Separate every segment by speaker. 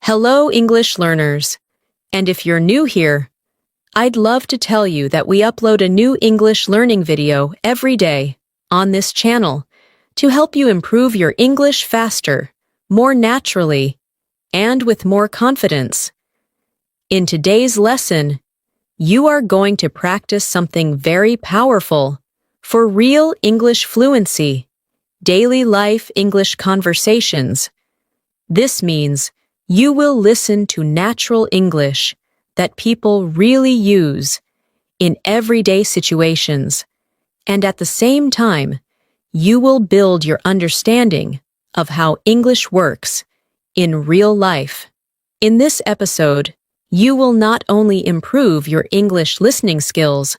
Speaker 1: Hello, English learners. And if you're new here, I'd love to tell you that we upload a new English learning video every day on this channel to help you improve your English faster, more naturally, and with more confidence. In today's lesson, you are going to practice something very powerful for real English fluency, daily life English conversations. This means you will listen to natural English that people really use in everyday situations, and at the same time, you will build your understanding of how English works in real life. In this episode, you will not only improve your English listening skills,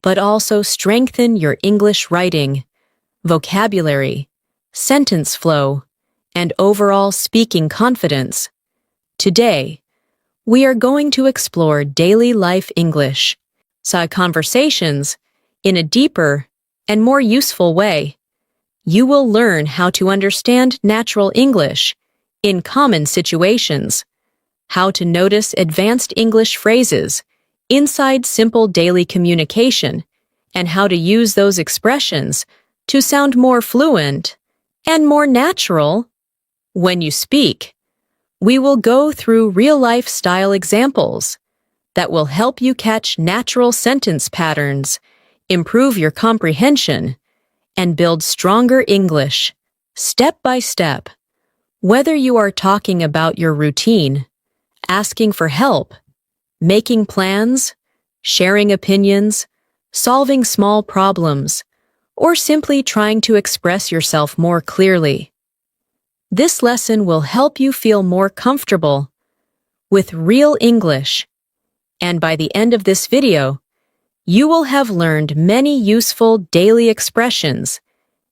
Speaker 1: but also strengthen your English writing, vocabulary, sentence flow, and overall speaking confidence. Today, we are going to explore daily life English, conversations, in a deeper and more useful way. You will learn how to understand natural English in common situations, how to notice advanced English phrases inside simple daily communication, and how to use those expressions to sound more fluent and more natural when you speak. We will go through real-life style examples that will help you catch natural sentence patterns, improve your comprehension, and build stronger English, step by step. Whether you are talking about your routine, asking for help, making plans, sharing opinions, solving small problems, or simply trying to express yourself more clearly, this lesson will help you feel more comfortable with real English, and by the end of this video, you will have learned many useful daily expressions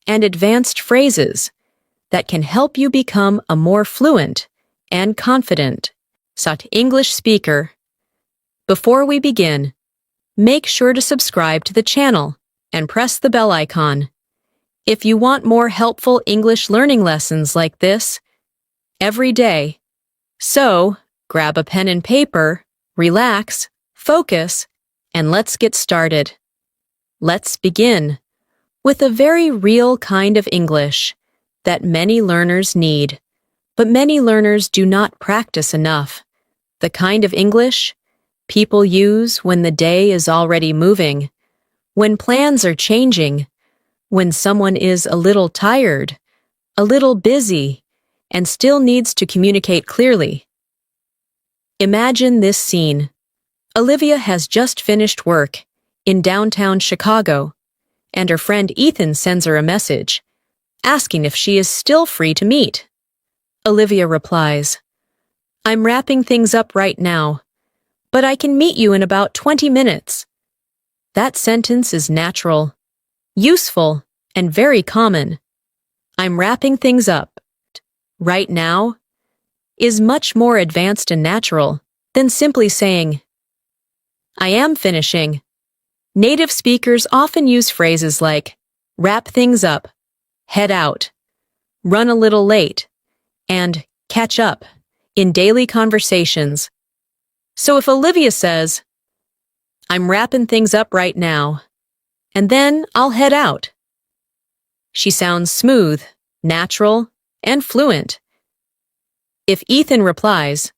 Speaker 1: and advanced phrases that can help you become a more fluent and confident English speaker. Before we begin, make sure to subscribe to the channel and press the bell icon. If you want more helpful English learning lessons like this every day, so grab a pen and paper, relax, focus, and let's get started. Let's begin with a very real kind of English that many learners need, but many learners do not practice enough. The kind of English people use when the day is already moving, when plans are changing, when someone is a little tired, a little busy, and still needs to communicate clearly. Imagine this scene. Olivia has just finished work in downtown Chicago, and her friend Ethan sends her a message, asking if she is still free to meet. Olivia replies, "I'm wrapping things up right now, but I can meet you in about 20 minutes. That sentence is natural, useful, and very common. I'm wrapping things up right now is much more advanced and natural than simply saying, I am finishing. Native speakers often use phrases like wrap things up, head out, run a little late, and catch up in daily conversations. So if Olivia says, I'm wrapping things up right now, and then I'll head out, she sounds smooth, natural, and fluent. If Ethan replies,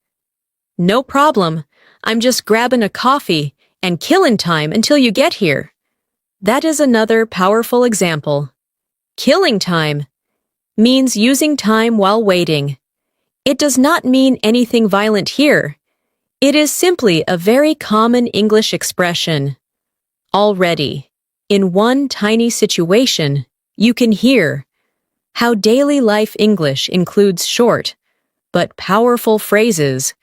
Speaker 1: no problem, I'm just grabbing a coffee and killing time until you get here, that is another powerful example. Killing time means using time while waiting. It does not mean anything violent here. It is simply a very common English expression. Already, in one tiny situation, you can hear how daily life English includes short but powerful phrases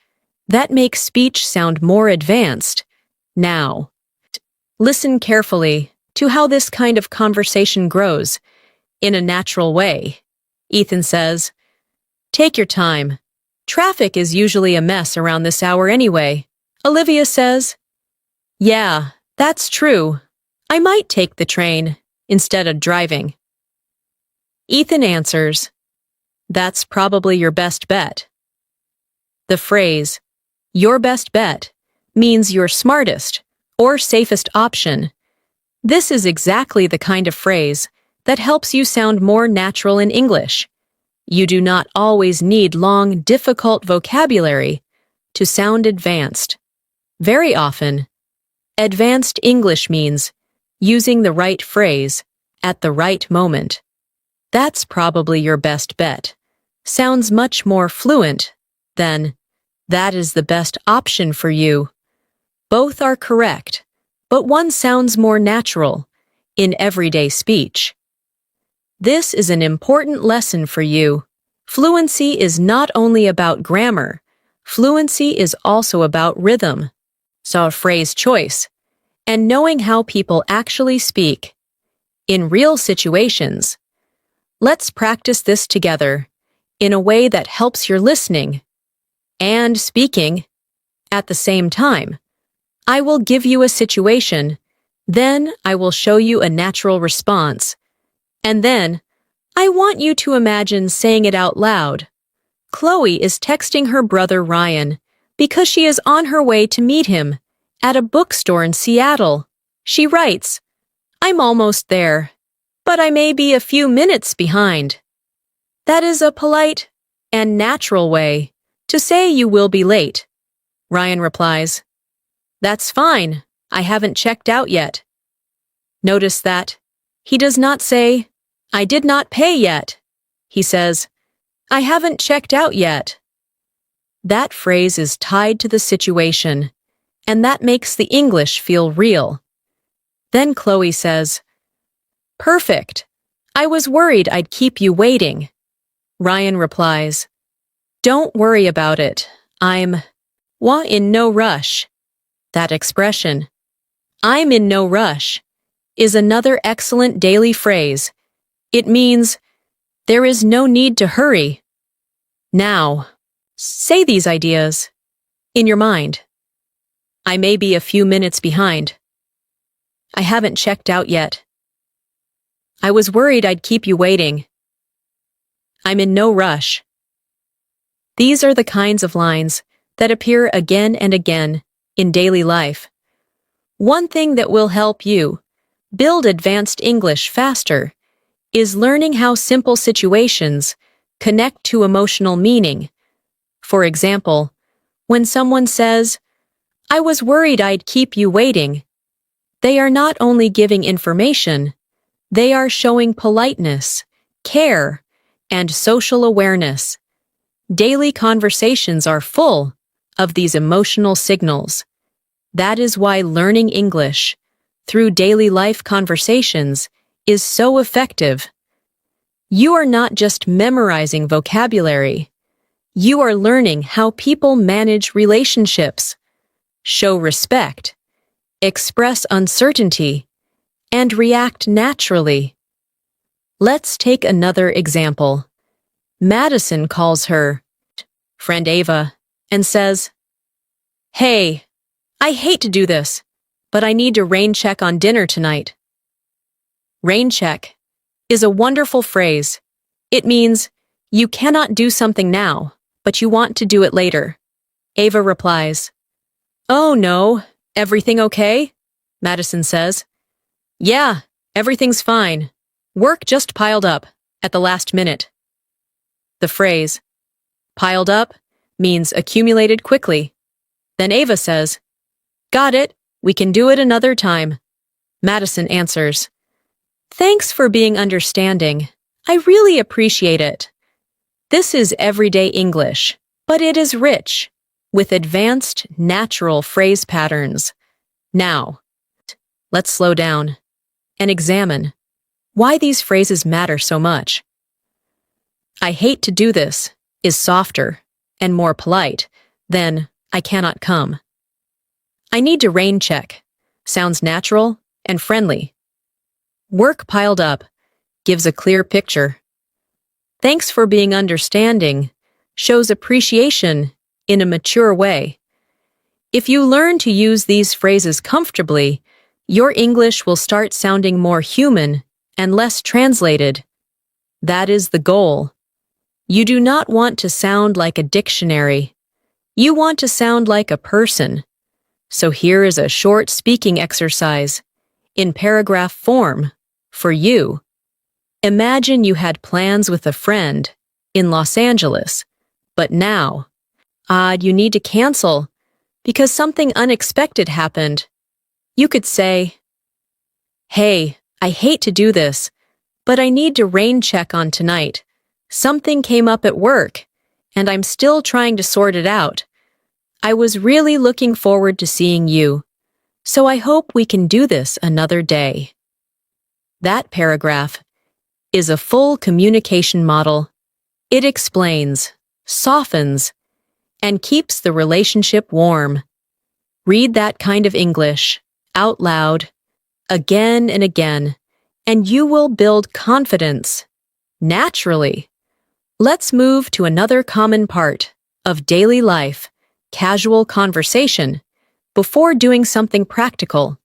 Speaker 1: that make speech sound more advanced. Now, listen carefully to how this kind of conversation grows in a natural way. Ethan says, take your time. Traffic is usually a mess around this hour anyway. Olivia says, yeah, that's true. I might take the train instead of driving. Ethan answers, that's probably your best bet. The phrase, your best bet, means your smartest or safest option. This is exactly the kind of phrase that helps you sound more natural in English. You do not always need long, difficult vocabulary to sound advanced. Very often, advanced English means using the right phrase at the right moment. That's probably your best bet. Sounds much more fluent than, that is the best option for you. Both are correct, but one sounds more natural in everyday speech. This is an important lesson for you. Fluency is not only about grammar, fluency is also about rhythm, so phrase choice, and knowing how people actually speak. In real situations, let's practice this together in a way that helps your listening and speaking at the same time. I will give you a situation, then I will show you a natural response, and then I want you to imagine saying it out loud. Chloe is texting her brother Ryan because she is on her way to meet him at a bookstore in Seattle. She writes, I'm almost there, but I may be a few minutes behind. That is a polite and natural way to say you will be late. Ryan replies, That's fine, I haven't checked out yet. Notice that he does not say, I did not pay yet. He says, I haven't checked out yet. That phrase is tied to the situation, and that makes the English feel real. Then Chloe says, Perfect. I was worried I'd keep you waiting. Ryan replies, Don't worry about it. I'm in no rush. That expression, I'm in no rush, is another excellent daily phrase. It means, there is no need to hurry. Now, say these ideas in your mind. I may be a few minutes behind. I haven't checked out yet. I was worried I'd keep you waiting. I'm in no rush. These are the kinds of lines that appear again and again in daily life. One thing that will help you build advanced English faster is learning how simple situations connect to emotional meaning. For example, when someone says, I was worried I'd keep you waiting, they are not only giving information, they are showing politeness, care, and social awareness. Daily conversations are full of these emotional signals. That is why learning English through daily life conversations is so effective. You are not just memorizing vocabulary. You are learning how people manage relationships, show respect, express uncertainty, and react naturally. Let's take another example. Madison calls her friend Ava and says, Hey, I hate to do this, but I need to rain check on dinner tonight. Rain check is a wonderful phrase. It means you cannot do something now, but you want to do it later. Ava replies, Oh no, everything okay? Madison says, Yeah, everything's fine. Work just piled up at the last minute. The phrase, piled up, means accumulated quickly. Then Ava says, Got it, we can do it another time. Madison answers, Thanks for being understanding. I really appreciate it. This is everyday English, but it is rich, with advanced, natural phrase patterns. Now, let's slow down and examine why these phrases matter so much. I hate to do this is softer and more polite than I cannot come. I need to rain check sounds natural and friendly. Work piled up gives a clear picture. Thanks for being understanding shows appreciation in a mature way. If you learn to use these phrases comfortably, your English will start sounding more human and less translated. That is the goal. You do not want to sound like a dictionary. You want to sound like a person. So here is a short speaking exercise in paragraph form for you. Imagine you had plans with a friend in Los Angeles, but now, you need to cancel because something unexpected happened. You could say, "Hey, I hate to do this, but I need to rain check on tonight. Something came up at work, and I'm still trying to sort it out. I was really looking forward to seeing you, so I hope we can do this another day." That paragraph is a full communication model. It explains, softens, and keeps the relationship warm. Read that kind of English out loud, again and again, and you will build confidence naturally. Let's move to another common part of daily life, casual conversation, before doing something practical.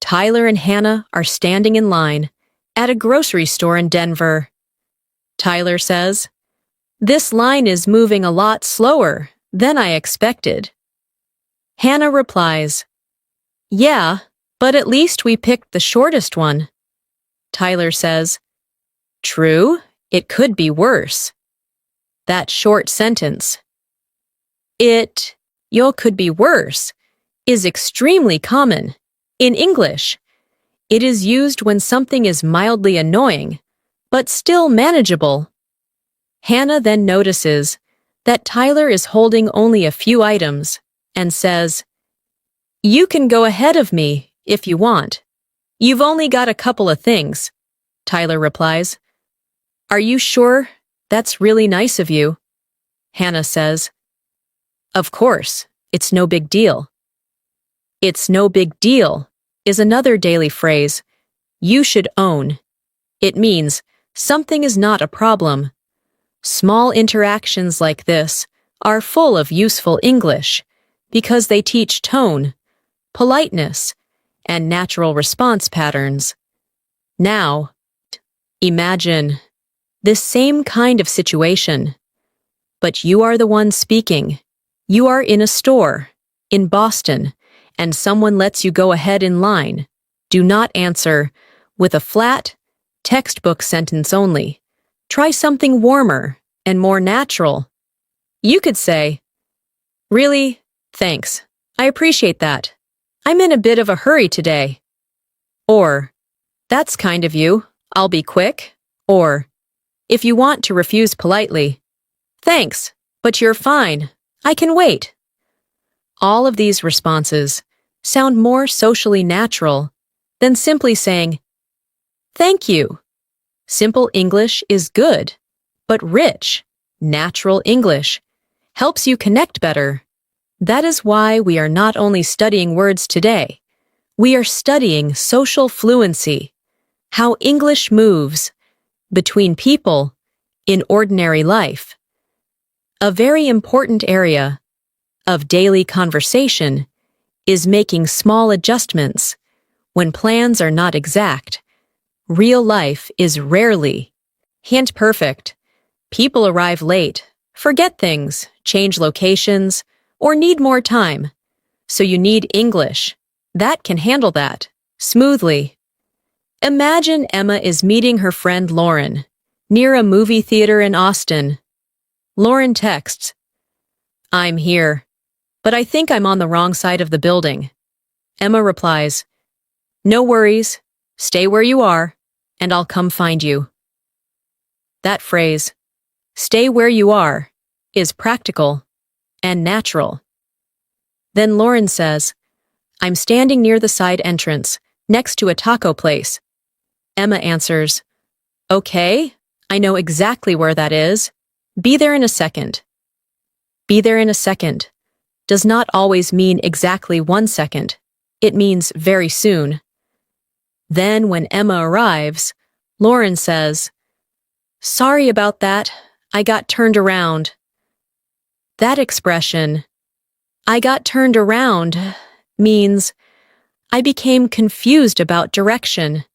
Speaker 1: Tyler and Hannah are standing in line at a grocery store in Denver. Tyler says, "This line is moving a lot slower than I expected." Hannah replies, "Yeah, but at least we picked the shortest one." Tyler says, "True, it could be worse." That short sentence, "yo could be worse," is extremely common. In English, it is used when something is mildly annoying, but still manageable. Hannah then notices that Tyler is holding only a few items and says, "You can go ahead of me if you want. You've only got a couple of things." Tyler replies, "Are you sure? That's really nice of you." Hannah says, "Of course, it's no big deal." "It's no big deal" is another daily phrase you should own. It means something is not a problem. Small interactions like this are full of useful English because they teach tone, politeness, and natural response patterns. Now, imagine this same kind of situation, but you are the one speaking. You are in a store in Boston, and someone lets you go ahead in line. Do not answer with a flat, textbook sentence only. Try something warmer and more natural. You could say, "Really? Thanks. I appreciate that. I'm in a bit of a hurry today." Or, "That's kind of you. I'll be quick." Or, if you want to refuse politely, "Thanks, but you're fine. I can wait." All of these responses sound more socially natural than simply saying, "Thank you." Simple English is good, but rich, natural English helps you connect better. That is why we are not only studying words today, we are studying social fluency, how English moves between people in ordinary life. A very important area of daily conversation is making small adjustments when plans are not exact. Real life is rarely perfect. People arrive late, forget things, change locations, or need more time. So you need English that can handle that smoothly. Imagine Emma is meeting her friend Lauren near a movie theater in Austin. Lauren texts, "I'm here, but I think I'm on the wrong side of the building." Emma replies, "No worries, stay where you are, and I'll come find you." That phrase, "stay where you are," is practical and natural. Then Lauren says, "I'm standing near the side entrance, next to a taco place." Emma answers, "Okay, I know exactly where that is. Be there in a second." Be there in a second does not always mean exactly 1 second. It means very soon. Then when Emma arrives, Lauren says, "Sorry about that. I got turned around." That expression, "I got turned around," means I became confused about direction.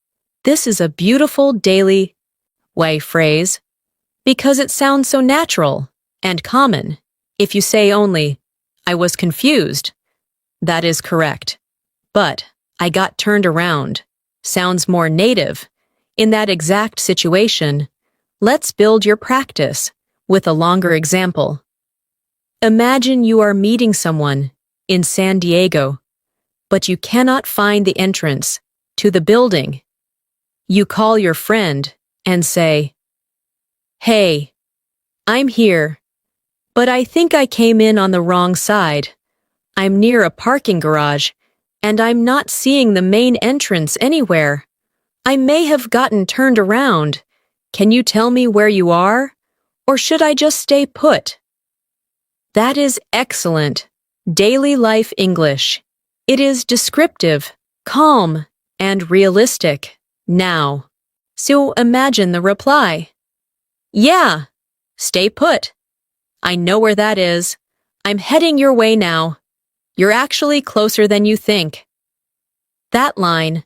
Speaker 1: This is a beautiful daily way phrase because it sounds so natural and common. If you say only, I was confused. That is correct. But I got turned around. Sounds more native. In that exact situation, let's build your practice with a longer example. Imagine you are meeting someone in San Diego, but you cannot find the entrance to the building. You call your friend and say, "Hey, I'm here, but I think I came in on the wrong side. I'm near a parking garage, and I'm not seeing the main entrance anywhere. I may have gotten turned around. Can you tell me where you are? Or should I just stay put?" That is excellent. Daily life English. It is descriptive, calm, and realistic. Now, so imagine the reply. "Yeah, stay put. I know where that is. I'm heading your way now. You're actually closer than you think." That line,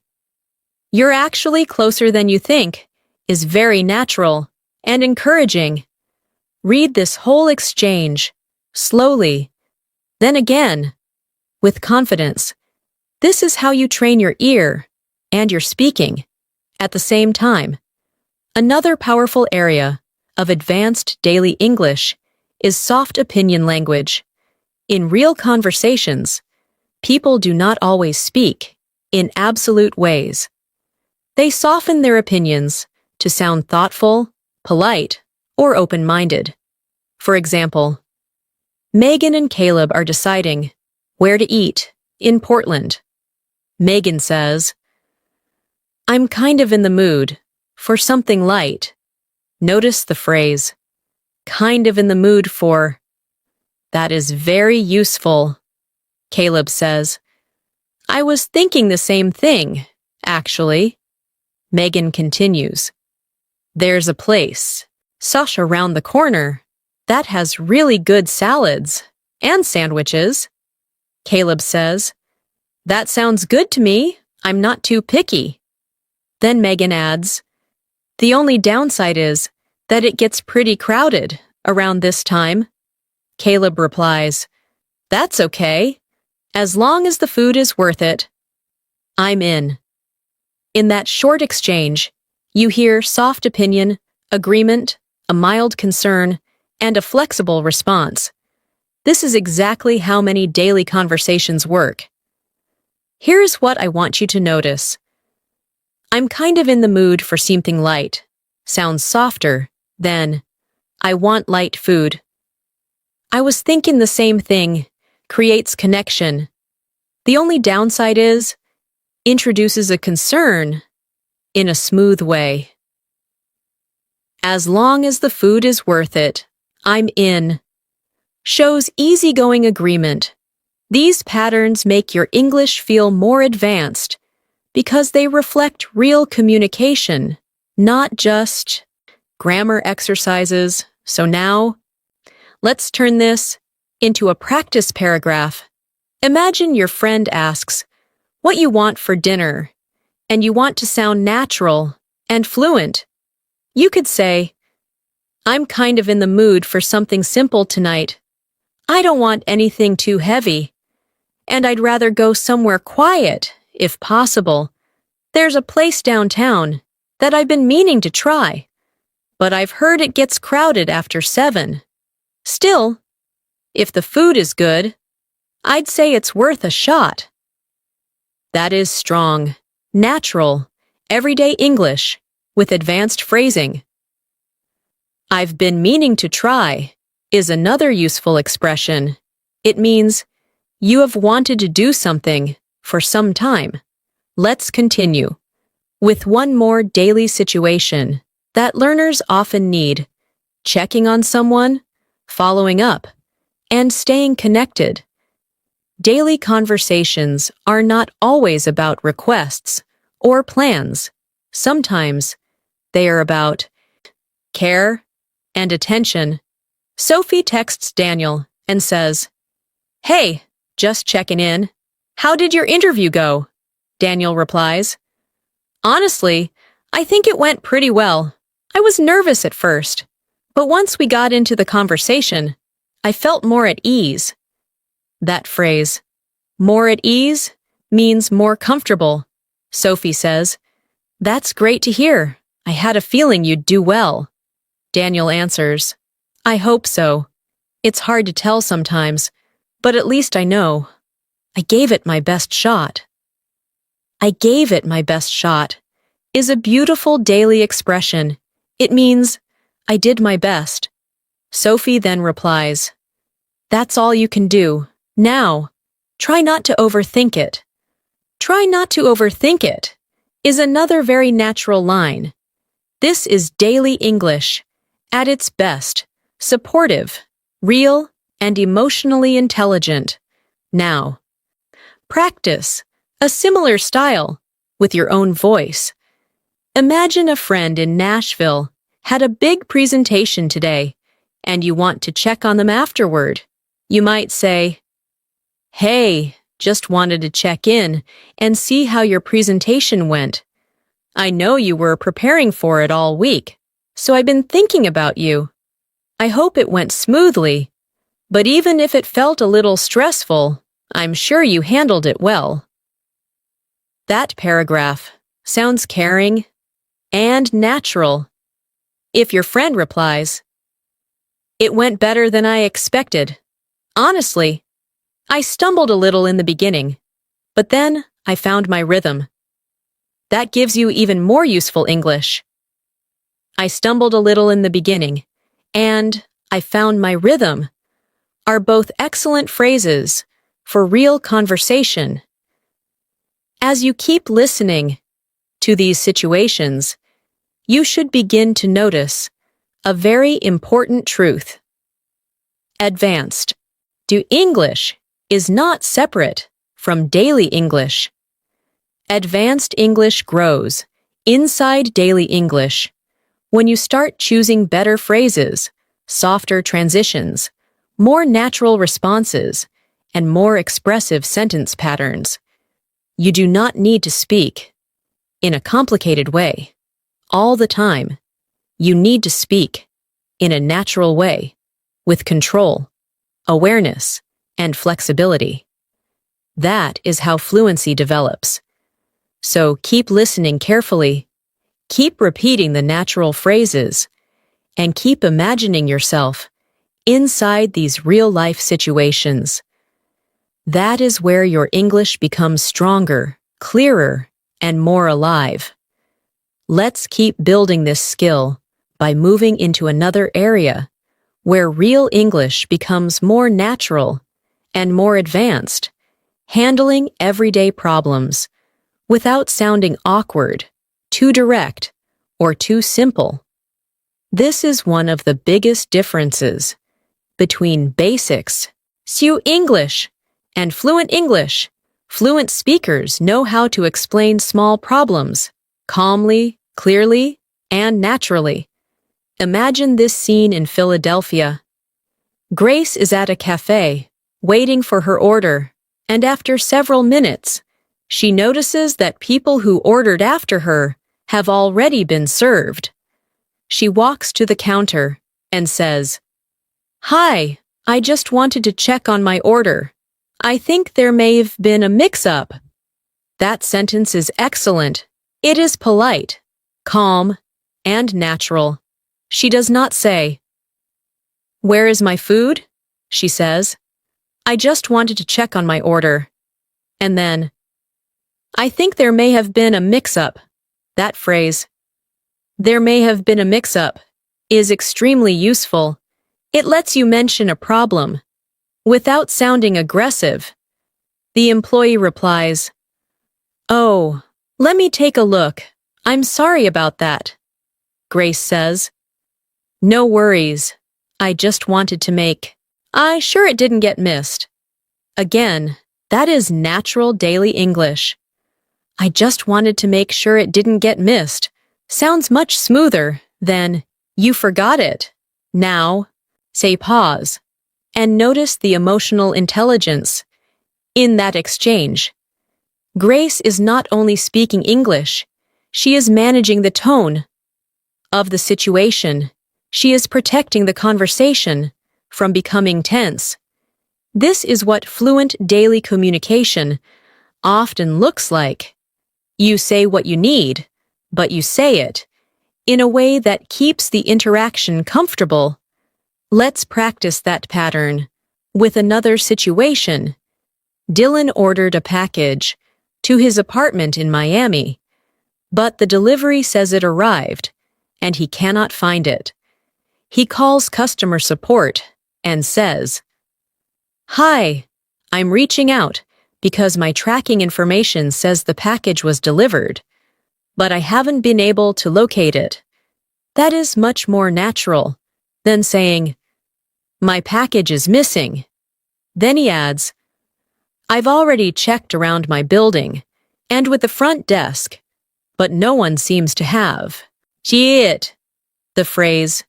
Speaker 1: "You're actually closer than you think," is very natural and encouraging. Read this whole exchange, slowly, then again, with confidence. This is how you train your ear and your speaking at the same time. Another powerful area of advanced daily English is soft opinion language. In real conversations, people do not always speak in absolute ways. They soften their opinions to sound thoughtful, polite, or open-minded. For example, Megan and Caleb are deciding where to eat in Portland. Megan says, "I'm kind of in the mood for something light." Notice the phrase, "kind of in the mood for." That is very useful. Caleb says, "I was thinking the same thing, actually." Megan continues, "There's a place, Sasha around the corner, that has really good salads and sandwiches." Caleb says, "That sounds good to me. I'm not too picky." Then Megan adds, "The only downside is that it gets pretty crowded around this time." Caleb replies, "That's okay, as long as the food is worth it." I'm in. In that short exchange, you hear soft opinion, agreement, a mild concern, and a flexible response. This is exactly how many daily conversations work. Here's what I want you to notice. "I'm kind of in the mood for something light" sounds softer than "I want light food." "I was thinking the same thing" creates connection. The only downside is introduces a concern in a smooth way. As long as the food is worth it, I'm in. Shows easygoing agreement. These patterns make your English feel more advanced because they reflect real communication, not just grammar exercises. So now, let's turn this into a practice paragraph. Imagine your friend asks what you want for dinner, and you want to sound natural and fluent. You could say, "I'm kind of in the mood for something simple tonight. I don't want anything too heavy, and I'd rather go somewhere quiet, if possible. There's a place downtown that I've been meaning to try, but I've heard it gets crowded after 7. Still, if the food is good, I'd say it's worth a shot." That is strong, natural, everyday English with advanced phrasing. "I've been meaning to try" is another useful expression. It means you have wanted to do something for some time. Let's continue with one more daily situation that learners often need: checking on someone, following up, and staying connected. Daily conversations are not always about requests or plans. Sometimes they are about care and attention. Sophie texts Daniel and says, "Hey, just checking in. How did your interview go?" Daniel replies, "Honestly, I think it went pretty well. I was nervous at first, but once we got into the conversation, I felt more at ease." That phrase, more at ease, means more comfortable. Sophie says, "That's great to hear. I had a feeling you'd do well." Daniel answers, "I hope so. It's hard to tell sometimes, but at least I know. I gave it my best shot." "I gave it my best shot" is a beautiful daily expression. It means, I did my best. Sophie then replies, "That's all you can do. Now, try not to overthink it." "Try not to overthink it" is another very natural line. This is daily English, at its best, supportive, real, and emotionally intelligent. Now, practice a similar style with your own voice. Imagine a friend in Nashville had a big presentation today, and you want to check on them afterward. You might say, "Hey, just wanted to check in and see how your presentation went. I know you were preparing for it all week, so I've been thinking about you. I hope it went smoothly, but even if it felt a little stressful, I'm sure you handled it well." That paragraph sounds caring and natural. If your friend replies, "It went better than I expected. Honestly, I stumbled a little in the beginning, but then I found my rhythm." That gives you even more useful English. "I stumbled a little in the beginning," and "I found my rhythm" are both excellent phrases for real conversation. As you keep listening to these situations, you should begin to notice a very important truth. Advanced English is not separate from daily English. Advanced English grows inside daily English when you start choosing better phrases, softer transitions, more natural responses, and more expressive sentence patterns. You do not need to speak in a complicated way all the time. You need to speak in a natural way with control, awareness, and flexibility. That is how fluency develops. So keep listening carefully, keep repeating the natural phrases, and keep imagining yourself inside these real-life situations. That is where your English becomes stronger, clearer, and more alive. Let's keep building this skill by moving into another area where real English becomes more natural and more advanced, handling everyday problems without sounding awkward, too direct, or too simple. This is one of the biggest differences between basics, English, and fluent English. Fluent speakers know how to explain small problems calmly, clearly, and naturally. Imagine this scene in Philadelphia. Grace is at a cafe, waiting for her order, and after several minutes, she notices that people who ordered after her have already been served. She walks to the counter and says, "Hi, I just wanted to check on my order. I think there may have been a mix-up." That sentence is excellent. It is polite, calm, and natural. She does not say, "Where is my food?" She says, "I just wanted to check on my order." And then, "I think there may have been a mix-up." That phrase, "there may have been a mix-up," is extremely useful. It lets you mention a problem without sounding aggressive. The employee replies, "Oh, let me take a look. I'm sorry about that." Grace says, "No worries. I just wanted to make sure it didn't get missed." Again, that is natural daily English. "I just wanted to make sure it didn't get missed" sounds much smoother than "you forgot it." Now, say pause and notice the emotional intelligence in that exchange. Grace is not only speaking English, she is managing the tone of the situation. She is protecting the conversation from becoming tense. This is what fluent daily communication often looks like. You say what you need, but you say it in a way that keeps the interaction comfortable. Let's practice that pattern with another situation. Dylan ordered a package to his apartment in Miami, but the delivery says it arrived, and he cannot find it. He calls customer support and says, "Hi, I'm reaching out because my tracking information says the package was delivered, but I haven't been able to locate it." That is much more natural than saying, "My package is missing." Then he adds, "I've already checked around my building and with the front desk, but no one seems to have it." The phrase,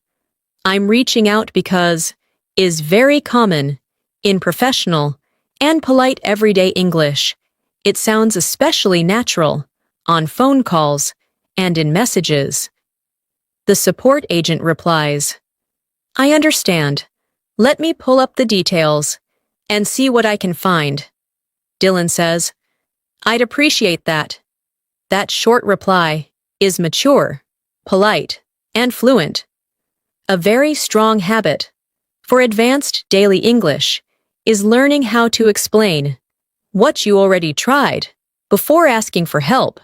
Speaker 1: "I'm reaching out because," is very common in professional and polite everyday English. It sounds especially natural on phone calls and in messages. The support agent replies, "I understand. Let me pull up the details and see what I can find." Dylan says, "I'd appreciate that." That short reply is mature, polite, and fluent. A very strong habit for advanced daily English is learning how to explain what you already tried before asking for help.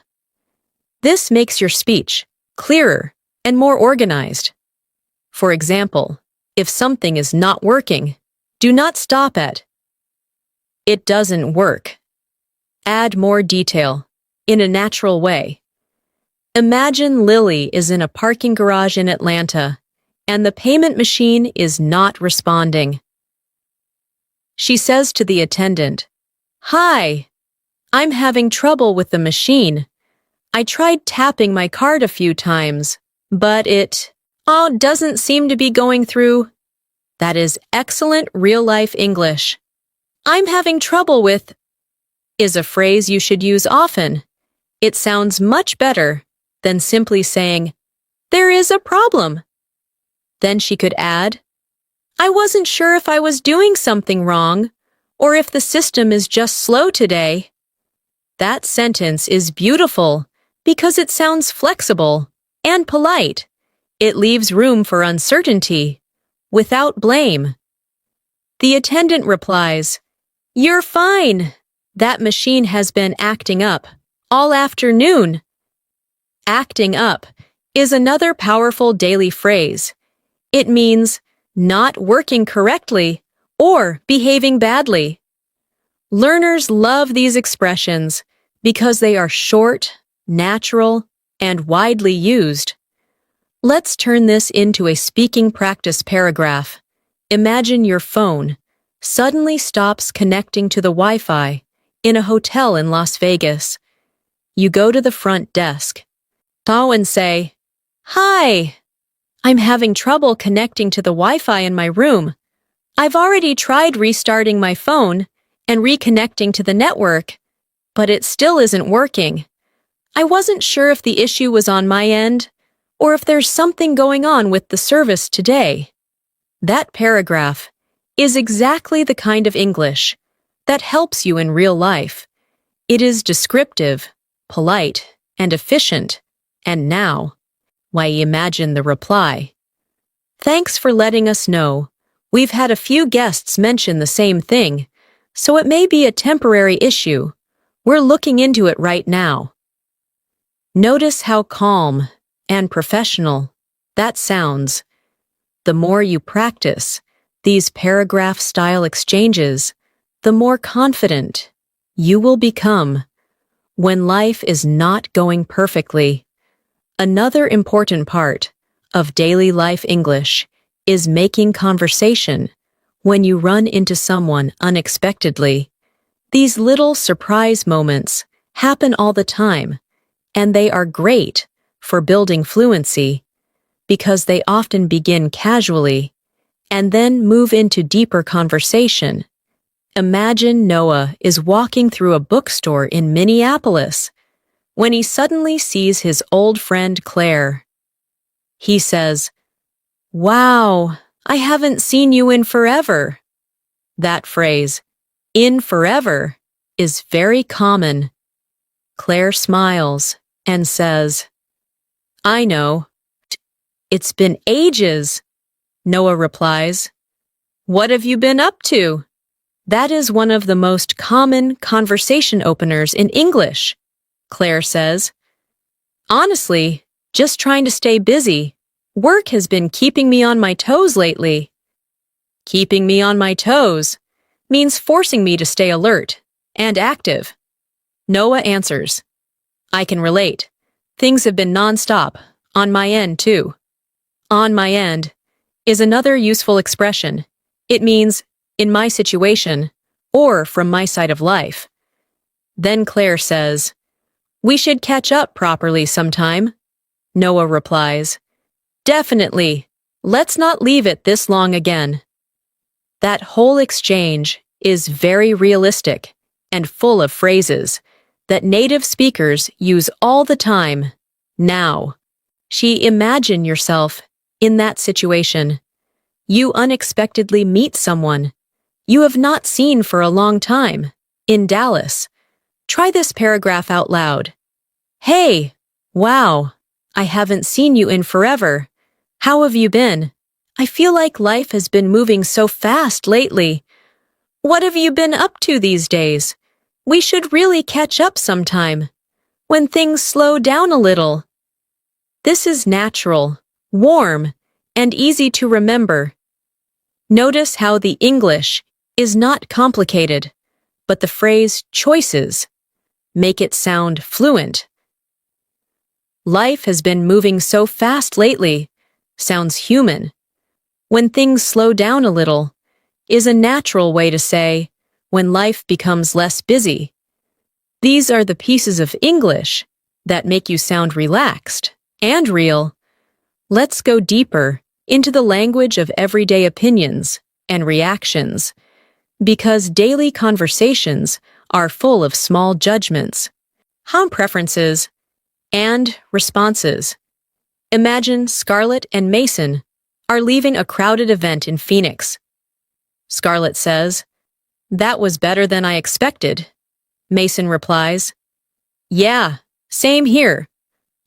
Speaker 1: This makes your speech clearer and more organized. For example, if something is not working, do not stop at "It doesn't work." Add more detail in a natural way. Imagine Lily is in a parking garage in Atlanta and the payment machine is not responding. She says to the attendant, "Hi, I'm having trouble with the machine. I tried tapping my card a few times, but it doesn't seem to be going through." That is excellent real-life English. "I'm having trouble with" is a phrase you should use often. It sounds much better than simply saying, "There is a problem." Then she could add, "I wasn't sure if I was doing something wrong or if the system is just slow today." That sentence is beautiful because it sounds flexible and polite. It leaves room for uncertainty without blame. The attendant replies, "You're fine. That machine has been acting up all afternoon." Acting up is another powerful daily phrase. It means not working correctly or behaving badly. Learners love these expressions because they are short, natural, and widely used. Let's turn this into a speaking practice paragraph. Imagine your phone suddenly stops connecting to the Wi-Fi in a hotel in Las Vegas. You go to the front desk, and say, "Hi, I'm having trouble connecting to the Wi-Fi in my room. I've already tried restarting my phone and reconnecting to the network, but it still isn't working. I wasn't sure if the issue was on my end or if there's something going on with the service today." That paragraph is exactly the kind of English that helps you in real life. It is descriptive, polite, and efficient. And now, why imagine the reply. "Thanks for letting us know. We've had a few guests mention the same thing, so it may be a temporary issue. We're looking into it right now." Notice how calm and professional that sounds. The more you practice these paragraph-style exchanges, the more confident you will become when life is not going perfectly. Another important part of daily life English is making conversation when you run into someone unexpectedly. These little surprise moments happen all the time, and they are great for building fluency because they often begin casually and then move into deeper conversation. Imagine Noah is walking through a bookstore in Minneapolis when he suddenly sees his old friend Claire. He says, "Wow, I haven't seen you in forever." That phrase, in forever, is very common. Claire smiles and says, I know. It's been ages. Noah replies, What have you been up to? That is one of the most common conversation openers in English, Claire says. Honestly, just trying to stay busy. Work has been keeping me on my toes lately. Keeping me on my toes means forcing me to stay alert and active. Noah answers, I can relate. Things have been nonstop, on my end too. On my end is another useful expression. It means in my situation or from my side of life. Then Claire says, We should catch up properly sometime. Noah replies, Definitely. Let's not leave it this long again. That whole exchange is very realistic and full of phrases that native speakers use all the time. Now, imagine yourself in that situation. You unexpectedly meet someone you have not seen for a long time in Dallas. Try this paragraph out loud. Hey, wow, I haven't seen you in forever. How have you been? I feel like life has been moving so fast lately. What have you been up to these days? We should really catch up sometime, when things slow down a little. This is natural, warm, and easy to remember. Notice how the English is not complicated, but the phrase choices make it sound fluent. Life has been moving so fast lately sounds human. When things slow down a little is a natural way to say when life becomes less busy. These are the pieces of English that make you sound relaxed and real. Let's go deeper into the language of everyday opinions and reactions, because daily conversations are full of small judgments, preferences, and responses. Imagine Scarlett and Mason are leaving a crowded event in Phoenix. Scarlett says, That was better than I expected. Mason replies, Yeah, same here.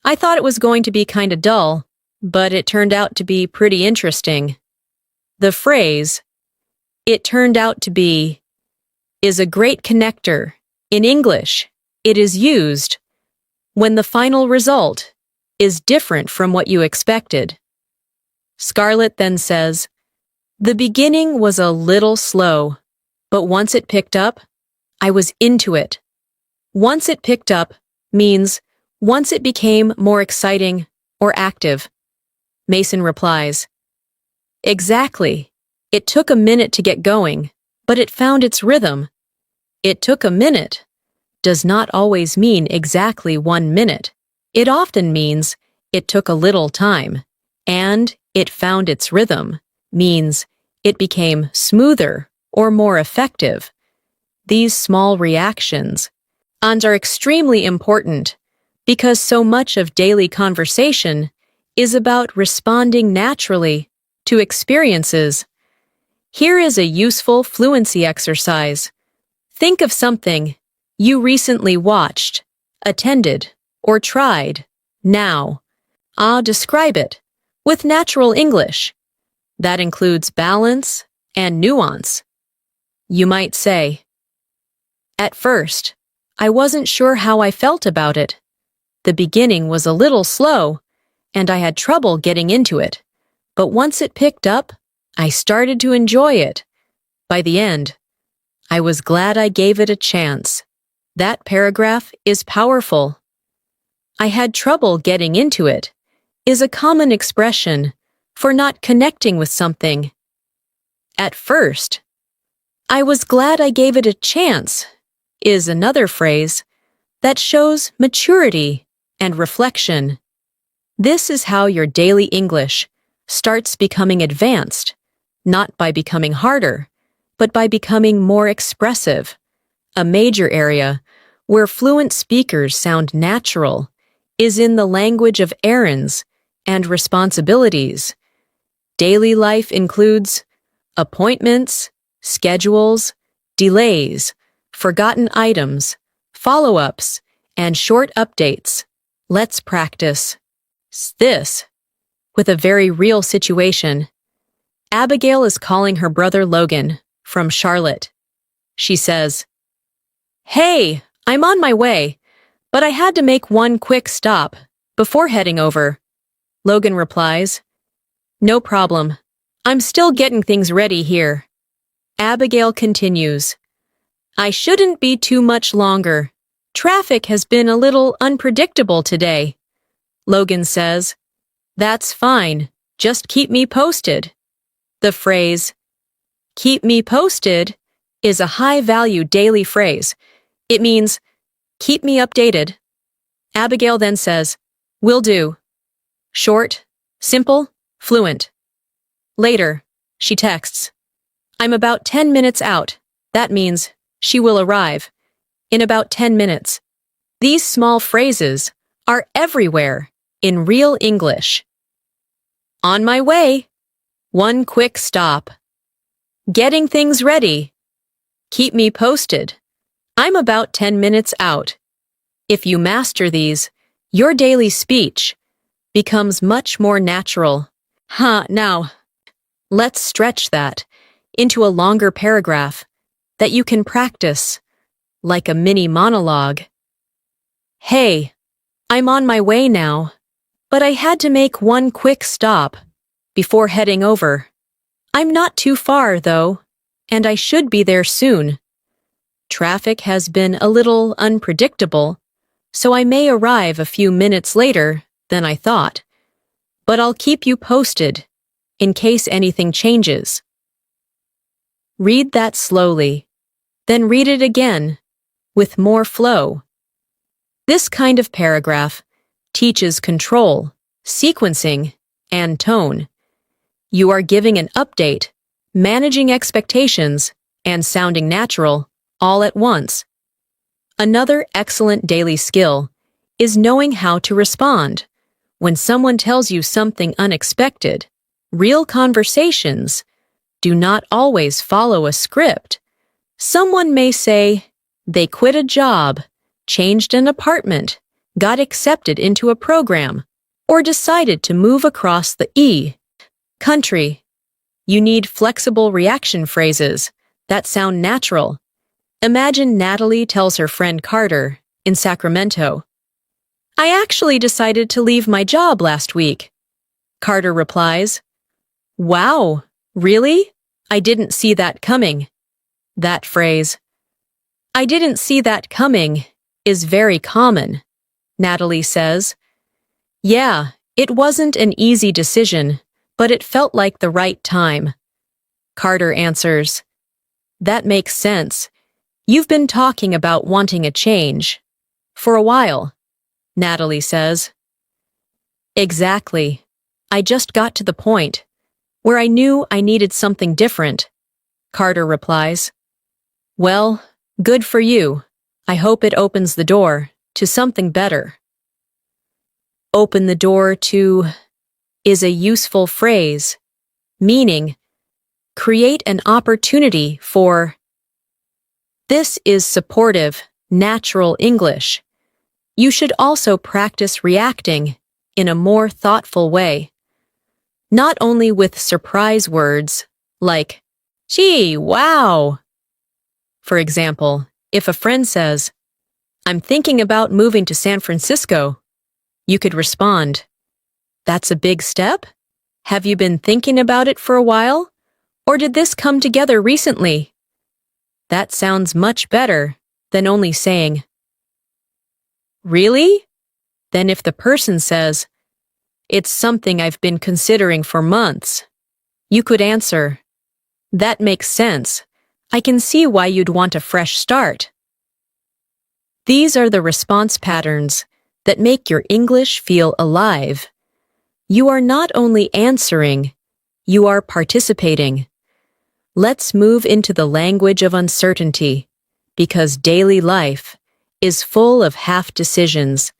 Speaker 1: I thought it was going to be kinda dull, but it turned out to be pretty interesting. The phrase, it turned out to be, is a great connector. In English, it is used when the final result is different from what you expected. Scarlett then says, The beginning was a little slow, but once it picked up, I was into it. Once it picked up means once it became more exciting or active. Mason replies, Exactly. It took a minute to get going, but it found its rhythm. It took a minute does not always mean exactly 1 minute. It often means it took a little time, and it found its rhythm means it became smoother or more effective. These small reactions are extremely important because so much of daily conversation is about responding naturally to experiences. Here is a useful fluency exercise. Think of something you recently watched, attended, or tried. Now, describe it with natural English. That includes balance and nuance. You might say, At first, I wasn't sure how I felt about it. The beginning was a little slow, and I had trouble getting into it. But once it picked up, I started to enjoy it. By the end, I was glad I gave it a chance. That paragraph is powerful. I had trouble getting into it is a common expression for not connecting with something. At first, I was glad I gave it a chance is another phrase that shows maturity and reflection. This is how your daily English starts becoming advanced, not by becoming harder, but by becoming more expressive. A major area where fluent speakers sound natural is in the language of errands and responsibilities. Daily life includes appointments, schedules, delays, forgotten items, follow-ups, and short updates. Let's practice this with a very real situation. Abigail is calling her brother Logan from Charlotte. She says, "Hey, I'm on my way, but I had to make one quick stop before heading over." Logan replies, "No problem. I'm still getting things ready here." Abigail continues, "I shouldn't be too much longer. Traffic has been a little unpredictable today." Logan says, "That's fine. Just keep me posted." The phrase, "keep me posted," is a high-value daily phrase. It means, keep me updated. Abigail then says, "Will do." Short, simple, fluent. Later, she texts, "I'm about 10 minutes out." That means she will arrive in about 10 minutes. These small phrases are everywhere in real English. On my way. One quick stop. Getting things ready. Keep me posted. I'm about 10 minutes out. If you master these, your daily speech becomes much more natural. Now, let's stretch that into a longer paragraph that you can practice, like a mini monologue. "Hey, I'm on my way now, but I had to make one quick stop before heading over. I'm not too far, though, and I should be there soon. Traffic has been a little unpredictable, so I may arrive a few minutes later than I thought, but I'll keep you posted in case anything changes." Read that slowly, then read it again with more flow. This kind of paragraph teaches control, sequencing, and tone. You are giving an update, managing expectations, and sounding natural all at once. Another excellent daily skill is knowing how to respond when someone tells you something unexpected. Real conversations do not always follow a script. Someone may say they quit a job, changed an apartment, got accepted into a program, or decided to move across the country. You need flexible reaction phrases that sound natural. Imagine Natalie tells her friend Carter in Sacramento, "I actually decided to leave my job last week." Carter replies, "Wow, really? I didn't see that coming." That phrase, "I didn't see that coming," is very common. Natalie says, "Yeah, it wasn't an easy decision, but it felt like the right time." Carter answers, "That makes sense. You've been talking about wanting a change for a while." Natalie says, "Exactly. I just got to the point where I knew I needed something different." Carter replies, "Well, good for you. I hope it opens the door to something better." Open the door to is a useful phrase, meaning create an opportunity for. This is supportive, natural English. You should also practice reacting in a more thoughtful way, not only with surprise words like, "Gee, wow." For example, if a friend says, "I'm thinking about moving to San Francisco," you could respond, "That's a big step? Have you been thinking about it for a while? Or did this come together recently?" That sounds much better than only saying, "Really?" Then if the person says, "It's something I've been considering for months," you could answer, "That makes sense. I can see why you'd want a fresh start." These are the response patterns that make your English feel alive. You are not only answering, you are participating. Let's move into the language of uncertainty, because daily life is full of half decisions,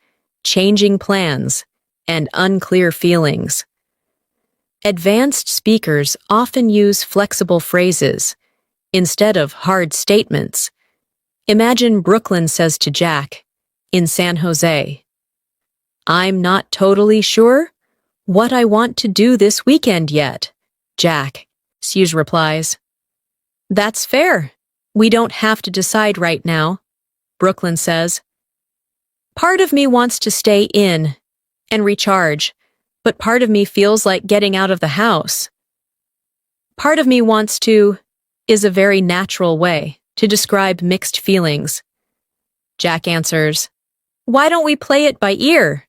Speaker 1: changing plans, and unclear feelings. Advanced speakers often use flexible phrases, instead of hard statements. Imagine Brooklyn says to Jack, in San Jose, "I'm not totally sure what I want to do this weekend yet." Jack, Hughes replies, "That's fair. We don't have to decide right now." Brooklyn says, "Part of me wants to stay in and recharge, but part of me feels like getting out of the house. Part of me wants to" is a very natural way to describe mixed feelings. Jack answers, "Why don't we play it by ear?"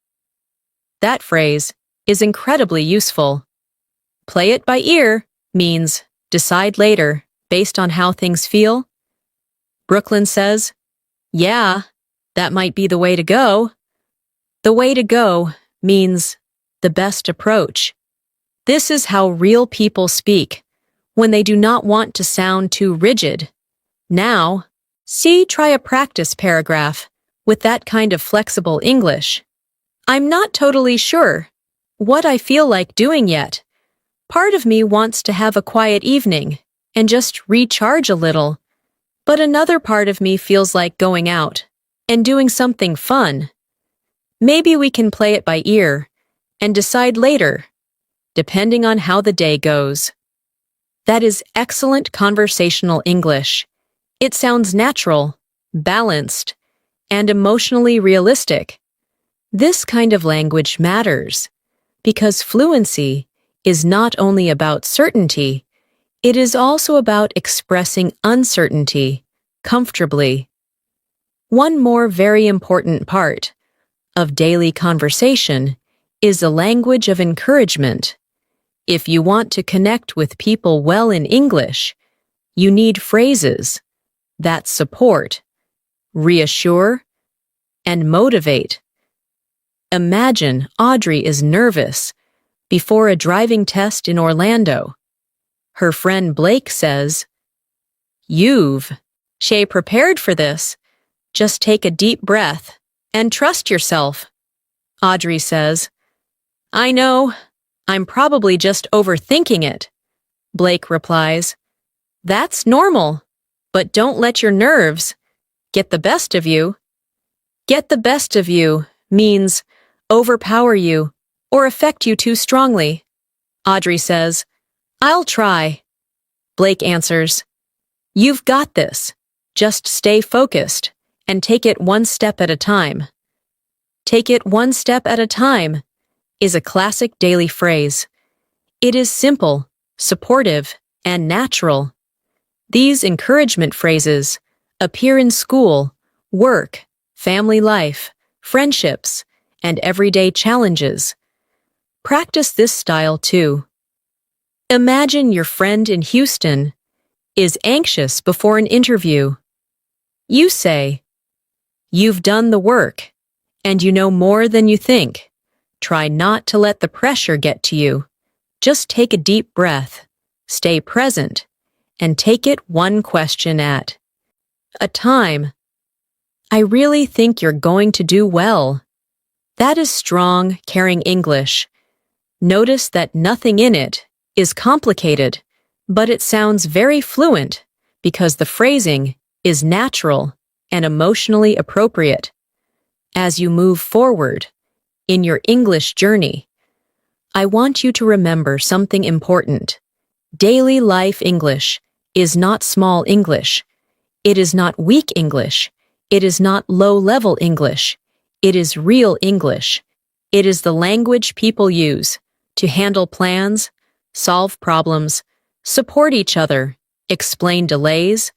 Speaker 1: That phrase is incredibly useful. Play it by ear means decide later based on how things feel. Brooklyn says, "Yeah, that might be the way to go." The way to go means the best approach. This is how real people speak when they do not want to sound too rigid. Now, try a practice paragraph with that kind of flexible English. "I'm not totally sure what I feel like doing yet. Part of me wants to have a quiet evening and just recharge a little, but another part of me feels like going out and doing something fun. Maybe we can play it by ear and decide later, depending on how the day goes." That is excellent conversational English. It sounds natural, balanced, and emotionally realistic. This kind of language matters because fluency is not only about certainty, it is also about expressing uncertainty comfortably. One more very important part of daily conversation is a language of encouragement. If you want to connect with people well in English, you need phrases that support, reassure, and motivate. Imagine Audrey is nervous before a driving test in Orlando. Her friend Blake says, "You've prepared for this. Just take a deep breath and trust yourself." Audrey says, "I know, I'm probably just overthinking it." Blake replies, "That's normal, but don't let your nerves get the best of you." Get the best of you means overpower you or affect you too strongly. Audrey says, "I'll try." Blake answers, "You've got this. Just stay focused and take it one step at a time." Take it one step at a time is a classic daily phrase. It is simple, supportive, and natural. These encouragement phrases appear in school, work, family life, friendships, and everyday challenges. Practice this style too. Imagine your friend in Houston is anxious before an interview. You say, "You've done the work, and you know more than you think. Try not to let the pressure get to you. Just take a deep breath, stay present, and take it one question at a time. I really think you're going to do well." That is strong, caring English. Notice that nothing in it is complicated, but it sounds very fluent because the phrasing is natural and emotionally appropriate. As you move forward in your English journey, I want you to remember something important. Daily life English is not small English. It is not weak English. It is not low-level English. It is real English. It is the language people use to handle plans, solve problems, support each other, explain delays,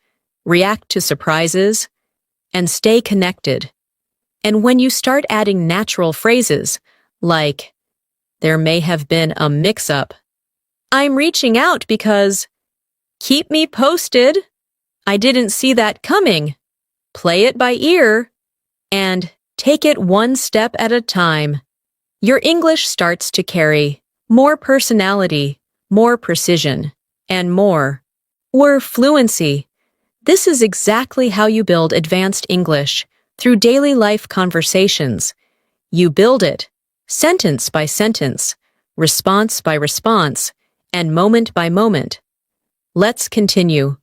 Speaker 1: react to surprises, and stay connected. And when you start adding natural phrases like, "There may have been a mix-up," "I'm reaching out because," "Keep me posted," "I didn't see that coming," "Play it by ear," and "Take it one step at a time," your English starts to carry more personality, more precision, and more fluency. This is exactly how you build advanced English through daily life conversations. You build it sentence by sentence, response by response, and moment by moment. Let's continue.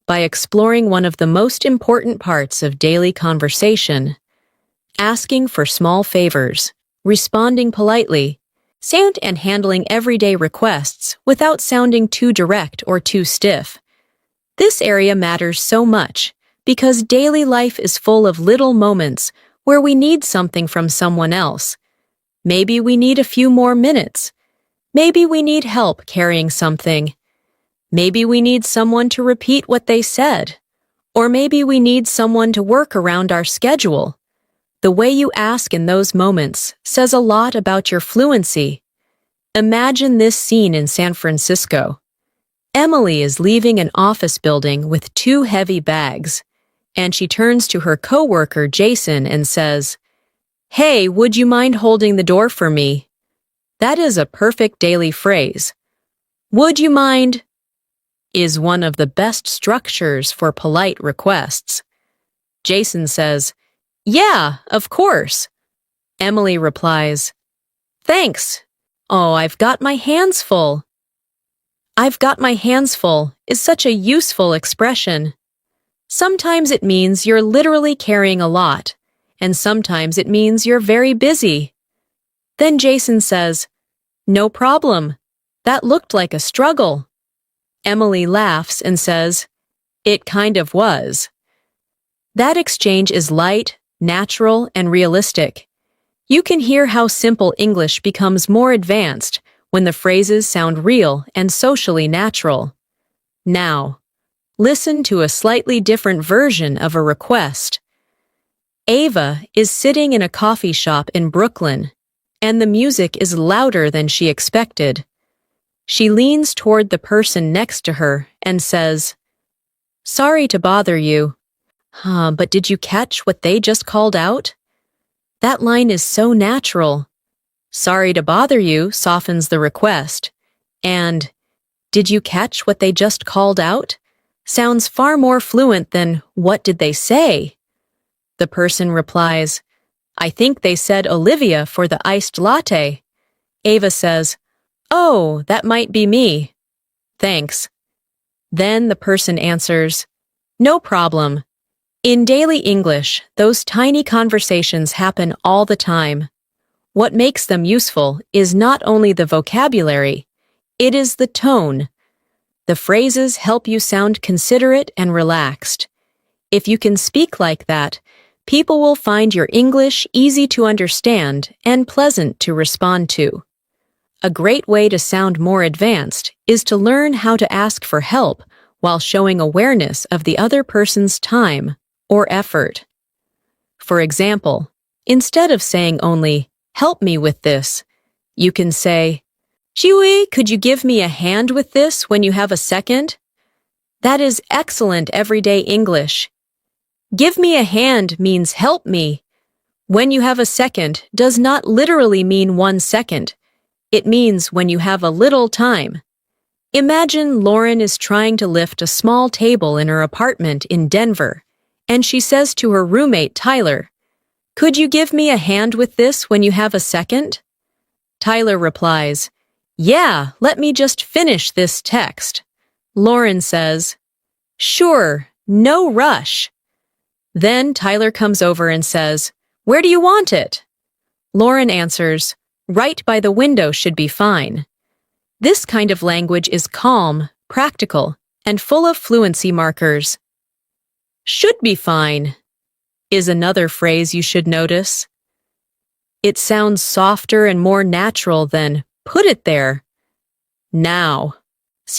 Speaker 1: by exploring one of the most important parts of daily conversation: asking for small favors, responding politely, and handling everyday requests without sounding too direct or too stiff. This area matters so much because daily life is full of little moments where we need something from someone else. Maybe we need a few more minutes. Maybe we need help carrying something. Maybe we need someone to repeat what they said. Or maybe we need someone to work around our schedule. The way you ask in those moments says a lot about your fluency. Imagine this scene in San Francisco. Emily is leaving an office building with 2 heavy bags, and she turns to her coworker Jason and says, "Hey, would you mind holding the door for me?" That is a perfect daily phrase. Would you mind is one of the best structures for polite requests. Jason says, "Yeah, of course." Emily replies, "Thanks. Oh, I've got my hands full." "I've got my hands full" is such a useful expression. Sometimes it means you're literally carrying a lot, and sometimes it means you're very busy. Then Jason says, "No problem. That looked like a struggle." Emily laughs and says, "It kind of was." That exchange is light, natural, and realistic. You can hear how simple English becomes more advanced when the phrases sound real and socially natural. Now, listen to a slightly different version of a request. Ava is sitting in a coffee shop in Brooklyn, and the music is louder than she expected. She leans toward the person next to her and says, "Sorry to bother you. But did you catch what they just called out?" That line is so natural. "Sorry to bother you" softens the request, and "Did you catch what they just called out?" sounds far more fluent than "What did they say?" The person replies, "I think they said Olivia for the iced latte." Ava says, "Oh, that might be me. Thanks." Then the person answers, "No problem." In daily English, those tiny conversations happen all the time. What makes them useful is not only the vocabulary, it is the tone. The phrases help you sound considerate and relaxed. If you can speak like that, people will find your English easy to understand and pleasant to respond to. A great way to sound more advanced is to learn how to ask for help while showing awareness of the other person's time or effort. For example, instead of saying only, "Help me with this," you can say, "Chewy, could you give me a hand with this when you have a second?" That is excellent everyday English. Give me a hand means help me. When you have a second does not literally mean 1 second. It means when you have a little time. Imagine Lauren is trying to lift a small table in her apartment in Denver, and she says to her roommate Tyler, "Could you give me a hand with this when you have a second?" Tyler replies, "Yeah, let me just finish this text." Lauren says, "Sure, no rush." Then Tyler comes over and says, "Where do you want it?" Lauren answers, "Right by the window should be fine." This kind of language is calm, practical, and full of fluency markers. "Should be fine" is another phrase you should notice. It sounds softer and more natural than "put it there." Now,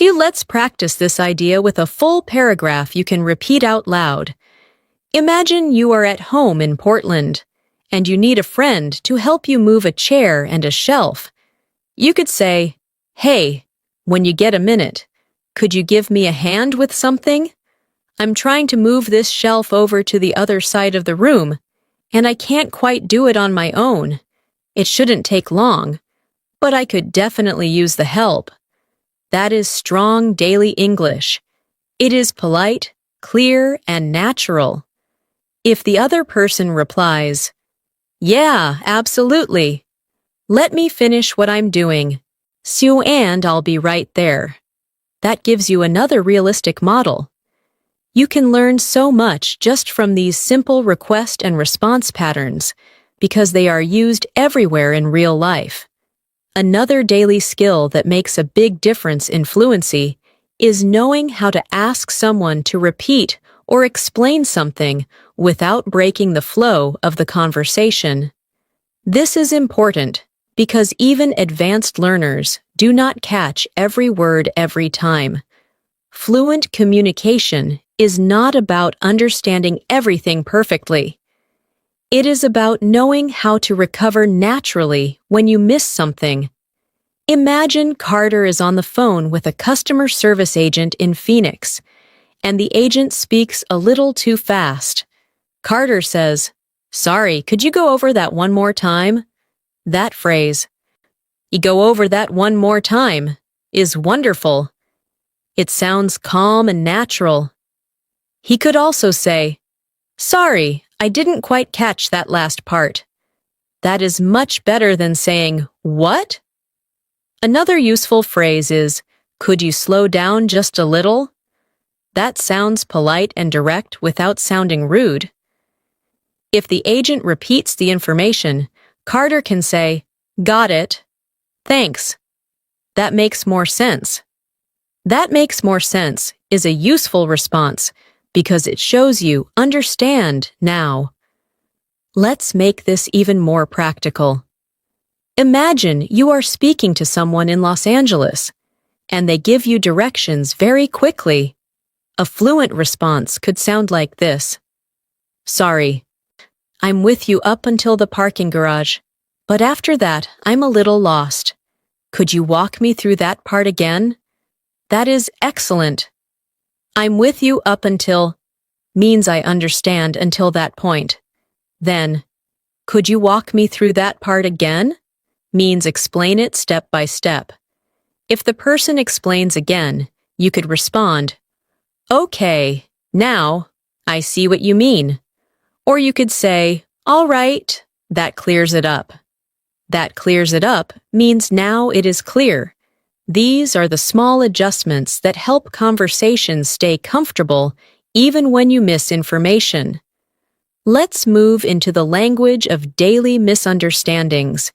Speaker 1: let's practice this idea with a full paragraph you can repeat out loud. Imagine you are at home in Portland, and you need a friend to help you move a chair and a shelf. You could say, "Hey, when you get a minute, could you give me a hand with something? I'm trying to move this shelf over to the other side of the room, and I can't quite do it on my own. It shouldn't take long, but I could definitely use the help." That is strong daily English. It is polite, clear, and natural. If the other person replies, "Yeah, absolutely. Let me finish what I'm doing. And I'll be right there." That gives you another realistic model. You can learn so much just from these simple request and response patterns because they are used everywhere in real life. Another daily skill that makes a big difference in fluency is knowing how to ask someone to repeat or explain something without breaking the flow of the conversation. This is important because even advanced learners do not catch every word every time. Fluent communication is not about understanding everything perfectly. It is about knowing how to recover naturally when you miss something. Imagine Carter is on the phone with a customer service agent in Phoenix, and the agent speaks a little too fast. Carter says, "Sorry, could you go over that one more time?" That phrase, "You go over that one more time," is wonderful. It sounds calm and natural. He could also say, "Sorry, I didn't quite catch that last part." That is much better than saying, "What?" Another useful phrase is, "Could you slow down just a little?" That sounds polite and direct without sounding rude. If the agent repeats the information, Carter can say, "Got it. Thanks. That makes more sense." That makes more sense is a useful response because it shows you understand now. Let's make this even more practical. Imagine you are speaking to someone in Los Angeles, and they give you directions very quickly. A fluent response could sound like this. "Sorry, I'm with you up until the parking garage, but after that, I'm a little lost. Could you walk me through that part again?" That is excellent. "I'm with you up until" means I understand until that point. Then, "Could you walk me through that part again?" means explain it step by step. If the person explains again, you could respond, "Okay, now, I see what you mean." Or you could say, "All right, that clears it up." That clears it up means now it is clear. These are the small adjustments that help conversations stay comfortable even when you miss information. Let's move into the language of daily misunderstandings,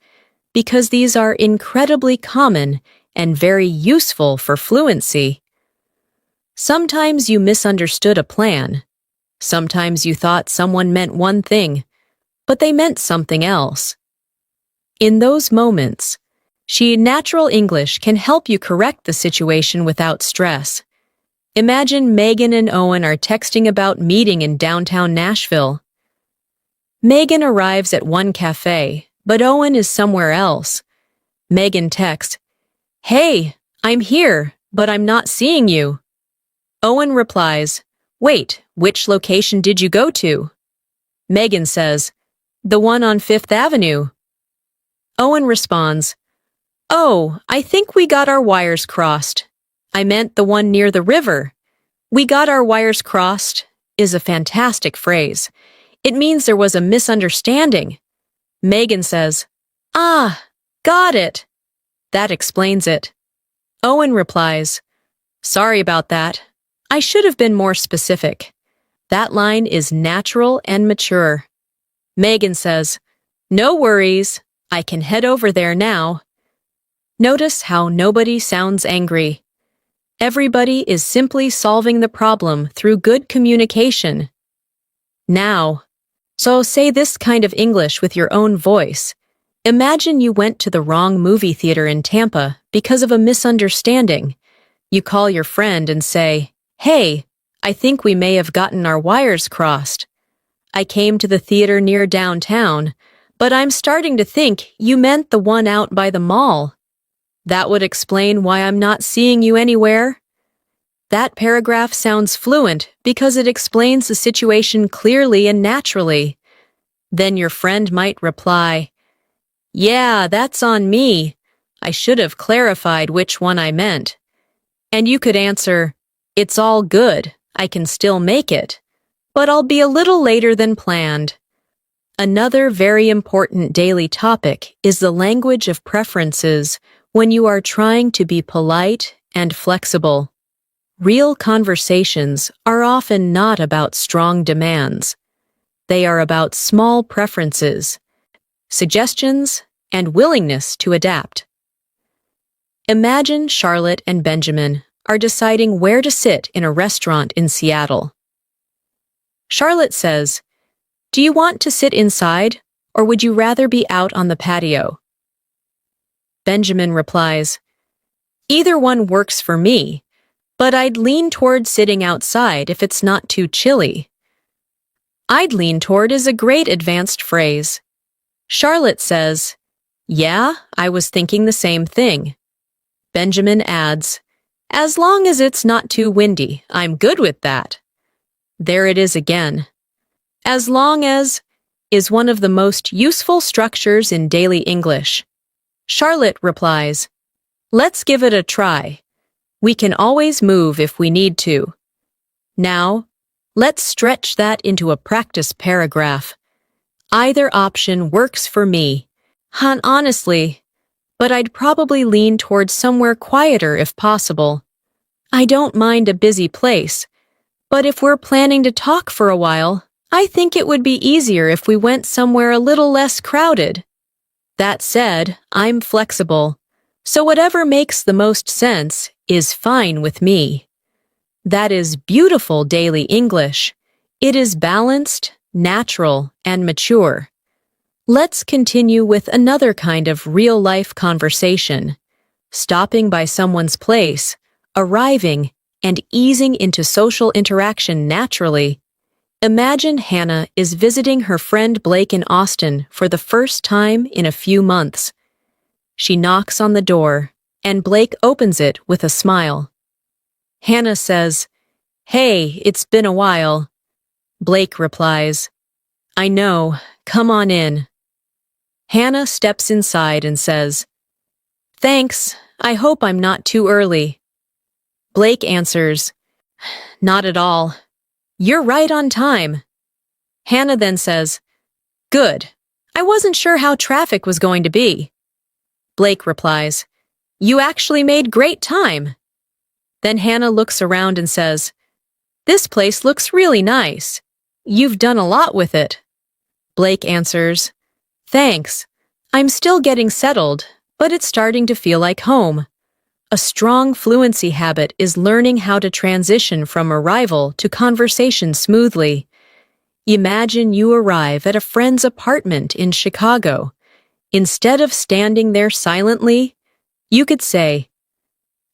Speaker 1: because these are incredibly common and very useful for fluency. Sometimes you misunderstood a plan. Sometimes you thought someone meant one thing, but they meant something else. In those moments, Natural English can help you correct the situation without stress. Imagine Megan and Owen are texting about meeting in downtown Nashville. Megan arrives at one cafe, but Owen is somewhere else. Megan texts, "Hey, I'm here, but I'm not seeing you." Owen replies, "Wait, which location did you go to?" Megan says, "The one on Fifth Avenue." Owen responds, "Oh, I think we got our wires crossed. I meant the one near the river." "We got our wires crossed" is a fantastic phrase. It means there was a misunderstanding. Megan says, "Ah, got it." That explains it. Owen replies, "Sorry about that. I should have been more specific." That line is natural and mature. Megan says, "No worries. I can head over there now." Notice how nobody sounds angry. Everybody is simply solving the problem through good communication. Now, so say this kind of English with your own voice. Imagine you went to the wrong movie theater in Tampa because of a misunderstanding. You call your friend and say, "Hey, I think we may have gotten our wires crossed. I came to the theater near downtown, but I'm starting to think you meant the one out by the mall." That would explain why I'm not seeing you anywhere. That paragraph sounds fluent because it explains the situation clearly and naturally. Then your friend might reply, "Yeah, that's on me. I should have clarified which one I meant." And you could answer, "It's all good. I can still make it, but I'll be a little later than planned." Another very important daily topic is the language of preferences when you are trying to be polite and flexible. Real conversations are often not about strong demands. They are about small preferences, suggestions, and willingness to adapt. Imagine Charlotte and Benjamin are deciding where to sit in a restaurant in Seattle. Charlotte says, "Do you want to sit inside, or would you rather be out on the patio?" Benjamin replies, "Either one works for me, but I'd lean toward sitting outside if it's not too chilly." "I'd lean toward" is a great advanced phrase. Charlotte says, "Yeah, I was thinking the same thing." Benjamin adds, "As long as it's not too windy, I'm good with that." There it is again. As long as is one of the most useful structures in daily English. Charlotte replies, "Let's give it a try. We can always move if we need to." Now, let's stretch that into a practice paragraph. Either option works for me. Honestly, but I'd probably lean towards somewhere quieter if possible. I don't mind a busy place, but if we're planning to talk for a while, I think it would be easier if we went somewhere a little less crowded. That said, I'm flexible, so whatever makes the most sense is fine with me. That is beautiful daily English. It is balanced, natural, and mature. Let's continue with another kind of real-life conversation. Stopping by someone's place, arriving, and easing into social interaction naturally. Imagine Hannah is visiting her friend Blake in Austin for the first time in a few months. She knocks on the door, and Blake opens it with a smile. Hannah says, "Hey, it's been a while." Blake replies, "I know, come on in." Hannah steps inside and says, "Thanks, I hope I'm not too early." Blake answers, "Not at all. You're right on time." Hannah then says, "Good. I wasn't sure how traffic was going to be." Blake replies, "You actually made great time." Then Hannah looks around and says, "This place looks really nice. You've done a lot with it." Blake answers, "Thanks. I'm still getting settled, but it's starting to feel like home." A strong fluency habit is learning how to transition from arrival to conversation smoothly. Imagine you arrive at a friend's apartment in Chicago. Instead of standing there silently, you could say,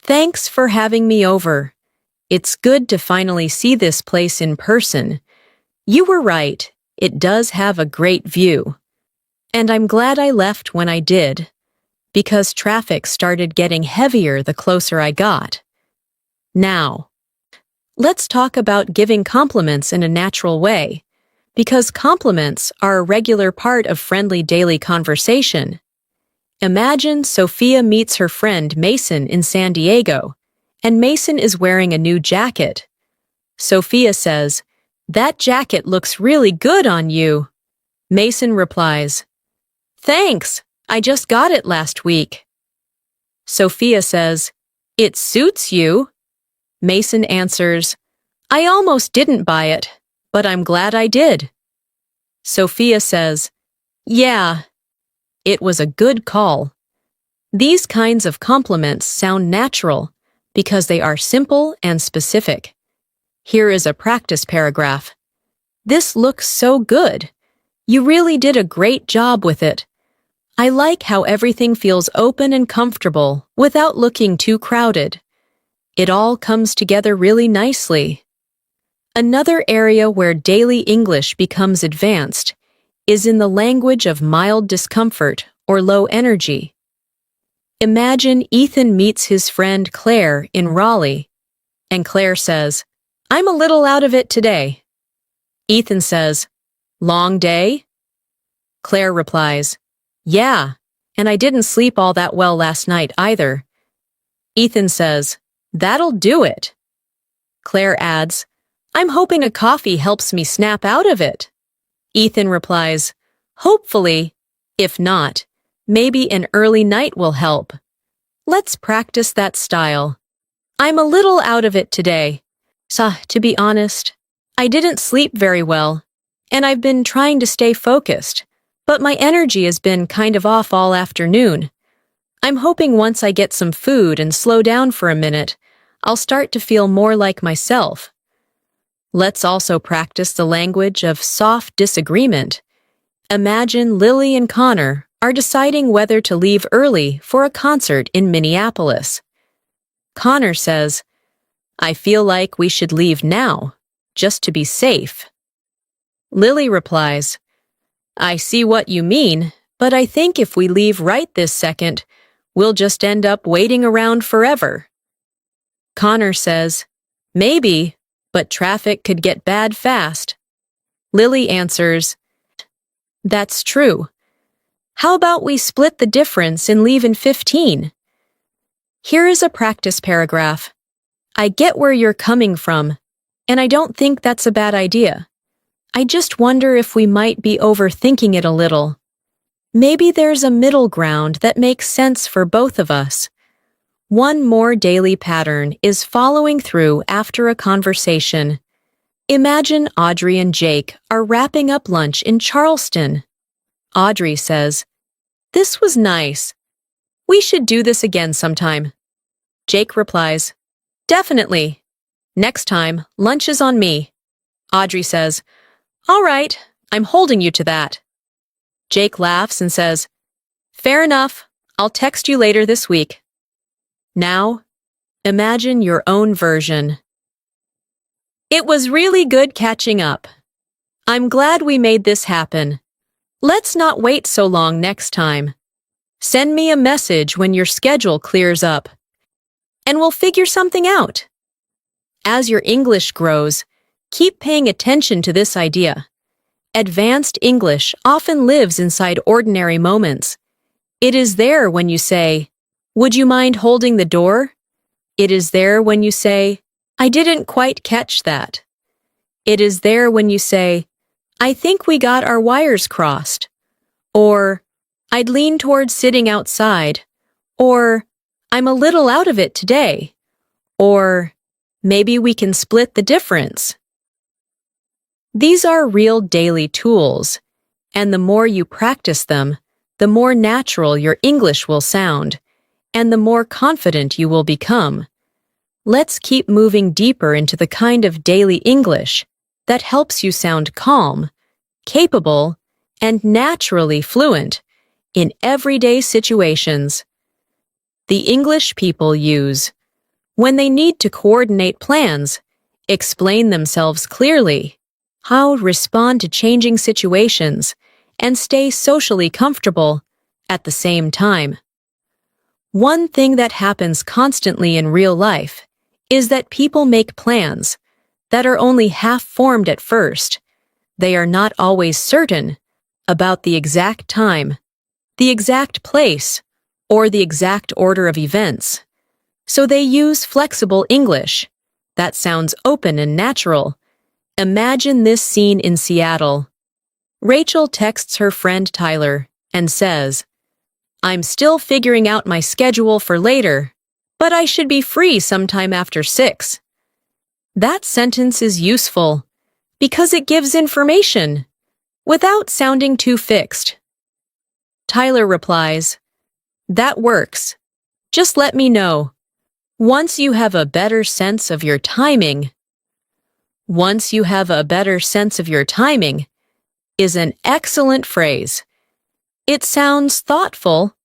Speaker 1: "Thanks for having me over. It's good to finally see this place in person. You were right, it does have a great view. And I'm glad I left when I did, because traffic started getting heavier the closer I got." Now, let's talk about giving compliments in a natural way, because compliments are a regular part of friendly daily conversation. Imagine Sophia meets her friend Mason in San Diego, and Mason is wearing a new jacket. Sophia says, "That jacket looks really good on you." Mason replies, "Thanks, I just got it last week." Sophia says, "It suits you." Mason answers, "I almost didn't buy it, but I'm glad I did." Sophia says, "Yeah, it was a good call." These kinds of compliments sound natural because they are simple and specific. Here is a practice paragraph. "This looks so good. You really did a great job with it. I like how everything feels open and comfortable without looking too crowded. It all comes together really nicely." Another area where daily English becomes advanced is in the language of mild discomfort or low energy. Imagine Ethan meets his friend Claire in Raleigh, and Claire says, "I'm a little out of it today." Ethan says, "Long day?" Claire replies, "Yeah, and I didn't sleep all that well last night either." Ethan says, "That'll do it." Claire adds, "I'm hoping a coffee helps me snap out of it." Ethan replies, "Hopefully. If not, maybe an early night will help." Let's practice that style. I'm a little out of it today. So, to be honest, I didn't sleep very well, and I've been trying to stay focused, but my energy has been kind of off all afternoon. I'm hoping once I get some food and slow down for a minute, I'll start to feel more like myself. Let's also practice the language of soft disagreement. Imagine Lily and Connor are deciding whether to leave early for a concert in Minneapolis. Connor says, "I feel like we should leave now, just to be safe." Lily replies, "I see what you mean, but I think if we leave right this second, we'll just end up waiting around forever." Connor says, "Maybe, but traffic could get bad fast." Lily answers, "That's true. How about we split the difference and leave in 15? Here is a practice paragraph. I get where you're coming from, and I don't think that's a bad idea. I just wonder if we might be overthinking it a little. Maybe there's a middle ground that makes sense for both of us. One more daily pattern is following through after a conversation. Imagine Audrey and Jake are wrapping up lunch in Charleston. Audrey says, "This was nice. We should do this again sometime." Jake replies, "Definitely. Next time, lunch is on me." Audrey says, "All right, I'm holding you to that." Jake laughs and says, "Fair enough. I'll text you later this week." Now, imagine your own version. It was really good catching up. I'm glad we made this happen. Let's not wait so long next time. Send me a message when your schedule clears up, and we'll figure something out. As your English grows, keep paying attention to this idea. Advanced English often lives inside ordinary moments. It is there when you say, "Would you mind holding the door?" It is there when you say, "I didn't quite catch that." It is there when you say, "I think we got our wires crossed." Or, "I'd lean towards sitting outside." Or, "I'm a little out of it today." Or, "Maybe we can split the difference." These are real daily tools, and the more you practice them, the more natural your English will sound, and the more confident you will become. Let's keep moving deeper into the kind of daily English that helps you sound calm, capable, and naturally fluent in everyday situations. The English people use when they need to coordinate plans, explain themselves clearly, how to respond to changing situations, and stay socially comfortable at the same time. One thing that happens constantly in real life is that people make plans that are only half-formed at first. They are not always certain about the exact time, the exact place, or the exact order of events. So they use flexible English. That sounds open and natural. Imagine this scene in Seattle. Rachel texts her friend Tyler and says, "I'm still figuring out my schedule for later, but I should be free sometime after 6. That sentence is useful because it gives information without sounding too fixed. Tyler replies, "That works. Just let me know. Once you have a better sense of your timing." "Once you have a better sense of your timing" is an excellent phrase. It sounds thoughtful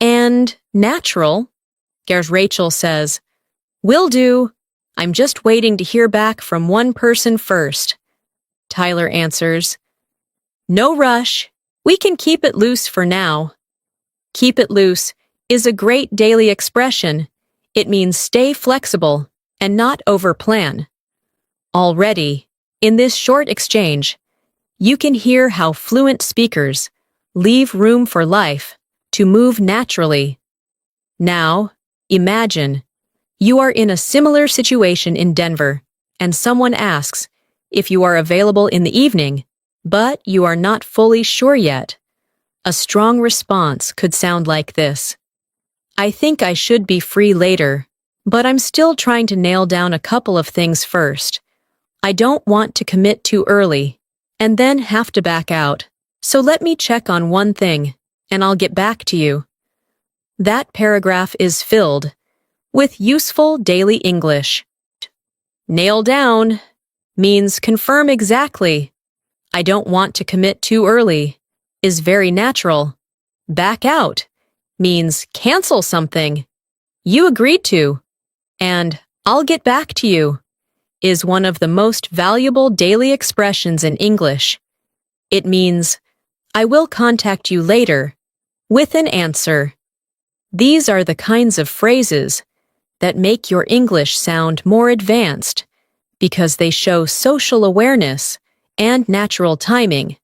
Speaker 1: and natural. As Rachel says, "Will do. I'm just waiting to hear back from one person first." Tyler answers, "No rush. We can keep it loose for now." Keep it loose is a great daily expression. It means stay flexible and not overplan. Already, in this short exchange, you can hear how fluent speakers leave room for life to move naturally. Now, imagine you are in a similar situation in Denver, and someone asks if you are available in the evening, but you are not fully sure yet. A strong response could sound like this: "I think I should be free later, But I'm still trying to nail down a couple of things first. I don't want to commit too early and then have to back out. So let me check on one thing, and I'll get back to you. That paragraph is filled with useful daily English. Nail down means confirm exactly. I don't want to commit too early is very natural. Back out means cancel something you agreed to. And I'll get back to you is one of the most valuable daily expressions in English. It means I will contact you later with an answer. These are the kinds of phrases that make your English sound more advanced because they show social awareness and natural timing.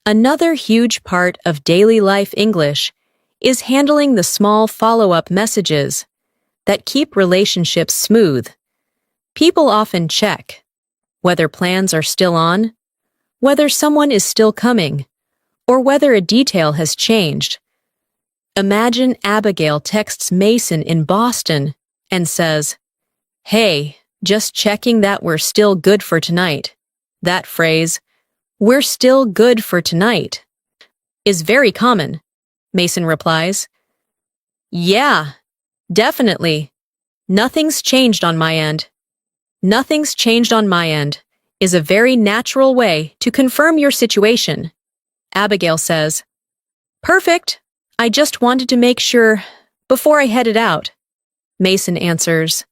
Speaker 1: Another huge part of daily life English is handling the small follow-up messages that keep relationships smooth. People often check whether plans are still on, whether someone is still coming, or whether a detail has changed. Imagine Abigail texts Mason in Boston and says, "Hey, just checking that we're still good for tonight." That phrase, "we're still good for tonight," is very common. Mason replies, "Yeah, definitely. Nothing's changed on my end." Nothing's changed on my end is a very natural way to confirm your situation. Abigail says, "Perfect. I just wanted to make sure before I headed out." Mason answers,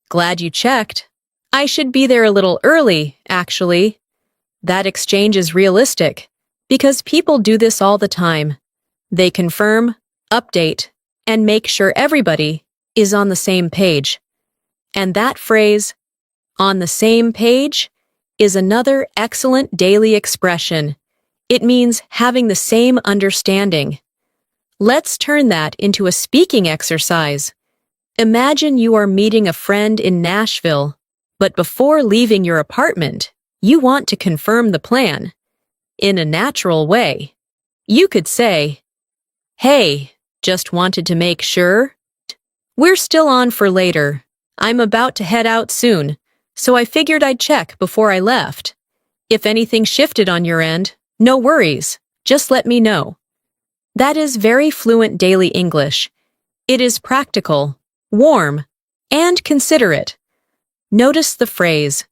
Speaker 1: "Glad you checked. I should be there a little early, actually." That exchange is realistic because people do this all the time. They confirm, update, and make sure everybody is on the same page. And that phrase, "on the same page," is another excellent daily expression. It means having the same understanding. Let's turn that into a speaking exercise. Imagine you are meeting a friend in Nashville, but before leaving your apartment, you want to confirm the plan. In a natural way, you could say, "Hey, just wanted to make sure we're still on for later. I'm about to head out soon, so I figured I'd check before I left. If anything shifted on your end, no worries, just let me know." That is very fluent daily English. It is practical, warm, and considerate. Notice the phrase,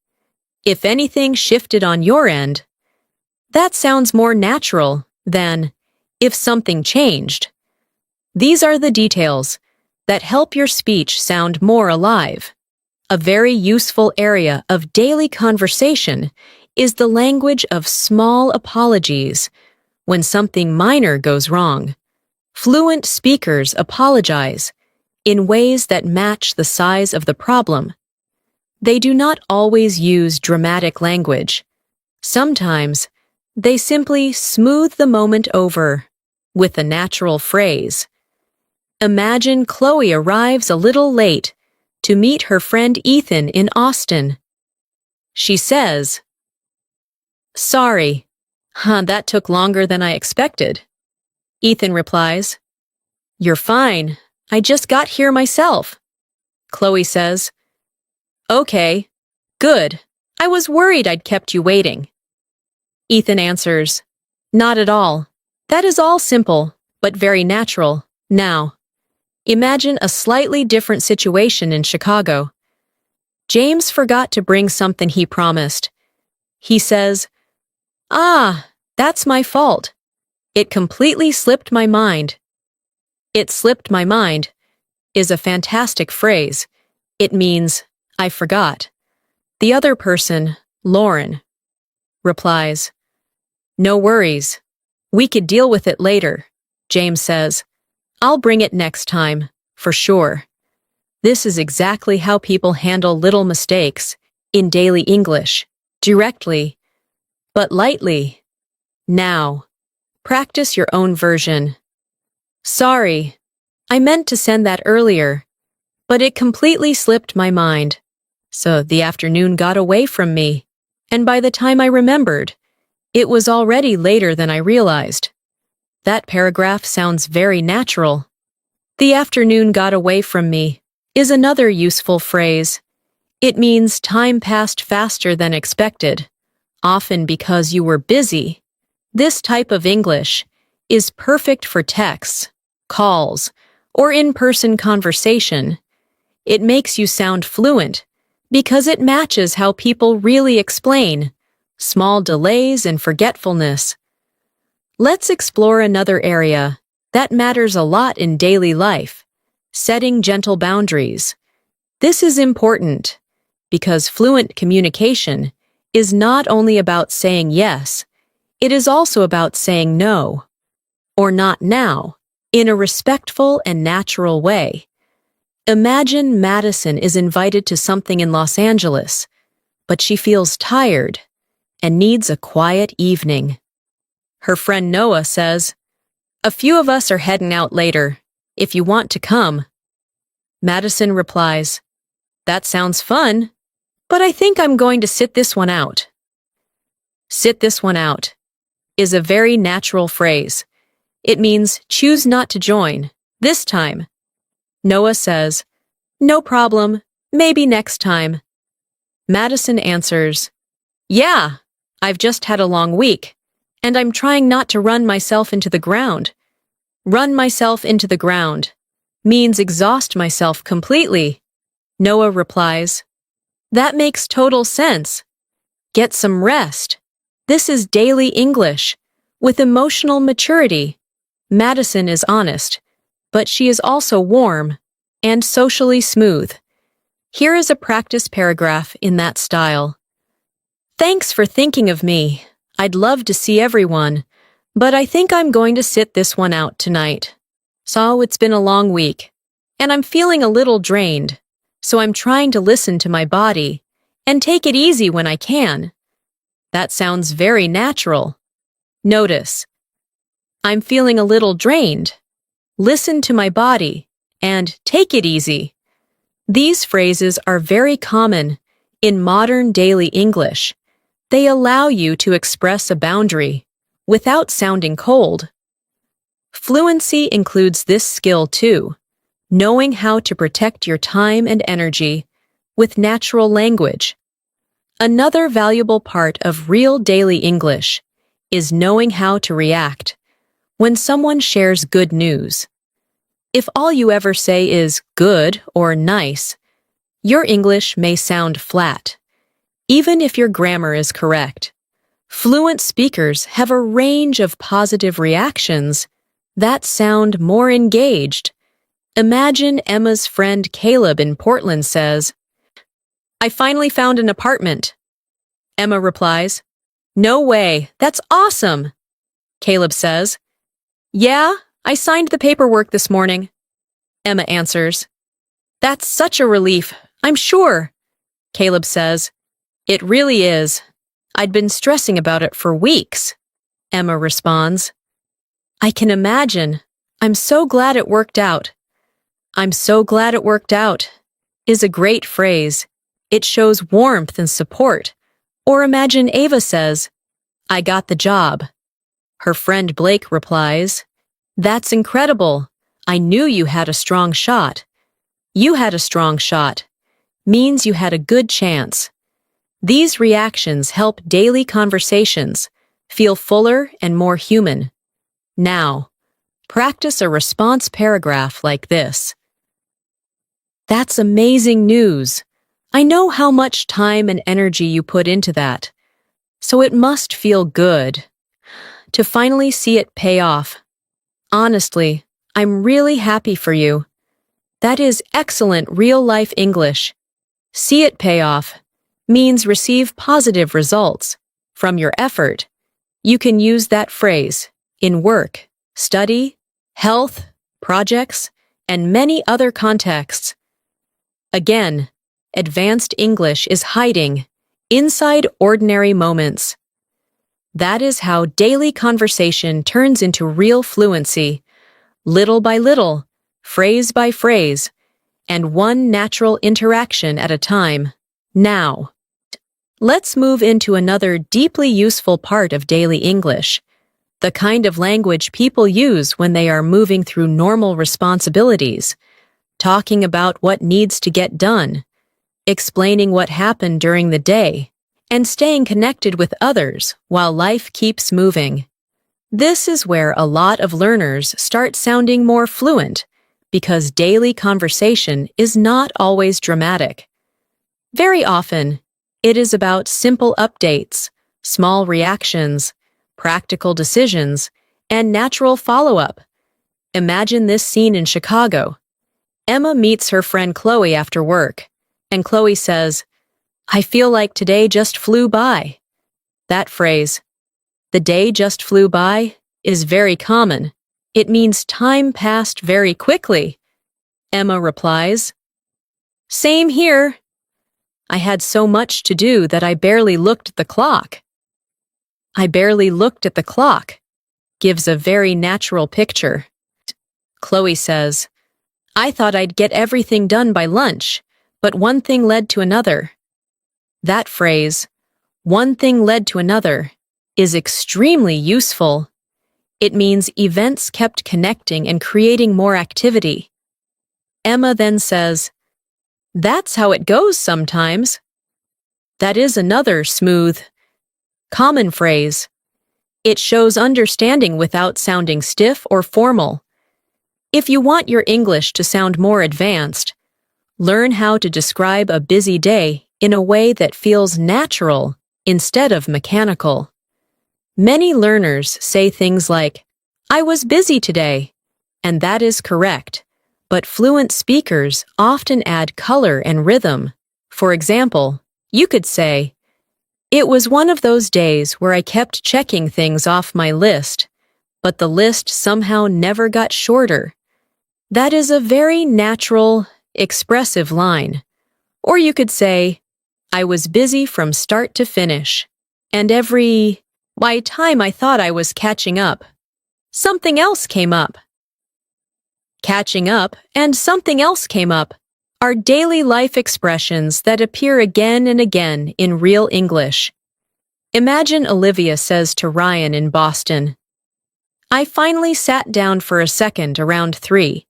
Speaker 1: "if anything shifted on your end." That sounds more natural than, "if something changed." These are the details that help your speech sound more alive. A very useful area of daily conversation is the language of small apologies when something minor goes wrong. Fluent speakers apologize in ways that match the size of the problem. They do not always use dramatic language. Sometimes they simply smooth the moment over with a natural phrase. Imagine Chloe arrives a little late to meet her friend Ethan in Austin. She says, "Sorry, that took longer than I expected." Ethan replies, "You're fine. I just got here myself." Chloe says, "Okay, good. I was worried I'd kept you waiting." Ethan answers, "Not at all. That is all simple, but very natural. Now, imagine a slightly different situation in Chicago. James forgot to bring something he promised. He says, "Ah, that's my fault. It completely slipped my mind." "It slipped my mind" is a fantastic phrase. It means, "I forgot." The other person, Lauren, replies, "No worries. We could deal with it later." James says, "I'll bring it next time, for sure." This is exactly how people handle little mistakes in daily English, directly, but lightly. Now, practice your own version. "Sorry, I meant to send that earlier, but it completely slipped my mind. So the afternoon got away from me, and by the time I remembered, it was already later than I realized." That paragraph sounds very natural. The afternoon got away from me, is another useful phrase. It means time passed faster than expected, often because you were busy. This type of English is perfect for texts, calls, or in-person conversation. It makes you sound fluent because it matches how people really explain small delays and forgetfulness. Let's explore another area that matters a lot in daily life: setting gentle boundaries. This is important because fluent communication is not only about saying yes, it is also about saying no, or not now, in a respectful and natural way. Imagine Madison is invited to something in Los Angeles, but she feels tired and needs a quiet evening. Her friend Noah says, "A few of us are heading out later, if you want to come." Madison replies, "That sounds fun, but I think I'm going to sit this one out." Sit this one out is a very natural phrase. It means choose not to join, this time. Noah says, "No problem, maybe next time." Madison answers, "Yeah, I've just had a long week, and I'm trying not to run myself into the ground." Run myself into the ground means exhaust myself completely. Noah replies, "That makes total sense. Get some rest." This is daily English with emotional maturity. Madison is honest, but she is also warm and socially smooth. Here is a practice paragraph in that style. "Thanks for thinking of me. I'd love to see everyone, but I think I'm going to sit this one out tonight. So it's been a long week, and I'm feeling a little drained, so I'm trying to listen to my body and take it easy when I can." That sounds very natural. Notice, I'm feeling a little drained. Listen to my body and take it easy. These phrases are very common in modern daily English. They allow you to express a boundary without sounding cold. Fluency includes this skill too, knowing how to protect your time and energy with natural language. Another valuable part of real daily English is knowing how to react when someone shares good news. If all you ever say is good or nice, your English may sound flat, even if your grammar is correct. Fluent speakers have a range of positive reactions that sound more engaged. Imagine Emma's friend Caleb in Portland says, "I finally found an apartment." Emma replies, "No way, that's awesome." Caleb says, "Yeah, I signed the paperwork this morning." Emma answers, "That's such a relief, I'm sure." Caleb says, "It really is. I'd been stressing about it for weeks." Emma responds, "I can imagine. I'm so glad it worked out." "I'm so glad it worked out" is a great phrase. It shows warmth and support. Or imagine Ava says, "I got the job." Her friend Blake replies, "That's incredible. I knew you had a strong shot." "You had a strong shot" means you had a good chance. These reactions help daily conversations feel fuller and more human. Now, practice a response paragraph like this. "That's amazing news. I know how much time and energy you put into that, so it must feel good to finally see it pay off. Honestly, I'm really happy for you." That is excellent real-life English. See it pay off means receive positive results from your effort. You can use that phrase in work, study, health, projects, and many other contexts. Again, advanced English is hiding inside ordinary moments. That is how daily conversation turns into real fluency, little by little, phrase by phrase, and one natural interaction at a time. Now, let's move into another deeply useful part of daily English, the kind of language people use when they are moving through normal responsibilities. talking about what needs to get done, explaining what happened during the day, and staying connected with others while life keeps moving. This is where a lot of learners start sounding more fluent because daily conversation is not always dramatic. Very often, it is about simple updates, small reactions, practical decisions, and natural follow-up. Imagine this scene in Chicago. Emma meets her friend Chloe after work, and Chloe says, "I feel like today just flew by." That phrase, "the day just flew by," is very common. It means time passed very quickly. Emma replies, "Same here. I had so much to do that I barely looked at the clock." "I barely looked at the clock" gives a very natural picture. Chloe says, "I thought I'd get everything done by lunch, but one thing led to another." That phrase, "one thing led to another," is extremely useful. It means events kept connecting and creating more activity. Emma then says, "That's how it goes sometimes." That is another smooth, common phrase. It shows understanding without sounding stiff or formal. If you want your English to sound more advanced, learn how to describe a busy day in a way that feels natural instead of mechanical. Many learners say things like, "I was busy today," and that is correct, but fluent speakers often add color and rhythm. For example, you could say, "It was one of those days where I kept checking things off my list, but the list somehow never got shorter." That is a very natural, expressive line. Or you could say, "I was busy from start to finish, and by time I thought I was catching up, something else came up." Catching up and something else came up are daily life expressions that appear again and again in real English. Imagine Olivia says to Ryan in Boston, "I finally sat down for a second around 3,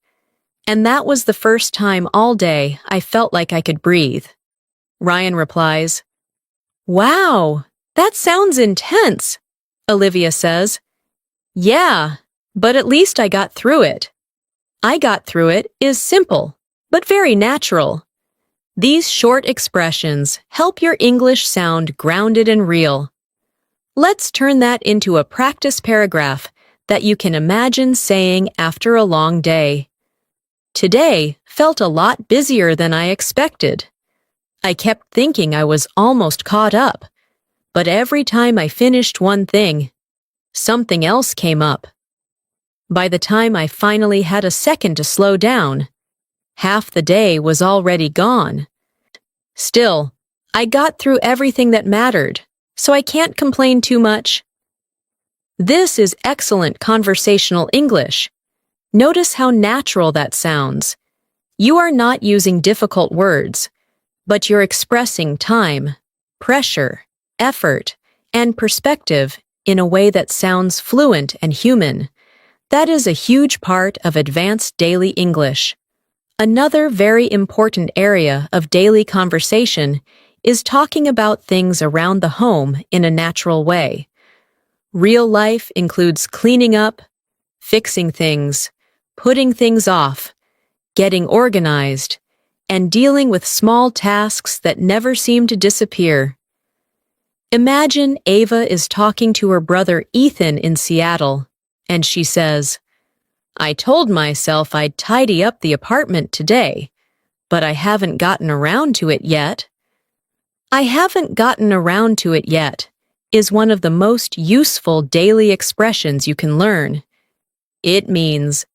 Speaker 1: and that was the first time all day I felt like I could breathe." Ryan replies, "Wow, that sounds intense." Olivia says, "Yeah, but at least I got through it." "I got through it" is simple, but very natural. These short expressions help your English sound grounded and real. Let's turn that into a practice paragraph that you can imagine saying after a long day. "Today felt a lot busier than I expected. I kept thinking I was almost caught up, but every time I finished one thing, something else came up. By the time I finally had a second to slow down, half the day was already gone. Still, I got through everything that mattered, so I can't complain too much." This is excellent conversational English. Notice how natural that sounds. You are not using difficult words, but you're expressing time, pressure, effort, and perspective in a way that sounds fluent and human. That is a huge part of advanced daily English. Another very important area of daily conversation is talking about things around the home in a natural way. Real life includes cleaning up, fixing things, putting things off, getting organized, and dealing with small tasks that never seem to disappear. Imagine Ava is talking to her brother Ethan in Seattle, and she says, "I told myself I'd tidy up the apartment today, but I haven't gotten around to it yet." "I haven't gotten around to it yet" is one of the most useful daily expressions you can learn. It means,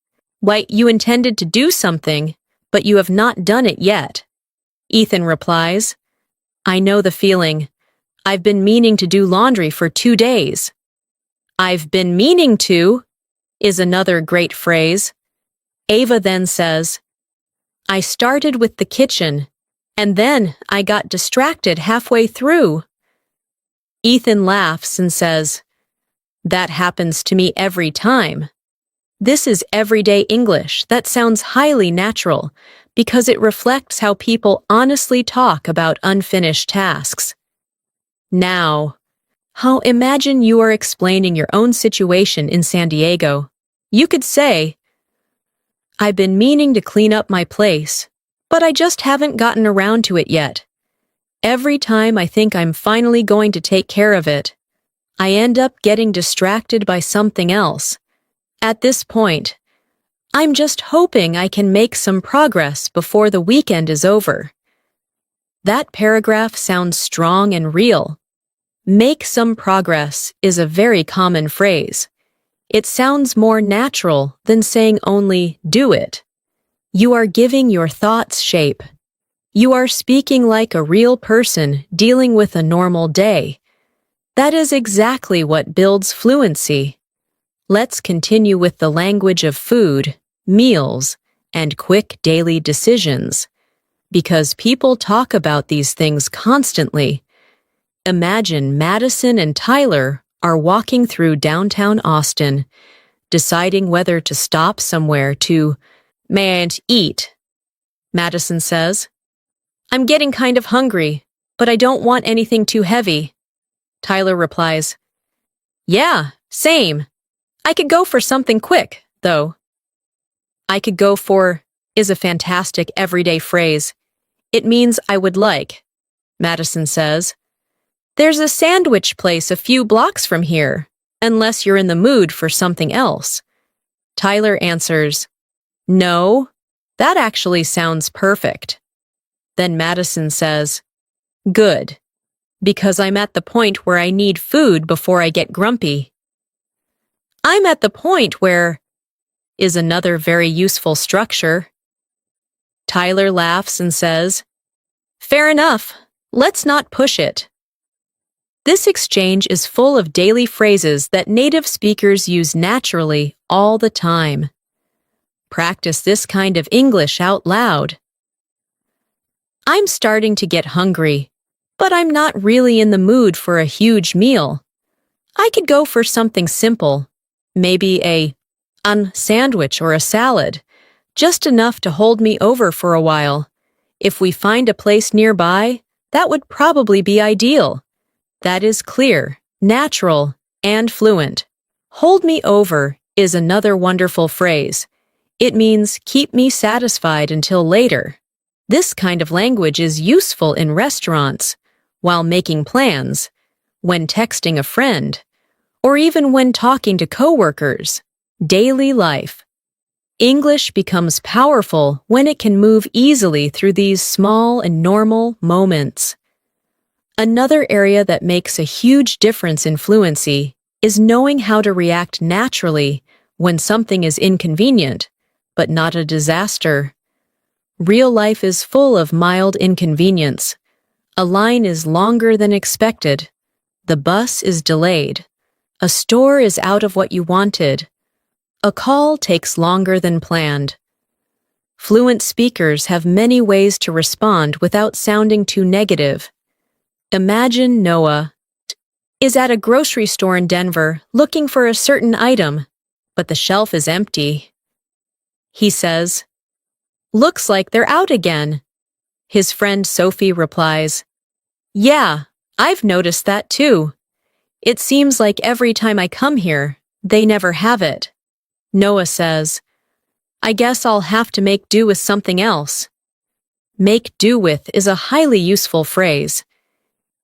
Speaker 1: you intended to do something, but you have not done it yet." Ethan replies, "I know the feeling. I've been meaning to do laundry for 2 days." "I've been meaning to" is another great phrase. Ava then says, "I started with the kitchen, and then I got distracted halfway through." Ethan laughs and says, "That happens to me every time." This is everyday English that sounds highly natural, because it reflects how people honestly talk about unfinished tasks. Now, imagine you are explaining your own situation in San Diego. You could say, "I've been meaning to clean up my place, but I just haven't gotten around to it yet. Every time I think I'm finally going to take care of it, I end up getting distracted by something else. At this point, I'm just hoping I can make some progress before the weekend is over." That paragraph sounds strong and real. Make some progress is a very common phrase. It sounds more natural than saying only do it. You are giving your thoughts shape. You are speaking like a real person dealing with a normal day. That is exactly what builds fluency. Let's continue with the language of food, meals, and quick daily decisions. Because people talk about these things constantly. Imagine Madison and Tyler are walking through downtown Austin, deciding whether to stop somewhere to eat. Madison says, "I'm getting kind of hungry, but I don't want anything too heavy." Tyler replies, "Yeah, same. I could go for something quick, though." "I could go for" is a fantastic everyday phrase. It means "I would like." Madison says, "There's a sandwich place a few blocks from here, unless you're in the mood for something else." Tyler answers, "No, that actually sounds perfect." Then Madison says, "Good, because I'm at the point where I need food before I get grumpy." "I'm at the point where" is another very useful structure. Tyler laughs and says, "Fair enough, let's not push it." This exchange is full of daily phrases that native speakers use naturally all the time. Practice this kind of English out loud. "I'm starting to get hungry, but I'm not really in the mood for a huge meal. I could go for something simple, maybe a sandwich or a salad, just enough to hold me over for a while. If we find a place nearby, that would probably be ideal." That is clear, natural, and fluent. "Hold me over" is another wonderful phrase. It means keep me satisfied until later. This kind of language is useful in restaurants, while making plans, when texting a friend, or even when talking to coworkers. Daily life. English becomes powerful when it can move easily through these small and normal moments. Another area that makes a huge difference in fluency is knowing how to react naturally when something is inconvenient, but not a disaster. Real life is full of mild inconvenience. A line is longer than expected. The bus is delayed. A store is out of what you wanted. A call takes longer than planned. Fluent speakers have many ways to respond without sounding too negative. Imagine Noah is at a grocery store in Denver looking for a certain item, but the shelf is empty. He says, "Looks like they're out again." His friend Sophie replies, "Yeah, I've noticed that too. It seems like every time I come here, they never have it." Noah says, "I guess I'll have to make do with something else." Make do with is a highly useful phrase.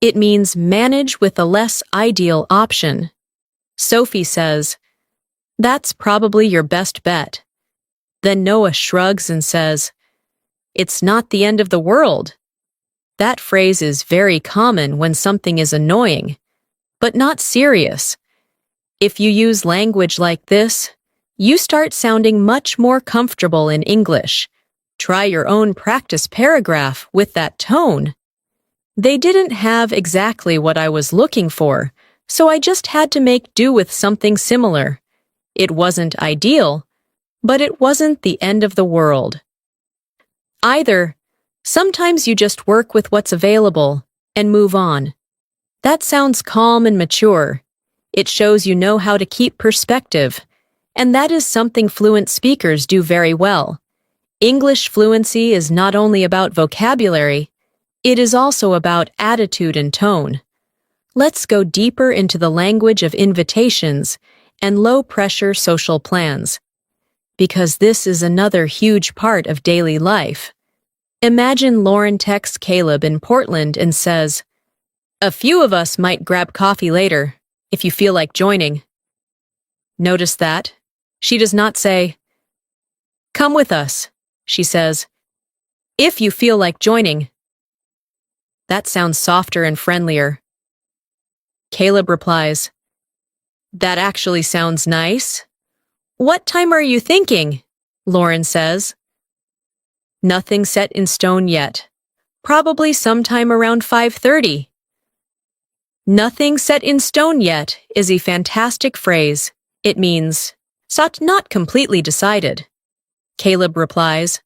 Speaker 1: It means manage with a less ideal option. Sophie says, "That's probably your best bet." Then Noah shrugs and says, "It's not the end of the world." That phrase is very common when something is annoying, but not serious. If you use language like this, you start sounding much more comfortable in English. Try your own practice paragraph with that tone. "They didn't have exactly what I was looking for, so I just had to make do with something similar. It wasn't ideal, but it wasn't the end of the world." Either, sometimes you just work with what's available and move on. That sounds calm and mature. It shows you know how to keep perspective, and that is something fluent speakers do very well. English fluency is not only about vocabulary, it is also about attitude and tone. Let's go deeper into the language of invitations and low-pressure social plans, because this is another huge part of daily life. Imagine Lauren texts Caleb in Portland and says, "A few of us might grab coffee later, if you feel like joining." Notice that? She does not say, "Come with us." She says, "If you feel like joining." That sounds softer and friendlier. Caleb replies, "That actually sounds nice." "What time are you thinking?" Lauren says. "Nothing set in stone yet. Probably sometime around 5:30. "Nothing set in stone yet" is a fantastic phrase. It means, not completely decided. Caleb replies,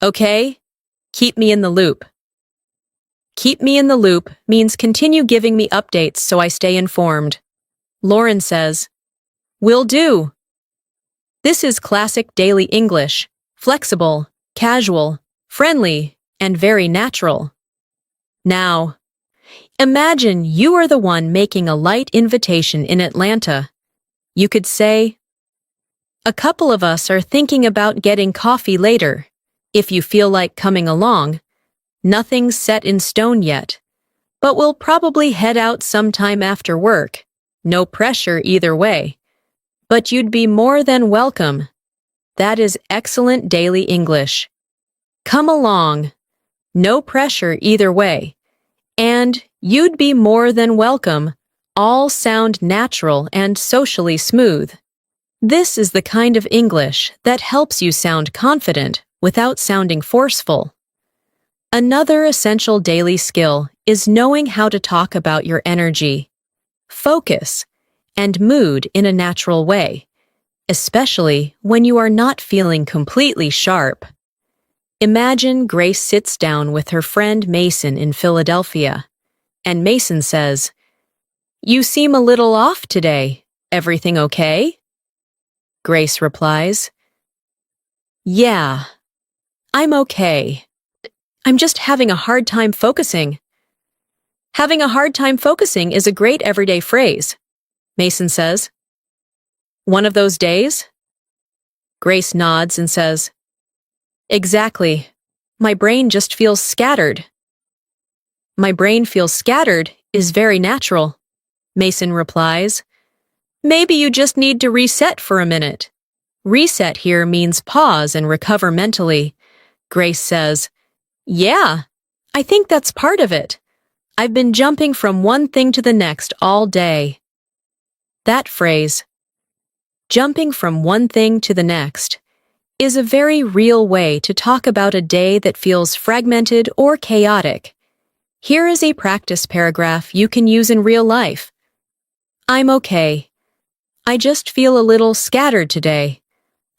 Speaker 1: "Okay, keep me in the loop." Keep me in the loop means continue giving me updates so I stay informed. Lauren says, "Will do." This is classic daily English, flexible, casual, friendly, and very natural. Now, imagine you are the one making a light invitation in Atlanta. You could say, "A couple of us are thinking about getting coffee later. If you feel like coming along, nothing's set in stone yet, but we'll probably head out sometime after work. No pressure either way. But you'd be more than welcome." That is excellent daily English. Come along. No pressure either way. And you'd be more than welcome all sound natural and socially smooth. This is the kind of English that helps you sound confident without sounding forceful. Another essential daily skill is knowing how to talk about your energy, focus, and mood in a natural way, especially when you are not feeling completely sharp. Imagine Grace sits down with her friend Mason in Philadelphia, and Mason says, "You seem a little off today. Everything okay?" Grace replies, "Yeah, I'm okay. I'm just having a hard time focusing." Having a hard time focusing is a great everyday phrase. Mason says, "One of those days?" Grace nods and says, "Exactly. My brain just feels scattered." "My brain feels scattered" is very natural. Mason replies, "Maybe you just need to reset for a minute." Reset here means pause and recover mentally. Grace says, "Yeah, I think that's part of it. I've been jumping from one thing to the next all day." That phrase, jumping from one thing to the next, is a very real way to talk about a day that feels fragmented or chaotic. Here is a practice paragraph you can use in real life. "I'm okay. I just feel a little scattered today.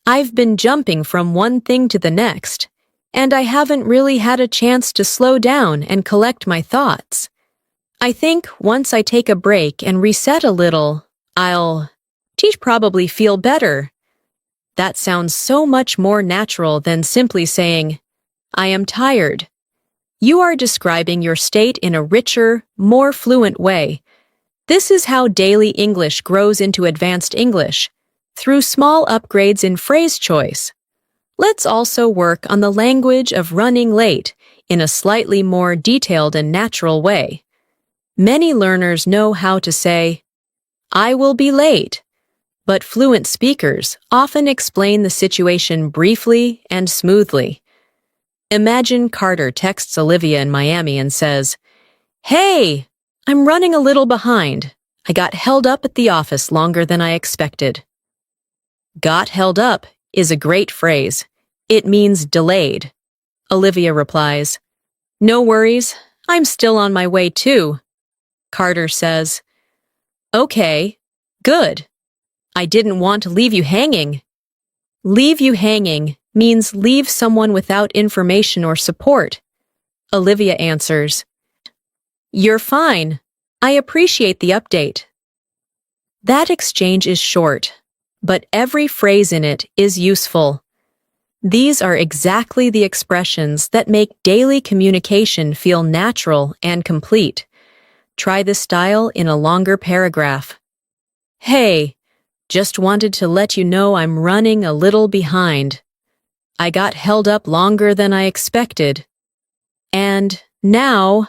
Speaker 1: I've been jumping from one thing to the next, and I haven't really had a chance to slow down and collect my thoughts. I think once I take a break and reset a little, I'll probably feel better." That sounds so much more natural than simply saying, "I am tired." You are describing your state in a richer, more fluent way. This is how daily English grows into advanced English, through small upgrades in phrase choice. Let's also work on the language of running late in a slightly more detailed and natural way. Many learners know how to say, "I will be late," but fluent speakers often explain the situation briefly and smoothly. Imagine Carter texts Olivia in Miami and says, "Hey, I'm running a little behind. I got held up at the office longer than I expected." "Got held up" is a great phrase. It means delayed. Olivia replies, "No worries, I'm still on my way too." Carter says, "Okay, good. I didn't want to leave you hanging." Leave you hanging means leave someone without information or support. Olivia answers, "You're fine. I appreciate the update." That exchange is short, but every phrase in it is useful. These are exactly the expressions that make daily communication feel natural and complete. Try this style in a longer paragraph. Hey, just wanted to let you know I'm running a little behind. I got held up longer than I expected. And now,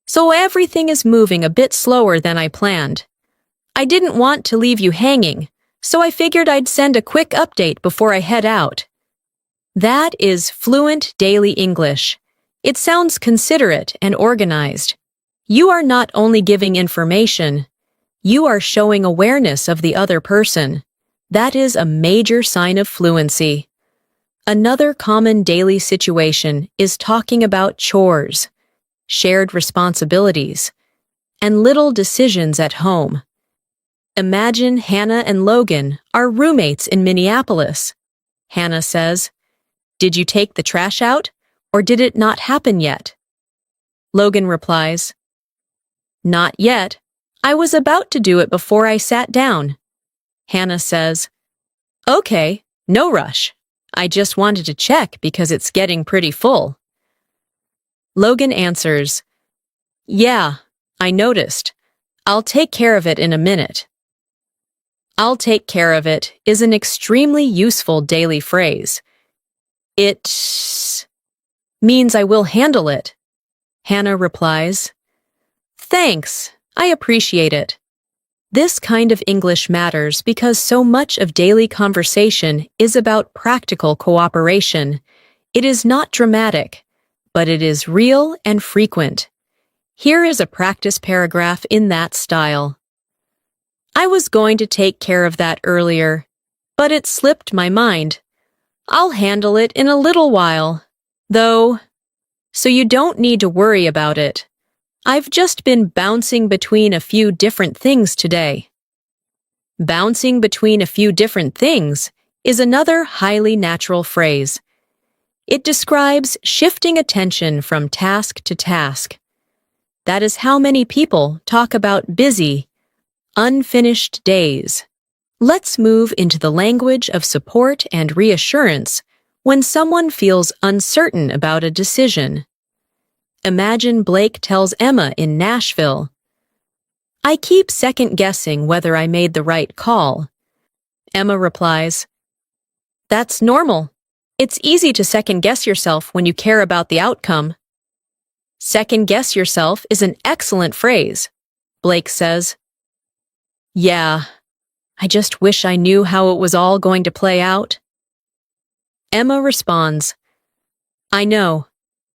Speaker 1: so everything is moving a bit slower than I planned. I didn't want to leave you hanging, so I figured I'd send a quick update before I head out. That is fluent daily English. It sounds considerate and organized. You are not only giving information, you are showing awareness of the other person. That is a major sign of fluency. Another common daily situation is talking about chores, shared responsibilities, and little decisions at home. Imagine Hannah and Logan are roommates in Minneapolis. Hannah says, "Did you take the trash out, or did it not happen yet?" Logan replies, "Not yet. I was about to do it before I sat down." Hannah says, "Okay, no rush. I just wanted to check because it's getting pretty full." Logan answers, "Yeah, I noticed. I'll take care of it in a minute." "I'll take care of it" is an extremely useful daily phrase. It means I will handle it. Hannah replies, "Thanks, I appreciate it." This kind of English matters because so much of daily conversation is about practical cooperation. It is not dramatic, but it is real and frequent. Here is a practice paragraph in that style. "I was going to take care of that earlier, but it slipped my mind. I'll handle it in a little while, though, so you don't need to worry about it. I've just been bouncing between a few different things today." Bouncing between a few different things is another highly natural phrase. It describes shifting attention from task to task. That is how many people talk about busy, unfinished days. Let's move into the language of support and reassurance when someone feels uncertain about a decision. Imagine Blake tells Emma in Nashville, "I keep second-guessing whether I made the right call." Emma replies, "That's normal. It's easy to second-guess yourself when you care about the outcome." "Second-guess yourself" is an excellent phrase. Blake says, "Yeah, I just wish I knew how it was all going to play out." Emma responds, "I know,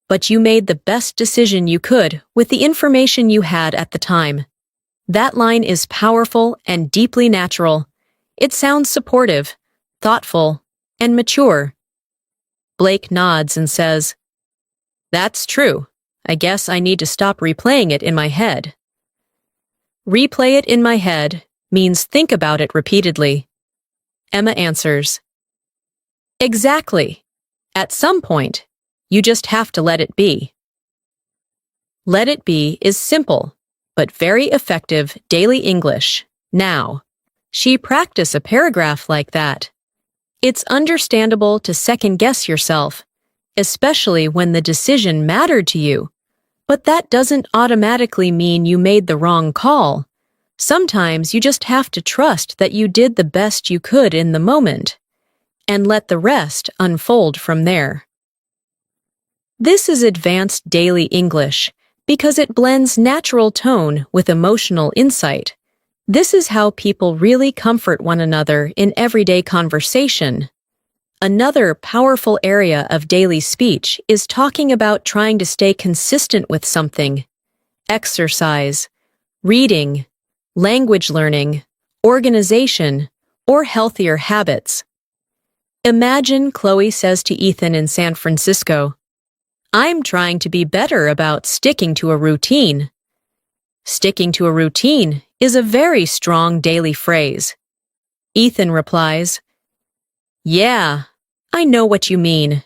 Speaker 1: but you made the best decision you could with the information you had at the time." That line is powerful and deeply natural. It sounds supportive, thoughtful, and mature. Blake nods and says, "That's true. I guess I need to stop replaying it in my head." Replay it in my head means think about it repeatedly. Emma answers, "Exactly. At some point, you just have to let it be." Let it be is simple, but very effective daily English. Now, she practice a paragraph like that. It's understandable to second-guess yourself, especially when the decision mattered to you, but that doesn't automatically mean you made the wrong call. Sometimes you just have to trust that you did the best you could in the moment, and let the rest unfold from there. This is advanced daily English because it blends natural tone with emotional insight. This is how people really comfort one another in everyday conversation. Another powerful area of daily speech is talking about trying to stay consistent with something. Exercise, reading, language learning, organization, or healthier habits. Imagine Chloe says to Ethan in San Francisco, "I'm trying to be better about sticking to a routine." Sticking to a routine is a very strong daily phrase. Ethan replies, "Yeah, I know what you mean.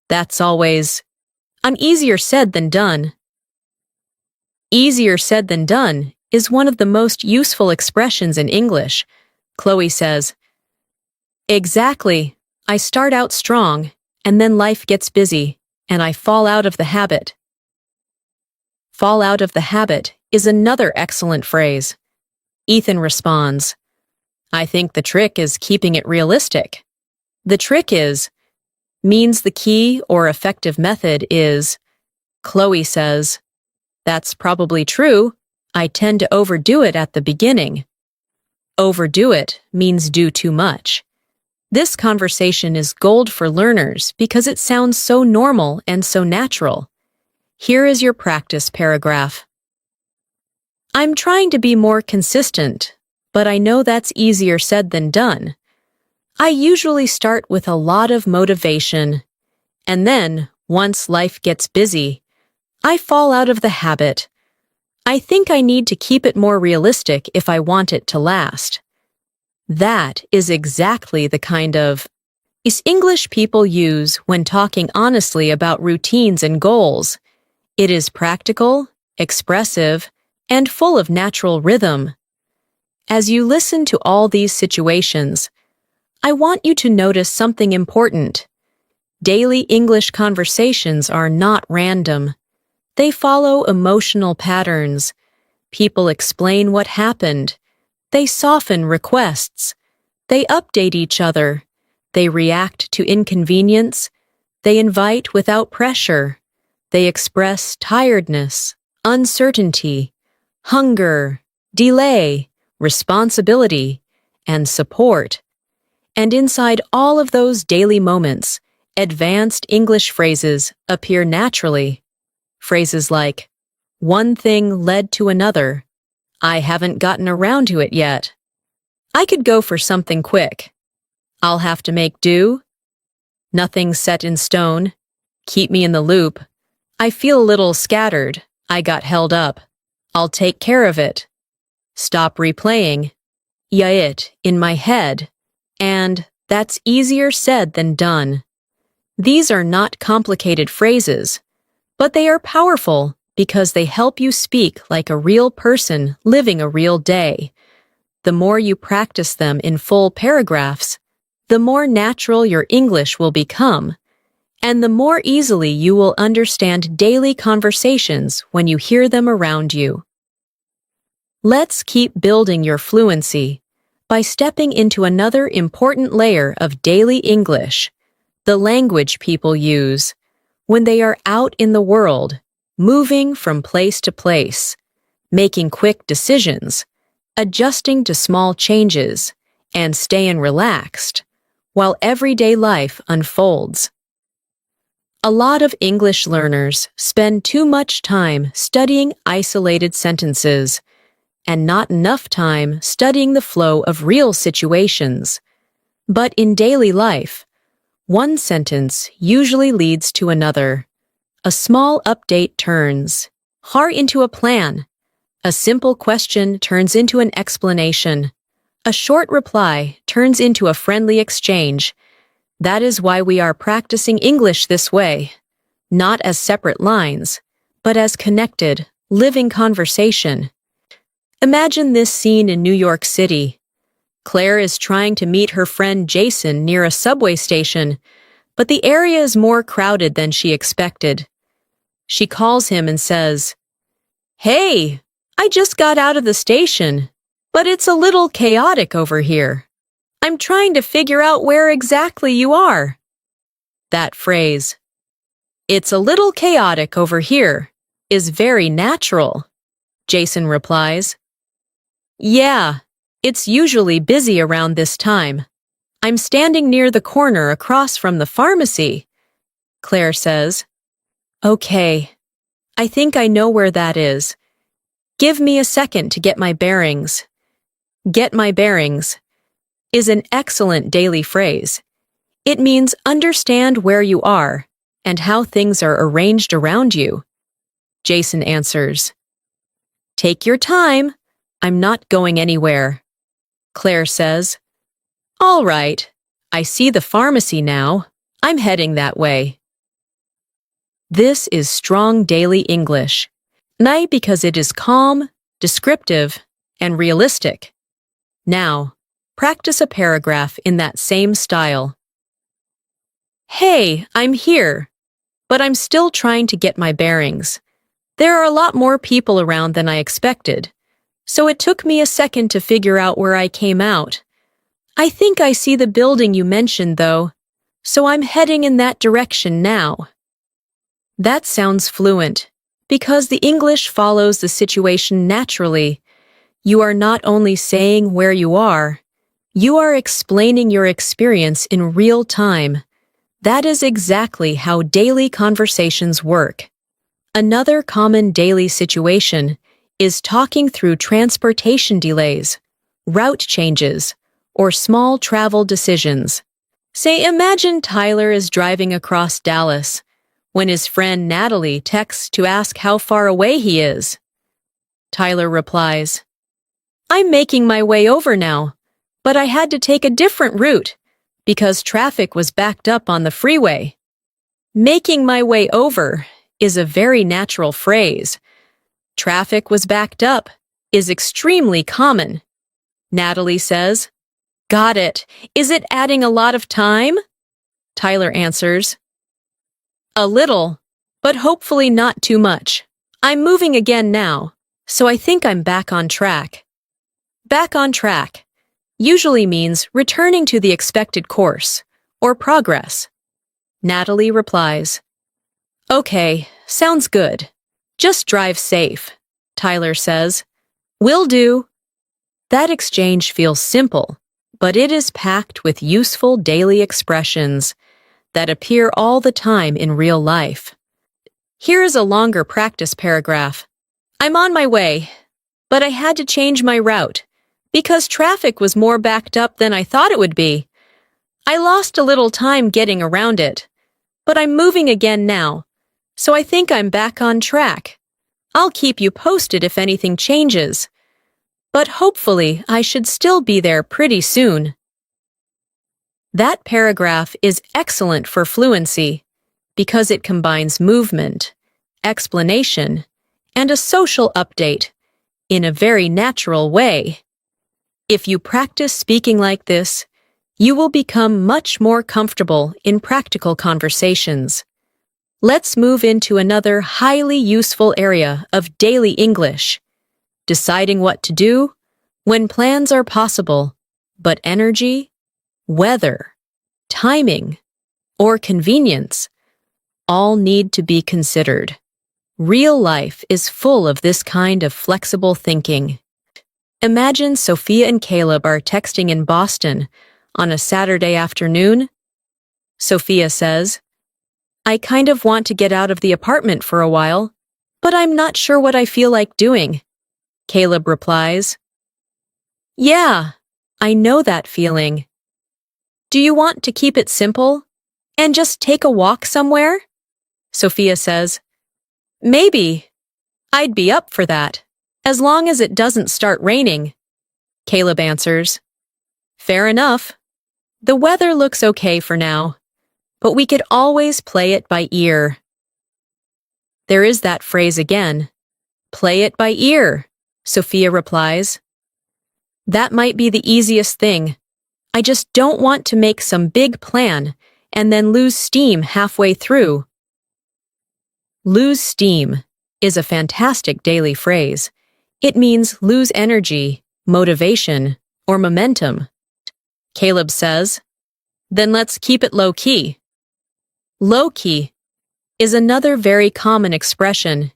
Speaker 1: That's always, I'm easier said than done." Easier said than done is one of the most useful expressions in English. Chloe says, "Exactly. I start out strong, and then life gets busy, and I fall out of the habit. Fall out of the habit is another excellent phrase. Ethan responds, I think the trick is keeping it realistic. The trick is, means the key or effective method is, Chloe says, that's probably true. I tend to overdo it at the beginning. Overdo it means do too much. This conversation is gold for learners because it sounds so normal and so natural. Here is your practice paragraph. I'm trying to be more consistent, but I know that's easier said than done. I usually start with a lot of motivation, and then, once life gets busy, I fall out of the habit. I think I need to keep it more realistic if I want it to last. That is exactly the kind of English people use when talking honestly about routines and goals. It is practical, expressive, and full of natural rhythm. As you listen to all these situations, I want you to notice something important. Daily English conversations are not random. They follow emotional patterns. People explain what happened. They soften requests. They update each other. They react to inconvenience. They invite without pressure. They express tiredness, uncertainty, hunger, delay, responsibility, and support. And inside all of those daily moments, advanced English phrases appear naturally. Phrases like, one thing led to another. I haven't gotten around to it yet. I could go for something quick. I'll have to make do. Nothing's set in stone. Keep me in the loop. I feel a little scattered. I got held up. I'll take care of it. Stop replaying. Yeah, it in my head. And that's easier said than done. These are not complicated phrases, but they are powerful because they help you speak like a real person living a real day. The more you practice them in full paragraphs, the more natural your English will become, and the more easily you will understand daily conversations when you hear them around you. Let's keep building your fluency by stepping into another important layer of daily English, the language people use when they are out in the world, moving from place to place, making quick decisions, adjusting to small changes, and staying relaxed while everyday life unfolds. A lot of English learners spend too much time studying isolated sentences and not enough time studying the flow of real situations. But in daily life, one sentence usually leads to another. A small update turns into a plan. A simple question turns into an explanation. A short reply turns into a friendly exchange. That is why we are practicing English this way, not as separate lines, but as connected, living conversation. Imagine this scene in New York City. Claire is trying to meet her friend Jason near a subway station, but the area is more crowded than she expected. She calls him and says, "Hey, I just got out of the station, but it's a little chaotic over here. I'm trying to figure out where exactly you are." That phrase, "It's a little chaotic over here," is very natural. Jason replies, "Yeah, it's usually busy around this time. I'm standing near the corner across from the pharmacy." Claire says, "Okay, I think I know where that is. Give me a second to get my bearings." Get my bearings is an excellent daily phrase. It means understand where you are and how things are arranged around you. Jason answers, "Take your time. I'm not going anywhere." Claire says, "All right, I see the pharmacy now. I'm heading that way." This is strong daily English, because it is calm, descriptive, and realistic. Now, practice a paragraph in that same style. Hey, I'm here, but I'm still trying to get my bearings. There are a lot more people around than I expected, so it took me a second to figure out where I came out. I think I see the building you mentioned, though, so I'm heading in that direction now. That sounds fluent, because the English follows the situation naturally. You are not only saying where you are explaining your experience in real time. That is exactly how daily conversations work. Another common daily situation is talking through transportation delays, route changes, or small travel decisions. Say, imagine Tyler is driving across Dallas when his friend Natalie texts to ask how far away he is. Tyler replies, "I'm making my way over now, but I had to take a different route because traffic was backed up on the freeway." Making my way over is a very natural phrase. Traffic was backed up is extremely common. Natalie says, "Got it. Is it adding a lot of time?" Tyler answers, "A little, but hopefully not too much. I'm moving again now, so I think I'm back on track." Back on track usually means returning to the expected course or progress. Natalie replies, "Okay, sounds good. Just drive safe." Tyler says, "Will do." That exchange feels simple, but it is packed with useful daily expressions that appear all the time in real life. Here is a longer practice paragraph. "I'm on my way, but I had to change my route because traffic was more backed up than I thought it would be. I lost a little time getting around it, but I'm moving again now, so I think I'm back on track. I'll keep you posted if anything changes, but hopefully I should still be there pretty soon." That paragraph is excellent for fluency because it combines movement, explanation, and a social update in a very natural way. If you practice speaking like this, you will become much more comfortable in practical conversations. Let's move into another highly useful area of daily English: deciding what to do when plans are possible, but energy, weather, timing, or convenience all need to be considered. Real life is full of this kind of flexible thinking. Imagine Sophia and Caleb are texting in Boston on a Saturday afternoon. Sophia says, "I kind of want to get out of the apartment for a while, but I'm not sure what I feel like doing." Caleb replies, "Yeah, I know that feeling. Do you want to keep it simple and just take a walk somewhere?" Sophia says, "Maybe. I'd be up for that, as long as it doesn't start raining." Caleb answers, "Fair enough. The weather looks okay for now, but we could always play it by ear." There is that phrase again. "Play it by ear," Sophia replies. "That might be the easiest thing. I just don't want to make some big plan and then lose steam halfway through." Lose steam is a fantastic daily phrase. It means lose energy, motivation, or momentum. Caleb says, "Then let's keep it low-key." Low-key is another very common expression.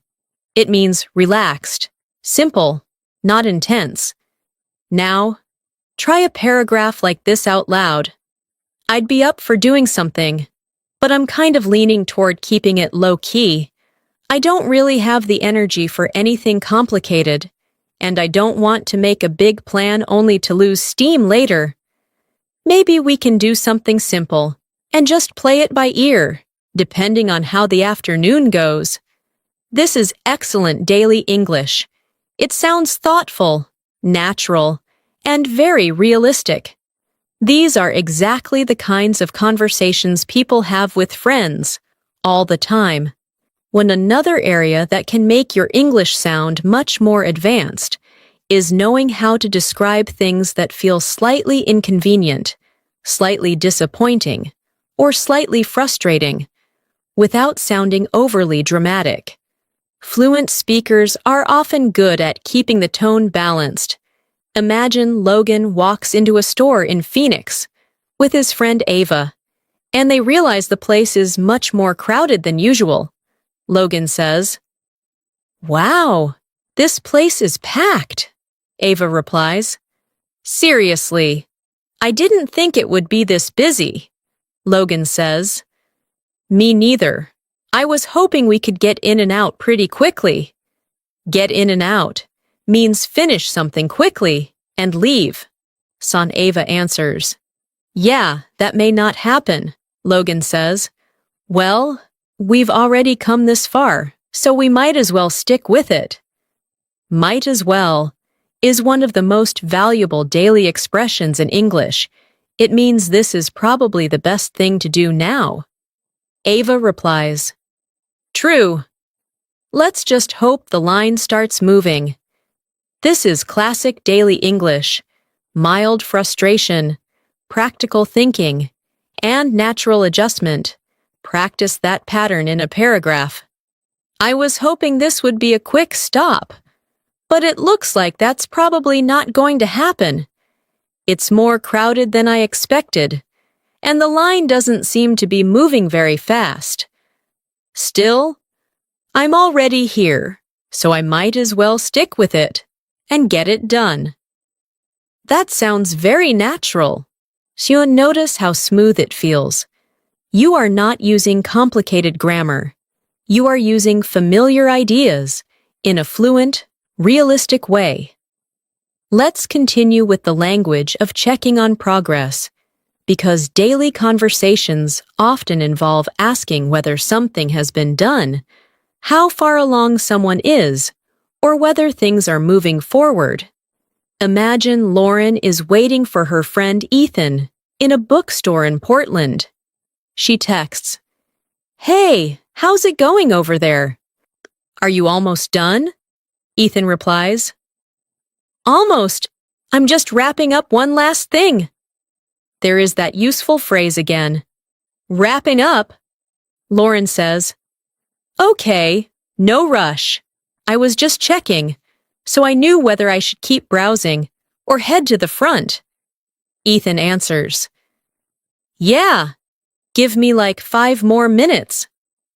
Speaker 1: It means relaxed, simple, not intense. Now, try a paragraph like this out loud. "I'd be up for doing something, but I'm kind of leaning toward keeping it low-key. I don't really have the energy for anything complicated, and I don't want to make a big plan only to lose steam later. Maybe we can do something simple and just play it by ear, depending on how the afternoon goes." This is excellent daily English. It sounds thoughtful, natural, and very realistic. These are exactly the kinds of conversations people have with friends all the time. Another area that can make your English sound much more advanced is knowing how to describe things that feel slightly inconvenient, slightly disappointing, or slightly frustrating, without sounding overly dramatic. Fluent speakers are often good at keeping the tone balanced. Imagine Logan walks into a store in Phoenix with his friend Ava, and they realize the place is much more crowded than usual. Logan says, "Wow, this place is packed." Ava replies, "Seriously, I didn't think it would be this busy." Logan says, "Me neither. I was hoping we could get in and out pretty quickly." Get in and out means finish something quickly and leave. Son Ava answers, "Yeah, that may not happen." Logan says, "Well, we've already come this far, so we might as well stick with it." Might as well is one of the most valuable daily expressions in English. It means this is probably the best thing to do now. Ava replies, "True. Let's just hope the line starts moving." This is classic daily English, mild frustration, practical thinking, and natural adjustment. Practice that pattern in a paragraph. I was hoping this would be a quick stop, but it looks like that's probably not going to happen. It's more crowded than I expected, and the line doesn't seem to be moving very fast. Still, I'm already here, so I might as well stick with it and get it done. That sounds very natural. So notice how smooth it feels. You are not using complicated grammar. You are using familiar ideas in a fluent, realistic way. Let's continue with the language of checking on progress, because daily conversations often involve asking whether something has been done, how far along someone is, or whether things are moving forward. Imagine Lauren is waiting for her friend Ethan in a bookstore in Portland. She texts, "Hey, how's it going over there?" "Are you almost done?" Ethan replies, "Almost. I'm just wrapping up one last thing." There is that useful phrase again. "Wrapping up." Lauren says, "Okay, no rush. I was just checking, so I knew whether I should keep browsing or head to the front." Ethan answers, "Yeah, give me like 5 more minutes."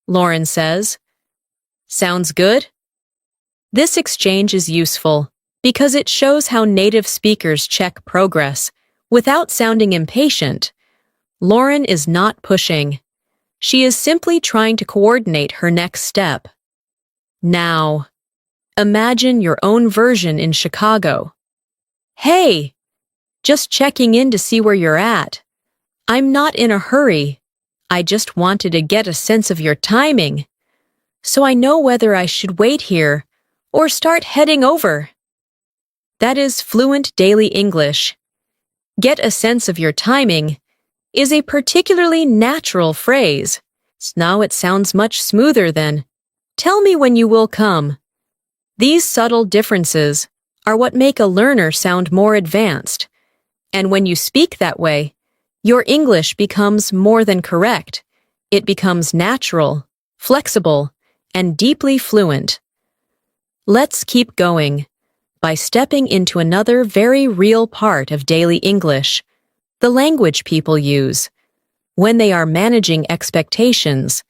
Speaker 1: Lauren says, "Sounds good?" This exchange is useful because it shows how native speakers check progress without sounding impatient. Lauren is not pushing. She is simply trying to coordinate her next step. Now, imagine your own version in Chicago. "Hey, just checking in to see where you're at. I'm not in a hurry. I just wanted to get a sense of your timing, so I know whether I should wait here or start heading over." That is fluent daily English. "Get a sense of your timing" is a particularly natural phrase. Now it sounds much smoother than, "Tell me when you will come." These subtle differences are what make a learner sound more advanced. And when you speak that way, your English becomes more than correct. It becomes natural, flexible, and deeply fluent. Let's keep going by stepping into another very real part of daily English, the language people use when they are managing expectations,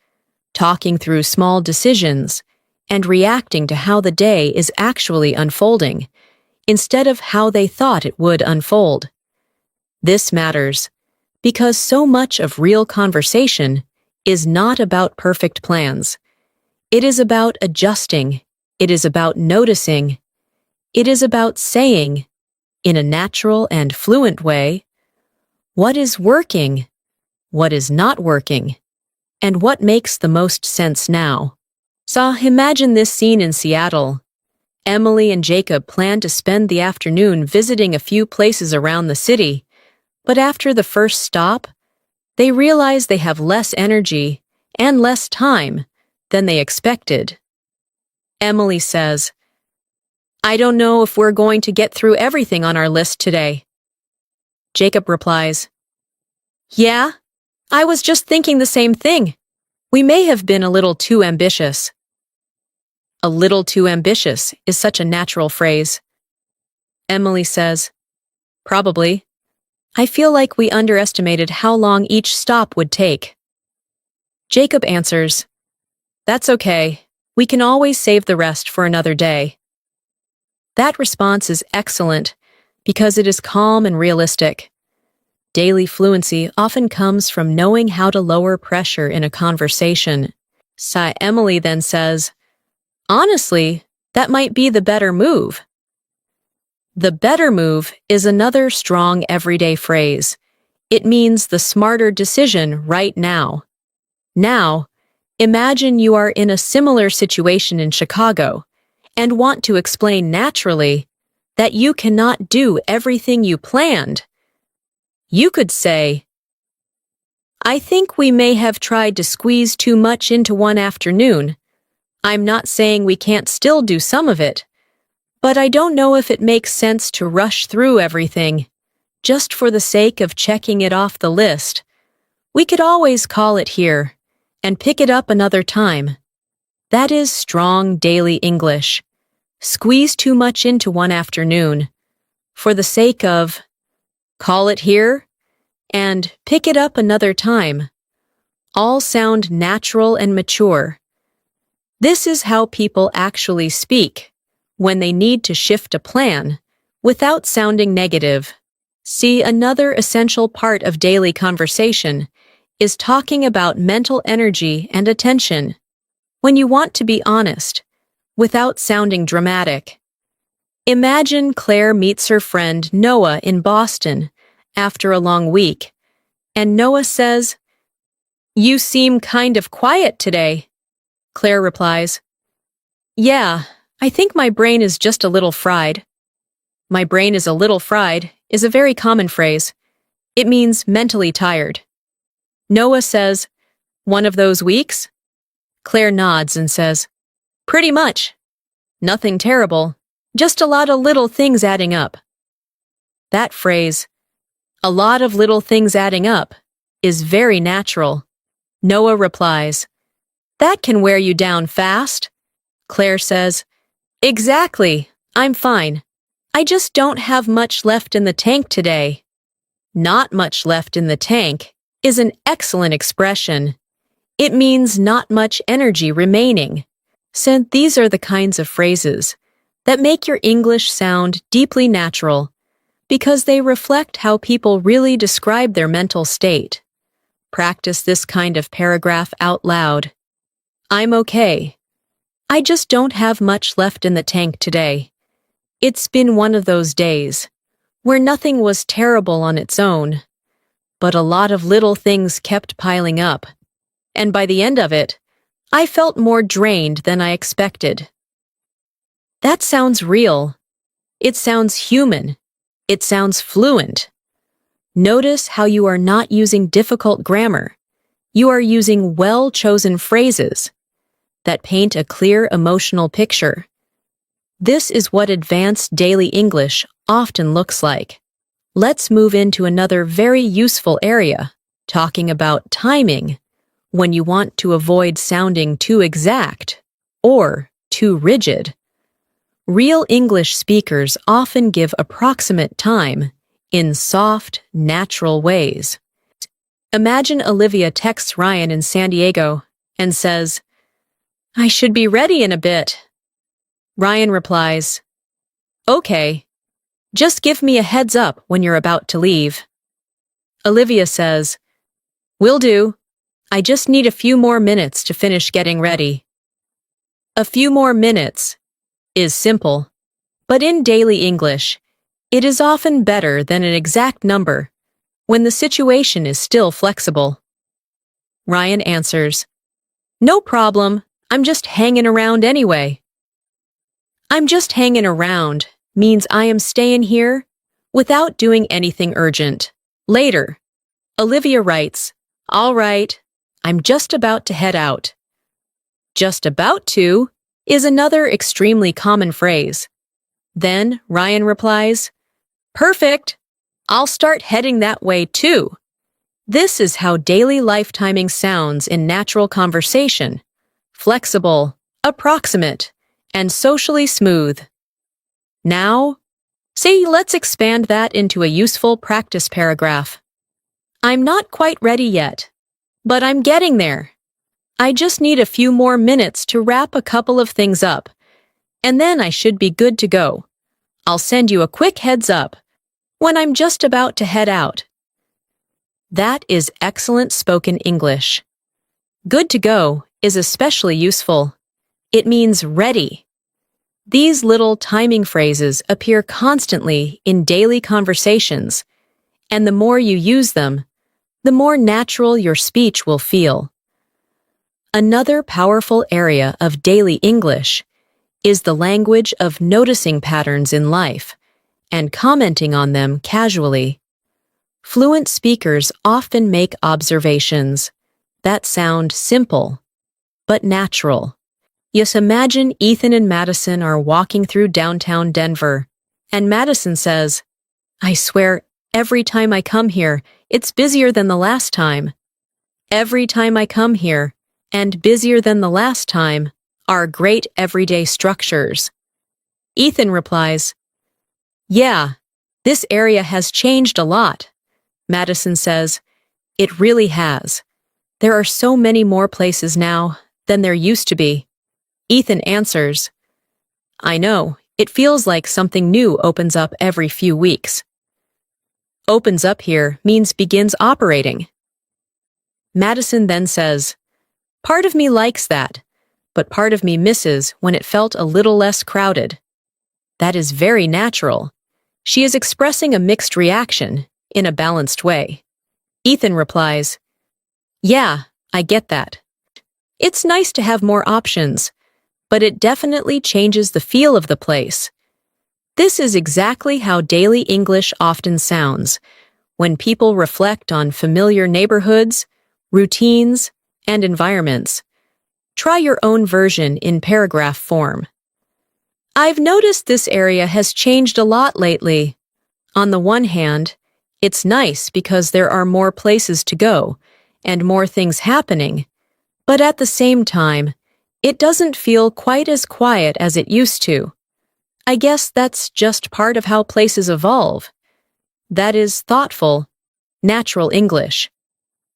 Speaker 1: talking through small decisions, and reacting to how the day is actually unfolding, instead of how they thought it would unfold. This matters because so much of real conversation is not about perfect plans. It is about adjusting. It is about noticing. It is about saying, in a natural and fluent way, what is working, what is not working, and what makes the most sense now. So imagine this scene in Seattle. Emily and Jacob plan to spend the afternoon visiting a few places around the city, but after the first stop, they realize they have less energy and less time than they expected. Emily says, "I don't know if we're going to get through everything on our list today." Jacob replies, "Yeah, I was just thinking the same thing. We may have been a little too ambitious. A little too ambitious is such a natural phrase. Emily says, probably. I feel like we underestimated how long each stop would take. Jacob answers, that's okay. We can always save the rest for another day. That response is excellent because it is calm and realistic. Daily fluency often comes from knowing how to lower pressure in a conversation. Emily then says, honestly, that might be the better move. The better move is another strong everyday phrase. It means the smarter decision right now. Now, imagine you are in a similar situation in Chicago and want to explain naturally that you cannot do everything you planned. You could say, I think we may have tried to squeeze too much into one afternoon. I'm not saying we can't still do some of it, but I don't know if it makes sense to rush through everything, just for the sake of checking it off the list. We could always call it here and pick it up another time. That is strong daily English. Squeeze too much into one afternoon, for the sake of call it here and pick it up another time. All sound natural and mature. This is how people actually speak when they need to shift a plan without sounding negative. See, another essential part of daily conversation is talking about mental energy and attention. When you want to be honest, without sounding dramatic. Imagine Claire meets her friend Noah in Boston after a long week, and Noah says, you seem kind of quiet today. Claire replies, yeah, I think my brain is just a little fried. My brain is a little fried is a very common phrase. It means mentally tired. Noah says, one of those weeks? Claire nods and says, pretty much. Nothing terrible, just a lot of little things adding up. That phrase, a lot of little things adding up, is very natural. Noah replies, that can wear you down fast. Claire says, exactly, I'm fine. I just don't have much left in the tank today. Not much left in the tank is an excellent expression. It means not much energy remaining. So these are the kinds of phrases that make your English sound deeply natural because they reflect how people really describe their mental state. Practice this kind of paragraph out loud. I'm okay. I just don't have much left in the tank today. It's been one of those days where nothing was terrible on its own, but a lot of little things kept piling up, and by the end of it, I felt more drained than I expected. That sounds real. It sounds human. It sounds fluent. Notice how you are not using difficult grammar. You are using well-chosen phrases that paint a clear emotional picture. This is what advanced daily English often looks like. Let's move into another very useful area, talking about timing, when you want to avoid sounding too exact or too rigid. Real English speakers often give approximate time in soft, natural ways. Imagine Olivia texts Ryan in San Diego and says, I should be ready in a bit. Ryan replies, okay, just give me a heads up when you're about to leave. Olivia says, will do. I just need a few more minutes to finish getting ready. A few more minutes is simple, but in daily English, it is often better than an exact number when the situation is still flexible. Ryan answers, no problem, I'm just hanging around anyway. I'm just hanging around means I am staying here without doing anything urgent. Later, Olivia writes, all right, I'm just about to head out. Just about to is another extremely common phrase. Then Ryan replies, perfect, I'll start heading that way too. This is how daily life timing sounds in natural conversation: flexible, approximate, and socially smooth. Now, let's expand that into a useful practice paragraph. I'm not quite ready yet, but I'm getting there. I just need a few more minutes to wrap a couple of things up, and then I should be good to go. I'll send you a quick heads up when I'm just about to head out. That is excellent spoken English. Good to go is especially useful. It means ready. These little timing phrases appear constantly in daily conversations, and the more you use them, the more natural your speech will feel. Another powerful area of daily English is the language of noticing patterns in life and commenting on them casually. Fluent speakers often make observations that sound simple but natural. Just imagine Ethan and Madison are walking through downtown Denver, and Madison says, "I swear, every time I come here, it's busier than the last time. Every time I come here, and busier than the last time, are great everyday structures." Ethan replies, "Yeah, this area has changed a lot." Madison says, "It really has. There are so many more places now than there used to be." Ethan answers, "I know, it feels like something new opens up every few weeks." Opens up here means begins operating. Madison then says, "Part of me likes that, but part of me misses when it felt a little less crowded." That is very natural. She is expressing a mixed reaction in a balanced way. Ethan replies, "Yeah, I get that. It's nice to have more options, but it definitely changes the feel of the place." This is exactly how daily English often sounds when people reflect on familiar neighborhoods, routines, and environments. Try your own version in paragraph form. "I've noticed this area has changed a lot lately. On the one hand, it's nice because there are more places to go and more things happening, but at the same time, it doesn't feel quite as quiet as it used to. I guess that's just part of how places evolve." That is thoughtful, natural English.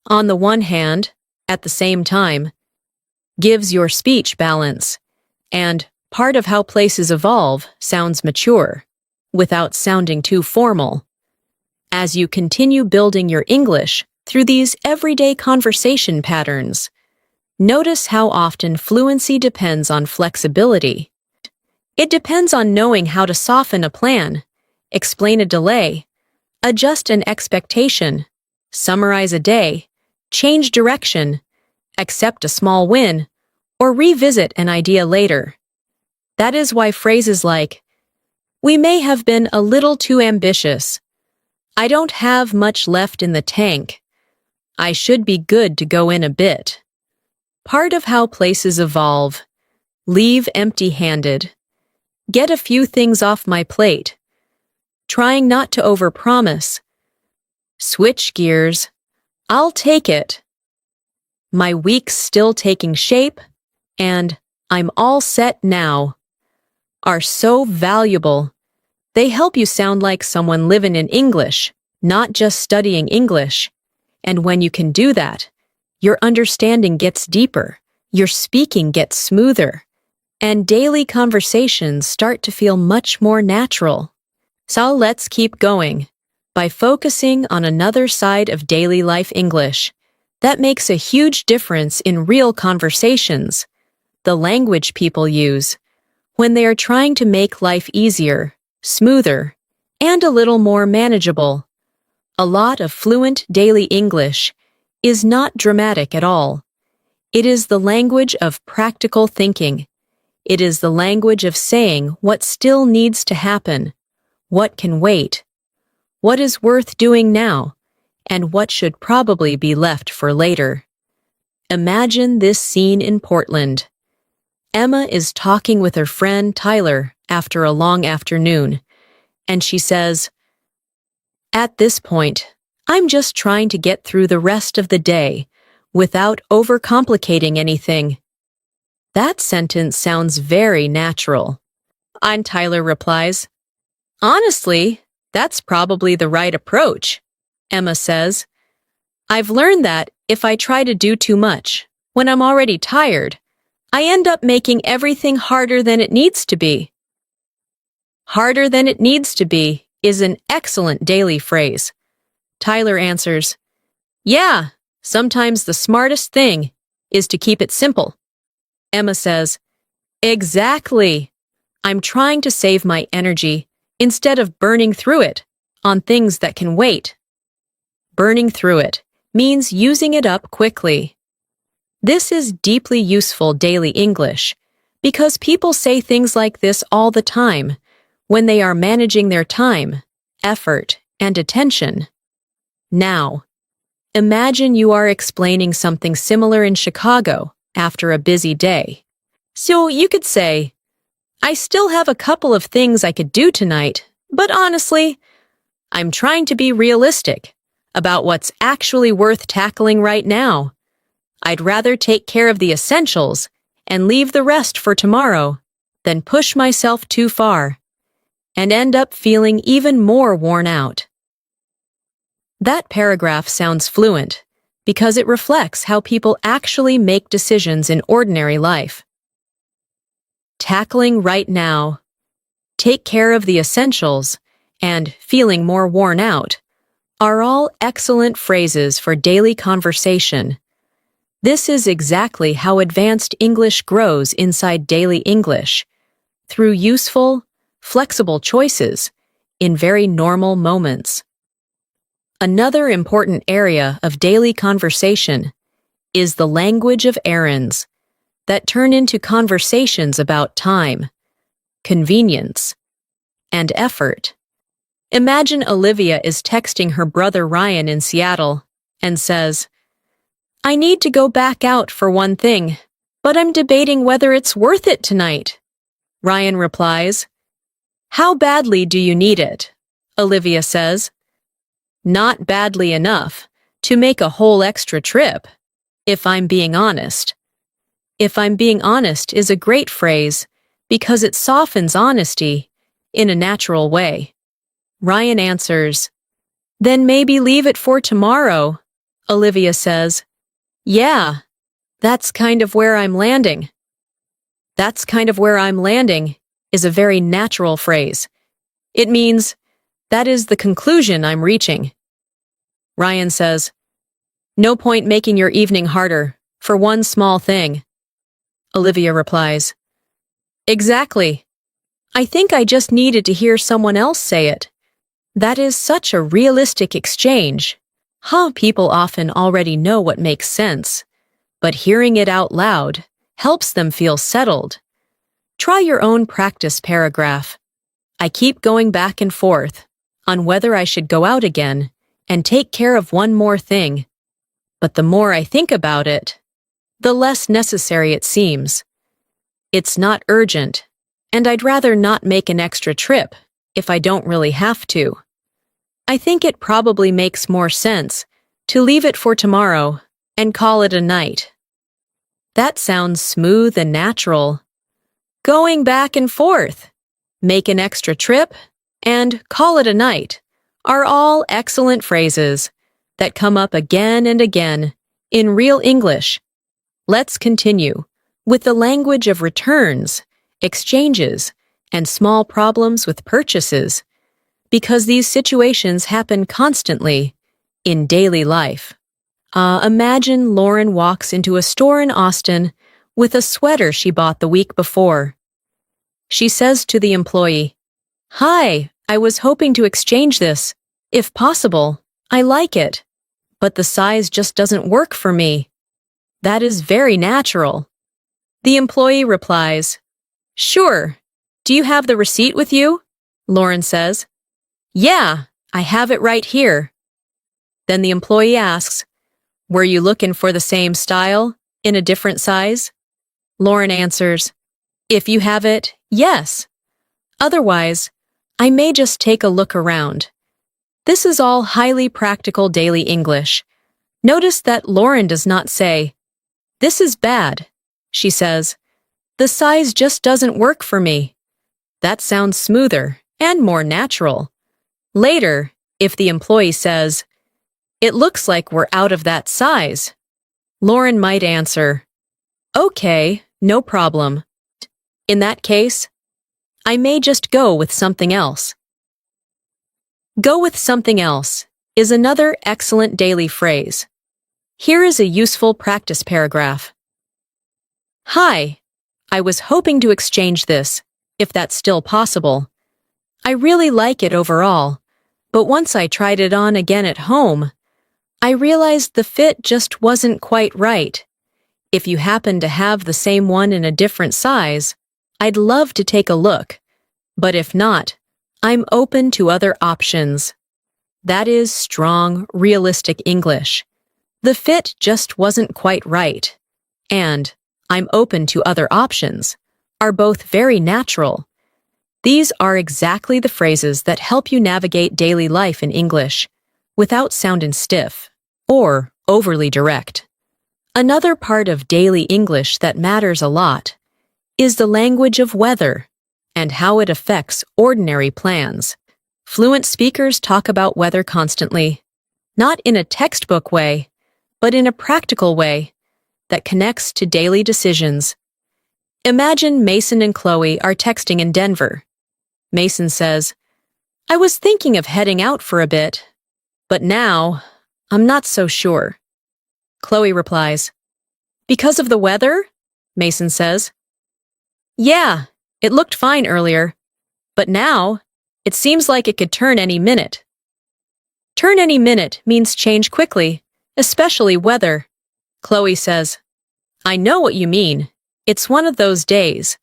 Speaker 1: On the one hand, at the same time, gives your speech balance, and part of how places evolve sounds mature, without sounding too formal. As you continue building your English through these everyday conversation patterns, notice how often fluency depends on flexibility. It depends on knowing how to soften a plan, explain a delay, adjust an expectation, summarize a day, change direction, accept a small win, or revisit an idea later. That is why phrases like, "We may have been a little too ambitious," "I don't have much left in the tank," "I should be good to go in a bit," "Part of how places evolve," "Leave empty-handed," "Get a few things off my plate," "Trying not to overpromise," "Switch gears," "I'll take it," "My week's still taking shape," and "I'm all set now," are so valuable. They help you sound like someone living in English, not just studying English. And when you can do that, your understanding gets deeper, your speaking gets smoother, and daily conversations start to feel much more natural. So let's keep going by focusing on another side of daily life English that makes a huge difference in real conversations: the language people use when they are trying to make life easier, smoother, and a little more manageable. A lot of fluent daily English is not dramatic at all. It is the language of practical thinking. It is the language of saying what still needs to happen, what can wait, what is worth doing now, and what should probably be left for later. Imagine this scene in Portland. Emma is talking with her friend Tyler after a long afternoon, and she says, "At this point, I'm just trying to get through the rest of the day without overcomplicating anything. That sentence sounds very natural. And Tyler replies, Honestly, that's probably the right approach, Emma says. I've learned that if I try to do too much, when I'm already tired, I end up making everything harder than it needs to be. Harder than it needs to be is an excellent daily phrase. Tyler answers, Yeah, sometimes the smartest thing is to keep it simple. Emma says, Exactly. I'm trying to save my energy instead of burning through it on things that can wait. Burning through it means using it up quickly. This is deeply useful daily English because people say things like this all the time when they are managing their time, effort, and attention. Now, imagine you are explaining something similar in Chicago after a busy day. So you could say, I still have a couple of things I could do tonight, but honestly, I'm trying to be realistic about what's actually worth tackling right now. I'd rather take care of the essentials and leave the rest for tomorrow than push myself too far and end up feeling even more worn out. That paragraph sounds fluent because it reflects how people actually make decisions in ordinary life. Tackling right now, take care of the essentials, and feeling more worn out are all excellent phrases for daily conversation. This is exactly how advanced English grows inside daily English, through useful, flexible choices in very normal moments. Another important area of daily conversation is the language of errands that turn into conversations about time, convenience, and effort. Imagine Olivia is texting her brother Ryan in Seattle and says, I need to go back out for one thing, but I'm debating whether it's worth it tonight. Ryan replies, How badly do you need it? Olivia says, Not badly enough to make a whole extra trip, if I'm being honest. If I'm being honest is a great phrase because it softens honesty in a natural way. Ryan answers, Then maybe leave it for tomorrow. Olivia says, Yeah, that's kind of where I'm landing. That's kind of where I'm landing is a very natural phrase. It means, that is the conclusion I'm reaching. Ryan says, No point making your evening harder for one small thing. Olivia replies, Exactly. I think I just needed to hear someone else say it. That is such a realistic exchange. People often already know what makes sense, but hearing it out loud helps them feel settled. Try your own practice paragraph. I keep going back and forth on whether I should go out again and take care of one more thing. But the more I think about it, the less necessary it seems. It's not urgent, and I'd rather not make an extra trip if I don't really have to. I think it probably makes more sense to leave it for tomorrow and call it a night. That sounds smooth and natural. Going back and forth, make an extra trip, and call it a night are all excellent phrases that come up again and again in real English. Let's continue with the language of returns, exchanges, and small problems with purchases, because these situations happen constantly in daily life. Imagine Lauren walks into a store in Austin with a sweater she bought the week before. She says to the employee, Hi, I was hoping to exchange this. If possible, I like it, but the size just doesn't work for me. That is very natural. The employee replies, Sure. Do you have the receipt with you? Lauren says, Yeah, I have it right here. Then the employee asks, Were you looking for the same style in a different size? Lauren answers, If you have it, yes. Otherwise, I may just take a look around. This is all highly practical daily English. Notice that Lauren does not say, "This is bad." She says, "The size just doesn't work for me." That sounds smoother and more natural. Later, if the employee says, "It looks like we're out of that size," Lauren might answer, "Okay, no problem. In that case, I may just go with something else." Go with something else is another excellent daily phrase. Here is a useful practice paragraph. Hi, I was hoping to exchange this, if that's still possible. I really like it overall, but once I tried it on again at home, I realized the fit just wasn't quite right. If you happen to have the same one in a different size, I'd love to take a look, but if not, I'm open to other options. That is strong, realistic English. The fit just wasn't quite right, and I'm open to other options are both very natural. These are exactly the phrases that help you navigate daily life in English without sounding stiff or overly direct. Another part of daily English that matters a lot is the language of weather and how it affects ordinary plans. Fluent speakers talk about weather constantly, not in a textbook way, but in a practical way that connects to daily decisions. Imagine Mason and Chloe are texting in Denver. Mason says, "I was thinking of heading out for a bit, but now I'm not so sure." Chloe replies, "Because of the weather?" Mason says, "Yeah, it looked fine earlier, but now it seems like it could turn any minute." Turn any minute means change quickly, especially weather. Chloe says, "I know what you mean. It's one of those days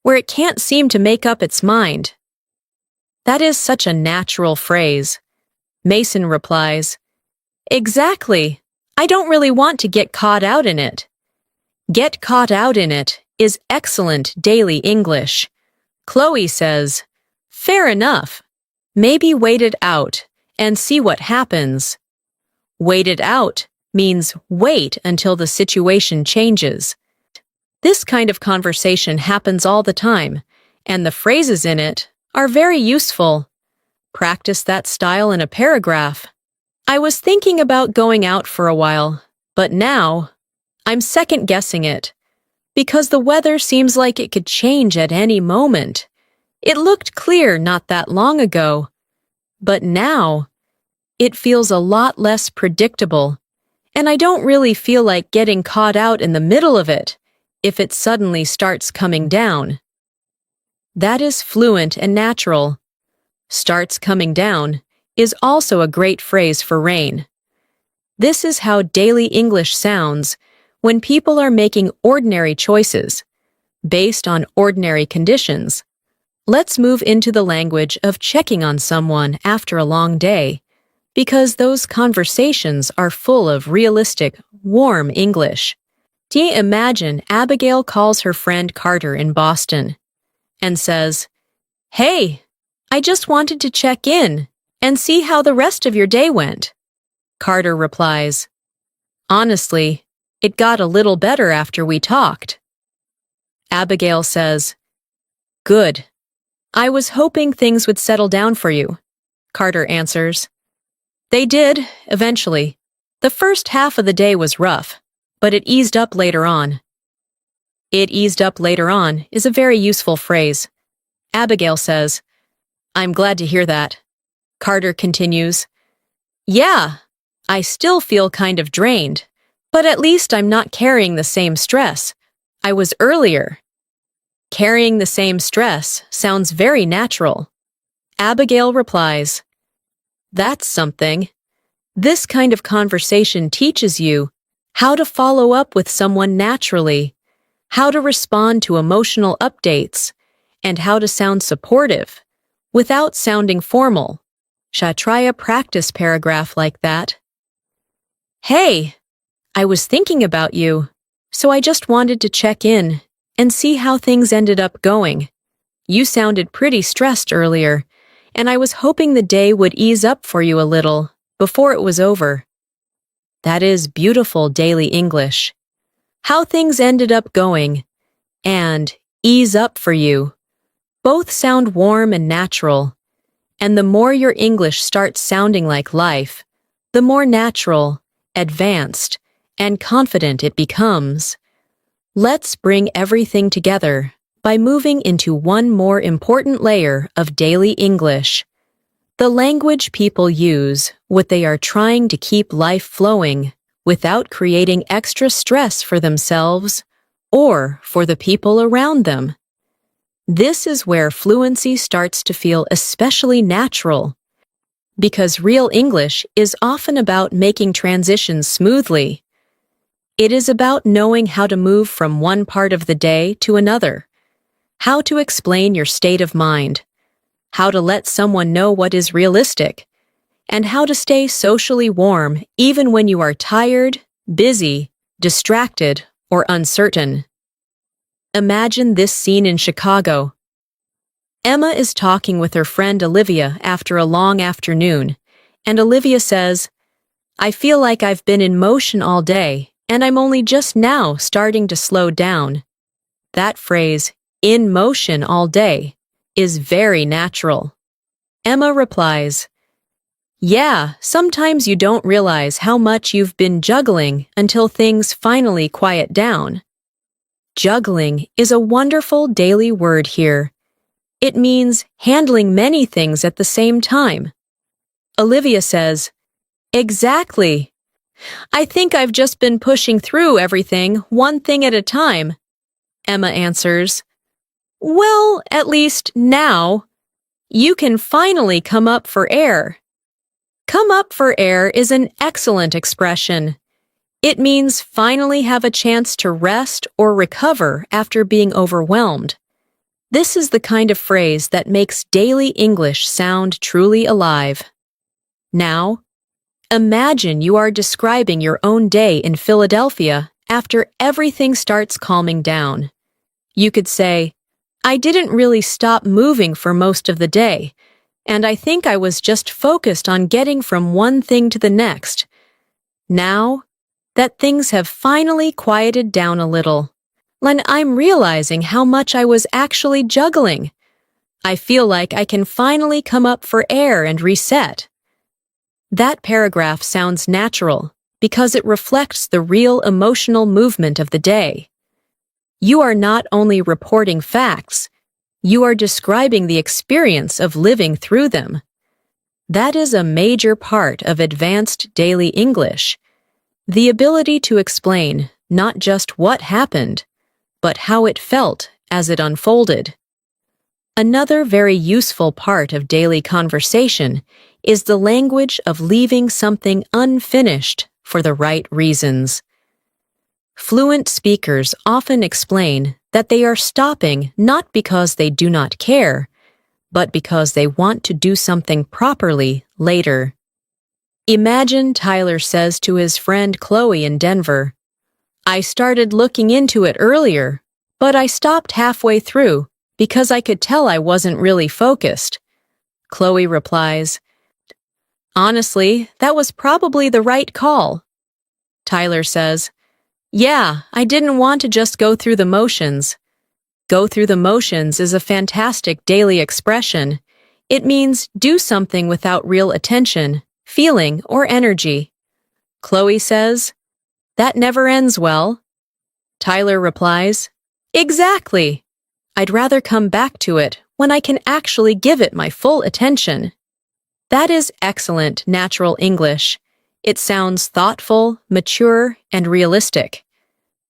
Speaker 1: where it can't seem to make up its mind." That is such a natural phrase. Mason replies, "Exactly. I don't really want to get caught out in it." Get caught out in it is excellent daily English. Chloe says, "Fair enough. Maybe wait it out and see what happens." Wait it out means wait until the situation changes. This kind of conversation happens all the time, and the phrases in it are very useful. Practice that style in a paragraph. I was thinking about going out for a while, but now I'm second-guessing it because the weather seems like it could change at any moment. It looked clear not that long ago, but now it feels a lot less predictable, and I don't really feel like getting caught out in the middle of it if it suddenly starts coming down. That is fluent and natural. Starts coming down is also a great phrase for rain. This is how daily English sounds when people are making ordinary choices based on ordinary conditions. Let's move into the language of checking on someone after a long day, because those conversations are full of realistic, warm English. Do you imagine Abigail calls her friend Carter in Boston and says, "Hey, I just wanted to check in and see how the rest of your day went." Carter replies, "Honestly, it got a little better after we talked." Abigail says, "Good. I was hoping things would settle down for you." Carter answers, "They did, eventually. The first half of the day was rough, but it eased up later on." "It eased up later on" is a very useful phrase. Abigail says, "I'm glad to hear that." Carter continues, "Yeah, I still feel kind of drained, but at least I'm not carrying the same stress I was earlier." Carrying the same stress sounds very natural. Abigail replies, "That's something. This kind of conversation teaches you how to follow up with someone naturally, how to respond to emotional updates, and how to sound supportive without sounding formal. Shall I try a practice paragraph like that? Hey, I was thinking about you, so I just wanted to check in and see how things ended up going. You sounded pretty stressed earlier, and I was hoping the day would ease up for you a little before it was over. That is beautiful daily English. How things ended up going and ease up for you both sound warm and natural, and the more your English starts sounding like life, the more natural, advanced, and confident it becomes. Let's bring everything together by moving into one more important layer of daily English. The language people use when they are trying to keep life flowing without creating extra stress for themselves or for the people around them. This is where fluency starts to feel especially natural, because real English is often about making transitions smoothly. It is about knowing how to move from one part of the day to another, how to explain your state of mind, how to let someone know what is realistic, and how to stay socially warm even when you are tired, busy, distracted, or uncertain. Imagine this scene in Chicago. Emma is talking with her friend Olivia after a long afternoon, and Olivia says, "I feel like I've been in motion all day, and I'm only just now starting to slow down." That phrase, "in motion all day," is very natural. Emma replies, "Yeah, sometimes you don't realize how much you've been juggling until things finally quiet down." Juggling is a wonderful daily word here. It means handling many things at the same time. Olivia says, "Exactly. I think I've just been pushing through everything one thing at a time." Emma answers, "Well, at least now, you can finally come up for air." Come up for air is an excellent expression. It means finally have a chance to rest or recover after being overwhelmed. This is the kind of phrase that makes daily English sound truly alive. Now, imagine you are describing your own day in Philadelphia after everything starts calming down. You could say, "I didn't really stop moving for most of the day, and I think I was just focused on getting from one thing to the next. Now that things have finally quieted down a little, and I'm realizing how much I was actually juggling, I feel like I can finally come up for air and reset." That paragraph sounds natural because it reflects the real emotional movement of the day. You are not only reporting facts, you are describing the experience of living through them. That is a major part of advanced daily English, the ability to explain not just what happened, but how it felt as it unfolded. Another very useful part of daily conversation is the language of leaving something unfinished for the right reasons. Fluent speakers often explain that they are stopping not because they do not care, but because they want to do something properly later. Imagine Tyler says to his friend Chloe in Denver, "I started looking into it earlier, but I stopped halfway through because I could tell I wasn't really focused." Chloe replies, "Honestly, that was probably the right call." Tyler says, "Yeah, I didn't want to just go through the motions." Go through the motions is a fantastic daily expression. It means do something without real attention, feeling, or energy. Chloe says, "That never ends well." Tyler replies, "Exactly. I'd rather come back to it when I can actually give it my full attention." That is excellent natural English. It sounds thoughtful, mature, and realistic.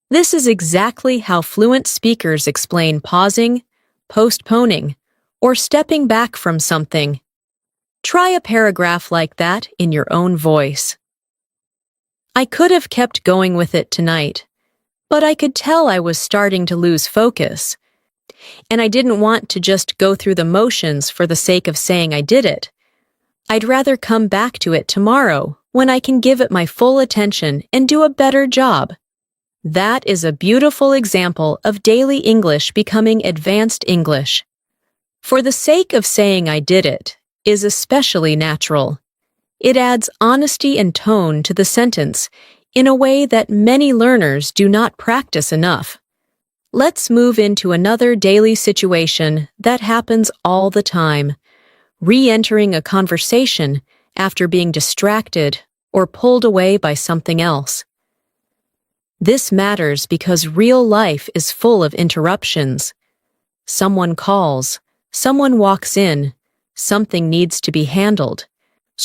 Speaker 1: This is exactly how fluent speakers explain pausing, postponing, or stepping back from something. Try a paragraph like that in your own voice. "I could have kept going with it tonight, but I could tell I was starting to lose focus, and I didn't want to just go through the motions for the sake of saying I did it. I'd rather come back to it tomorrow when I can give it my full attention and do a better job." That is a beautiful example of daily English becoming advanced English. For the sake of saying I did it, is especially natural. It adds honesty and tone to the sentence in a way that many learners do not practice enough. Let's move into another daily situation that happens all the time: re-entering a conversation after being distracted or pulled away by something else. This matters because real life is full of interruptions. Someone calls, someone walks in, something needs to be handled,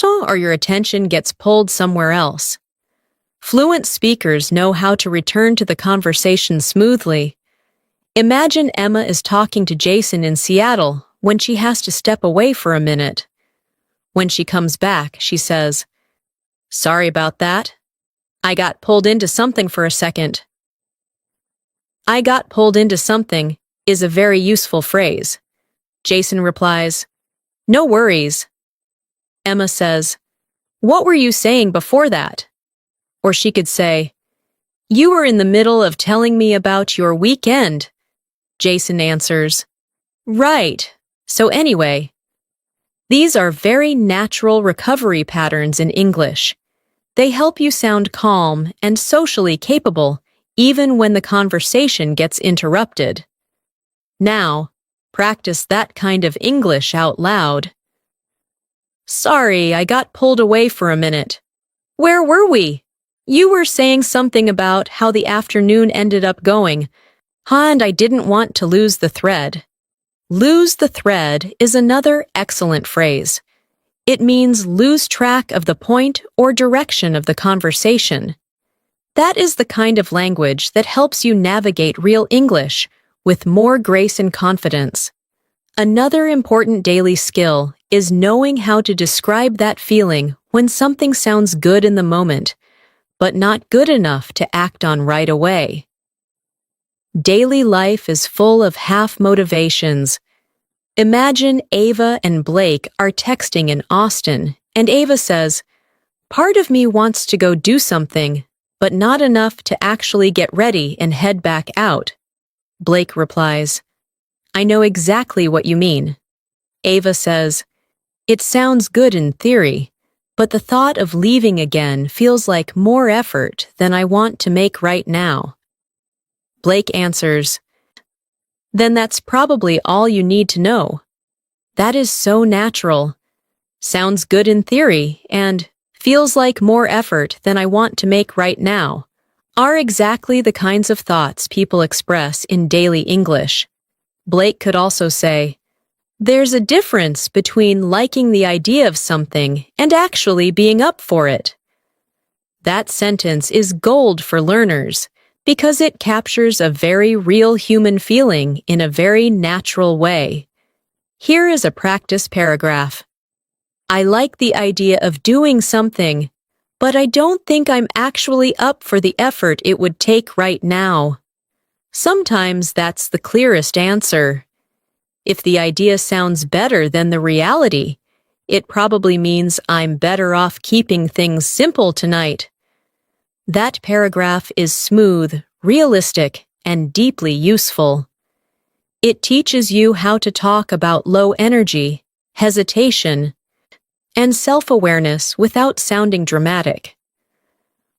Speaker 1: or your attention gets pulled somewhere else. Fluent speakers know how to return to the conversation smoothly. Imagine Emma is talking to Jason in Seattle when she has to step away for a minute. When she comes back, she says, "Sorry about that. I got pulled into something for a second." "I got pulled into something" is a very useful phrase. Jason replies, "No worries." Emma says, "What were you saying before that?" Or she could say, "You were in the middle of telling me about your weekend." Jason answers, "Right. So anyway." These are very natural recovery patterns in English. They help you sound calm and socially capable even when the conversation gets interrupted. Now, practice that kind of English out loud. "Sorry, I got pulled away for a minute." "Where were we?" "You were saying something about how the afternoon ended up going, and I didn't want to lose the thread." Lose the thread is another excellent phrase. It means lose track of the point or direction of the conversation. That is the kind of language that helps you navigate real English with more grace and confidence. Another important daily skill is knowing how to describe that feeling when something sounds good in the moment, but not good enough to act on right away. Daily life is full of half motivations. Imagine Ava and Blake are texting in Austin, and Ava says, "Part of me wants to go do something, but not enough to actually get ready and head back out." Blake replies, "I know exactly what you mean." Ava says, "It sounds good in theory, but the thought of leaving again feels like more effort than I want to make right now." Blake answers, "Then that's probably all you need to know." That is so natural. Sounds good in theory and feels like more effort than I want to make right now are exactly the kinds of thoughts people express in daily English. Blake could also say, "There's a difference between liking the idea of something and actually being up for it." That sentence is gold for learners because it captures a very real human feeling in a very natural way. Here is a practice paragraph. "I like the idea of doing something, but I don't think I'm actually up for the effort it would take right now." Sometimes that's the clearest answer. If the idea sounds better than the reality, it probably means I'm better off keeping things simple tonight. That paragraph is smooth, realistic, and deeply useful. It teaches you how to talk about low energy, hesitation, and self-awareness without sounding dramatic.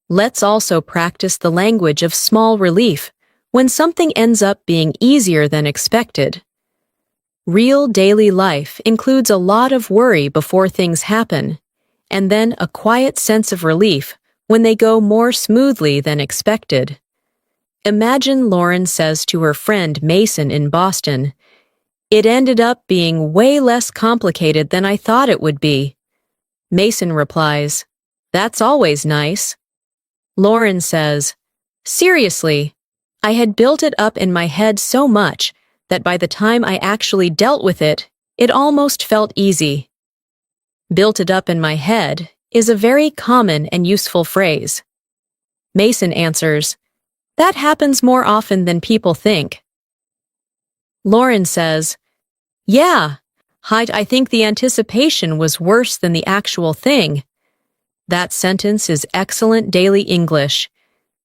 Speaker 1: Let's also practice the language of small relief when something ends up being easier than expected. Real daily life includes a lot of worry before things happen, and then a quiet sense of relief when they go more smoothly than expected. Imagine Lauren says to her friend Mason in Boston, "It ended up being way less complicated than I thought it would be." Mason replies, "That's always nice." Lauren says, "Seriously, I had built it up in my head so much that by the time I actually dealt with it, it almost felt easy." "Built it up in my head" is a very common and useful phrase. Mason answers, "That happens more often than people think." Lauren says, "Yeah, I think the anticipation was worse than the actual thing." That sentence is excellent daily English.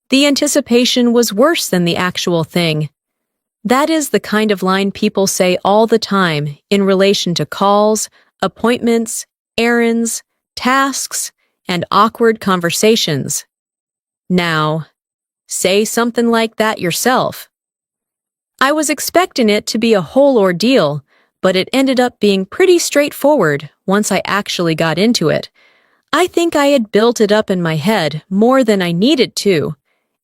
Speaker 1: The anticipation was worse than the actual thing. That is the kind of line people say all the time in relation to calls, appointments, errands, tasks, and awkward conversations. Now, say something like that yourself. I was expecting it to be a whole ordeal, but it ended up being pretty straightforward once I actually got into it. I think I had built it up in my head more than I needed to,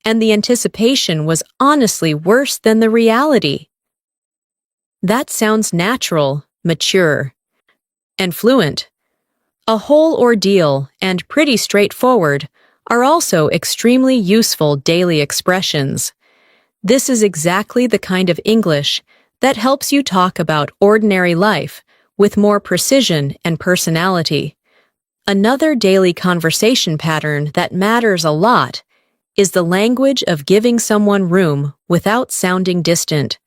Speaker 1: and the anticipation was honestly worse than the reality. That sounds natural, mature, and fluent. A whole ordeal and pretty straightforward are also extremely useful daily expressions. This is exactly the kind of English that helps you talk about ordinary life with more precision and personality. Another daily conversation pattern that matters a lot is the language of giving someone room without sounding distant.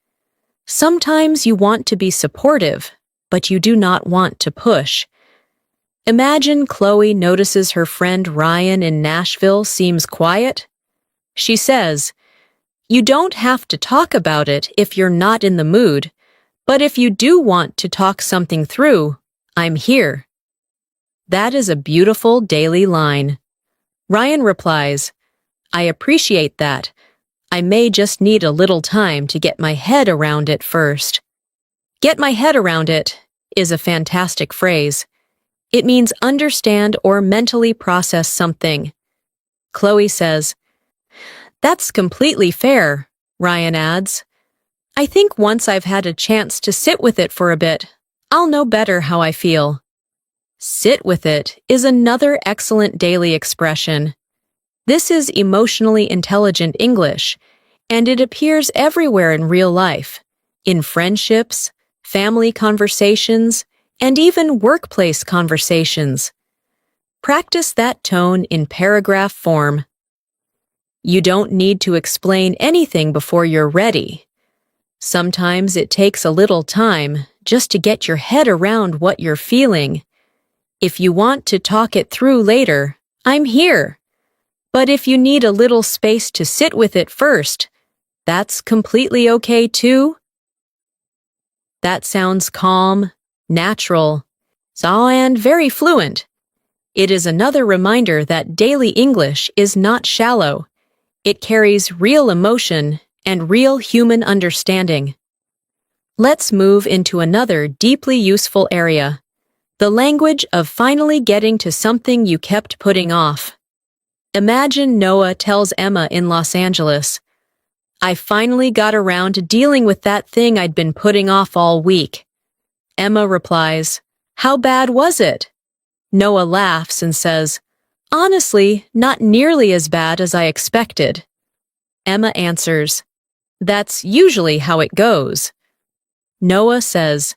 Speaker 1: Sometimes you want to be supportive, but you do not want to push. Imagine Chloe notices her friend Ryan in Nashville seems quiet. She says, "You don't have to talk about it if you're not in the mood, but if you do want to talk something through, I'm here." That is a beautiful daily line. Ryan replies, "I appreciate that. I may just need a little time to get my head around it first." Get my head around it is a fantastic phrase. It means understand or mentally process something. Chloe says, "That's completely fair," Ryan adds. "I think once I've had a chance to sit with it for a bit, I'll know better how I feel." Sit with it is another excellent daily expression. This is emotionally intelligent English, and it appears everywhere in real life, in friendships, family conversations, and even workplace conversations. Practice that tone in paragraph form. You don't need to explain anything before you're ready. Sometimes it takes a little time just to get your head around what you're feeling. If you want to talk it through later, I'm here. But if you need a little space to sit with it first, that's completely okay too. That sounds calm, natural, and very fluent. It is another reminder that daily English is not shallow. It carries real emotion and real human understanding. Let's move into another deeply useful area, the language of finally getting to something you kept putting off. Imagine Noah tells Emma in Los Angeles, "I finally got around to dealing with that thing I'd been putting off all week." Emma replies, "How bad was it?" Noah laughs and says, "Honestly, not nearly as bad as I expected." Emma answers, "That's usually how it goes." Noah says,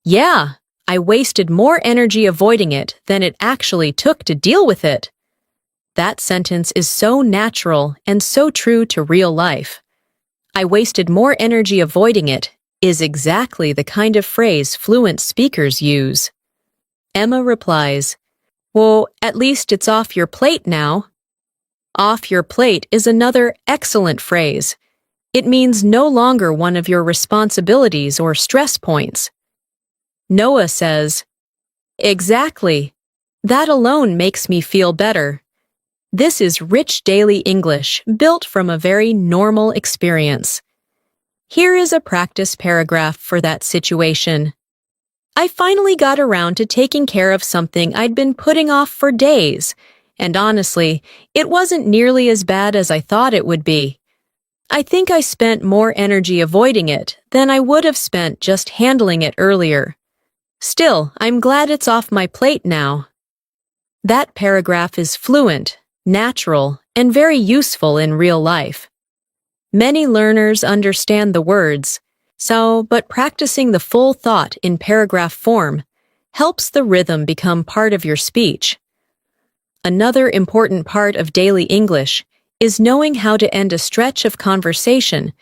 Speaker 1: "Yeah, I wasted more energy avoiding it than it actually took to deal with it." That sentence is so natural and so true to real life. "I wasted more energy avoiding it" is exactly the kind of phrase fluent speakers use. Emma replies, "Well, at least it's off your plate now." Off your plate is another excellent phrase. It means no longer one of your responsibilities or stress points. Noah says, "Exactly. That alone makes me feel better." This is rich daily English built from a very normal experience. Here is a practice paragraph for that situation. "I finally got around to taking care of something I'd been putting off for days, and honestly, it wasn't nearly as bad as I thought it would be. I think I spent more energy avoiding it than I would have spent just handling it earlier. Still, I'm glad it's off my plate now." That paragraph is fluent, natural, and very useful in real life. Many learners understand the words, but practicing the full thought in paragraph form helps the rhythm become part of your speech. Another important part of daily English is knowing how to end a stretch of conversation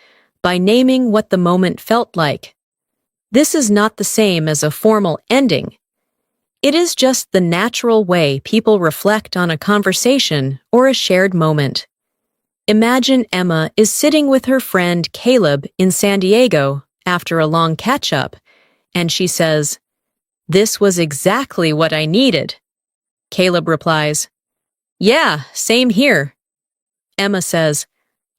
Speaker 1: by naming what the moment felt like. This is not the same as a formal ending. It is just the natural way people reflect on a conversation or a shared moment. Imagine Emma is sitting with her friend Caleb in San Diego after a long catch-up, and she says, This was exactly what I needed. Caleb replies, Yeah, same here. Emma says,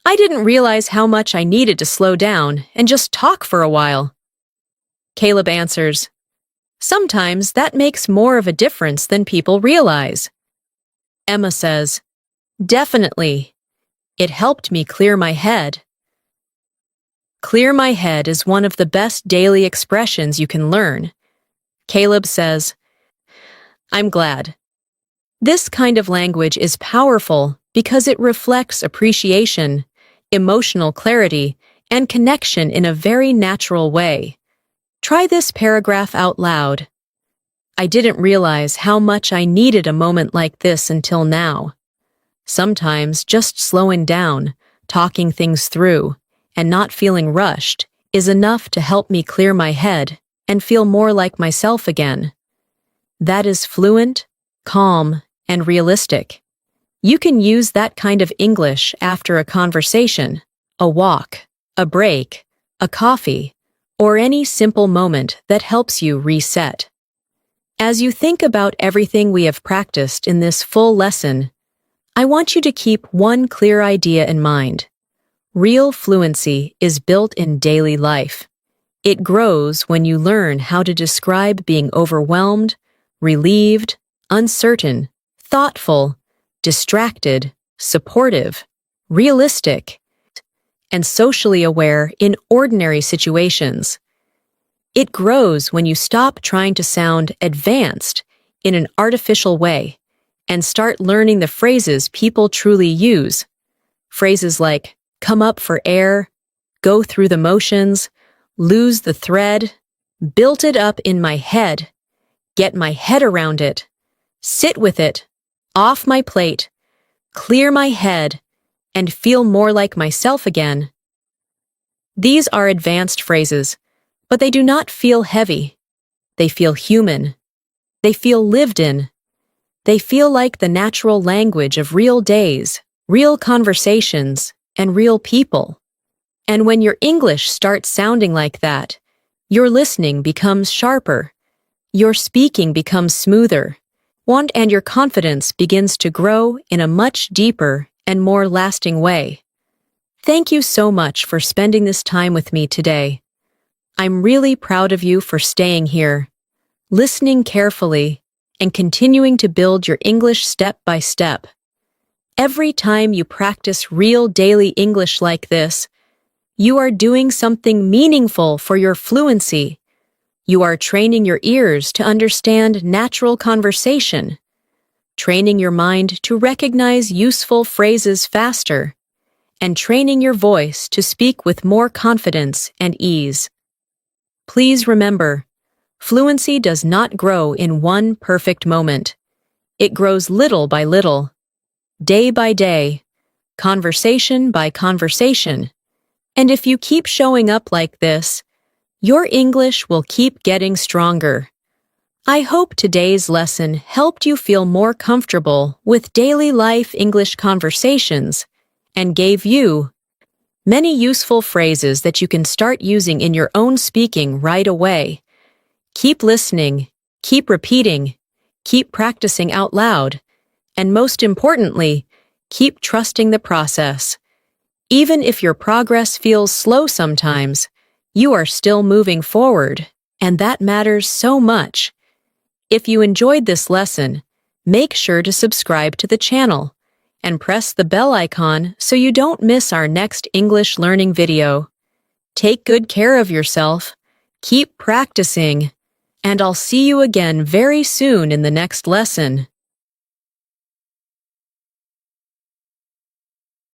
Speaker 1: I didn't realize how much I needed to slow down and just talk for a while. Caleb answers, Sometimes that makes more of a difference than people realize. Emma says, Definitely. It helped me clear my head. Clear my head is one of the best daily expressions you can learn. Caleb says, I'm glad. This kind of language is powerful because it reflects appreciation, emotional clarity, and connection in a very natural way. Try this paragraph out loud. I didn't realize how much I needed a moment like this until now. Sometimes just slowing down, talking things through, and not feeling rushed is enough to help me clear my head and feel more like myself again. That is fluent, calm, and realistic. You can use that kind of English after a conversation, a walk, a break, a coffee, or any simple moment that helps you reset. As you think about everything we have practiced in this full lesson, I want you to keep one clear idea in mind. Real fluency is built in daily life. It grows when you learn how to describe being overwhelmed, relieved, uncertain, thoughtful, distracted, supportive, realistic, and socially aware in ordinary situations. It grows when you stop trying to sound advanced in an artificial way and start learning the phrases people truly use. Phrases like come up for air, go through the motions, lose the thread, built it up in my head, get my head around it, sit with it, off my plate, clear my head, and feel more like myself again. These are advanced phrases, but they do not feel heavy. They feel human. They feel lived in. They feel like the natural language of real days, real conversations, and real people. And when your English starts sounding like that, your listening becomes sharper, your speaking becomes smoother, and your confidence begins to grow in a much deeper and more lasting way. Thank you so much for spending this time with me today. I'm really proud of you for staying here, listening carefully, and continuing to build your English step by step. Every time you practice real daily English like this, you are doing something meaningful for your fluency. You are training your ears to understand natural conversation, training your mind to recognize useful phrases faster, and training your voice to speak with more confidence and ease. Please remember, fluency does not grow in one perfect moment. It grows little by little, day by day, conversation by conversation. And if you keep showing up like this, your English will keep getting stronger. I hope today's lesson helped you feel more comfortable with daily life English conversations and gave you many useful phrases that you can start using in your own speaking right away. Keep listening, keep repeating, keep practicing out loud, and most importantly, keep trusting the process. Even if your progress feels slow sometimes, you are still moving forward, and that matters so much. If you enjoyed this lesson, make sure to subscribe to the channel and press the bell icon so you don't miss our next English learning video. Take good care of yourself, keep practicing, and I'll see you again very soon in the next lesson.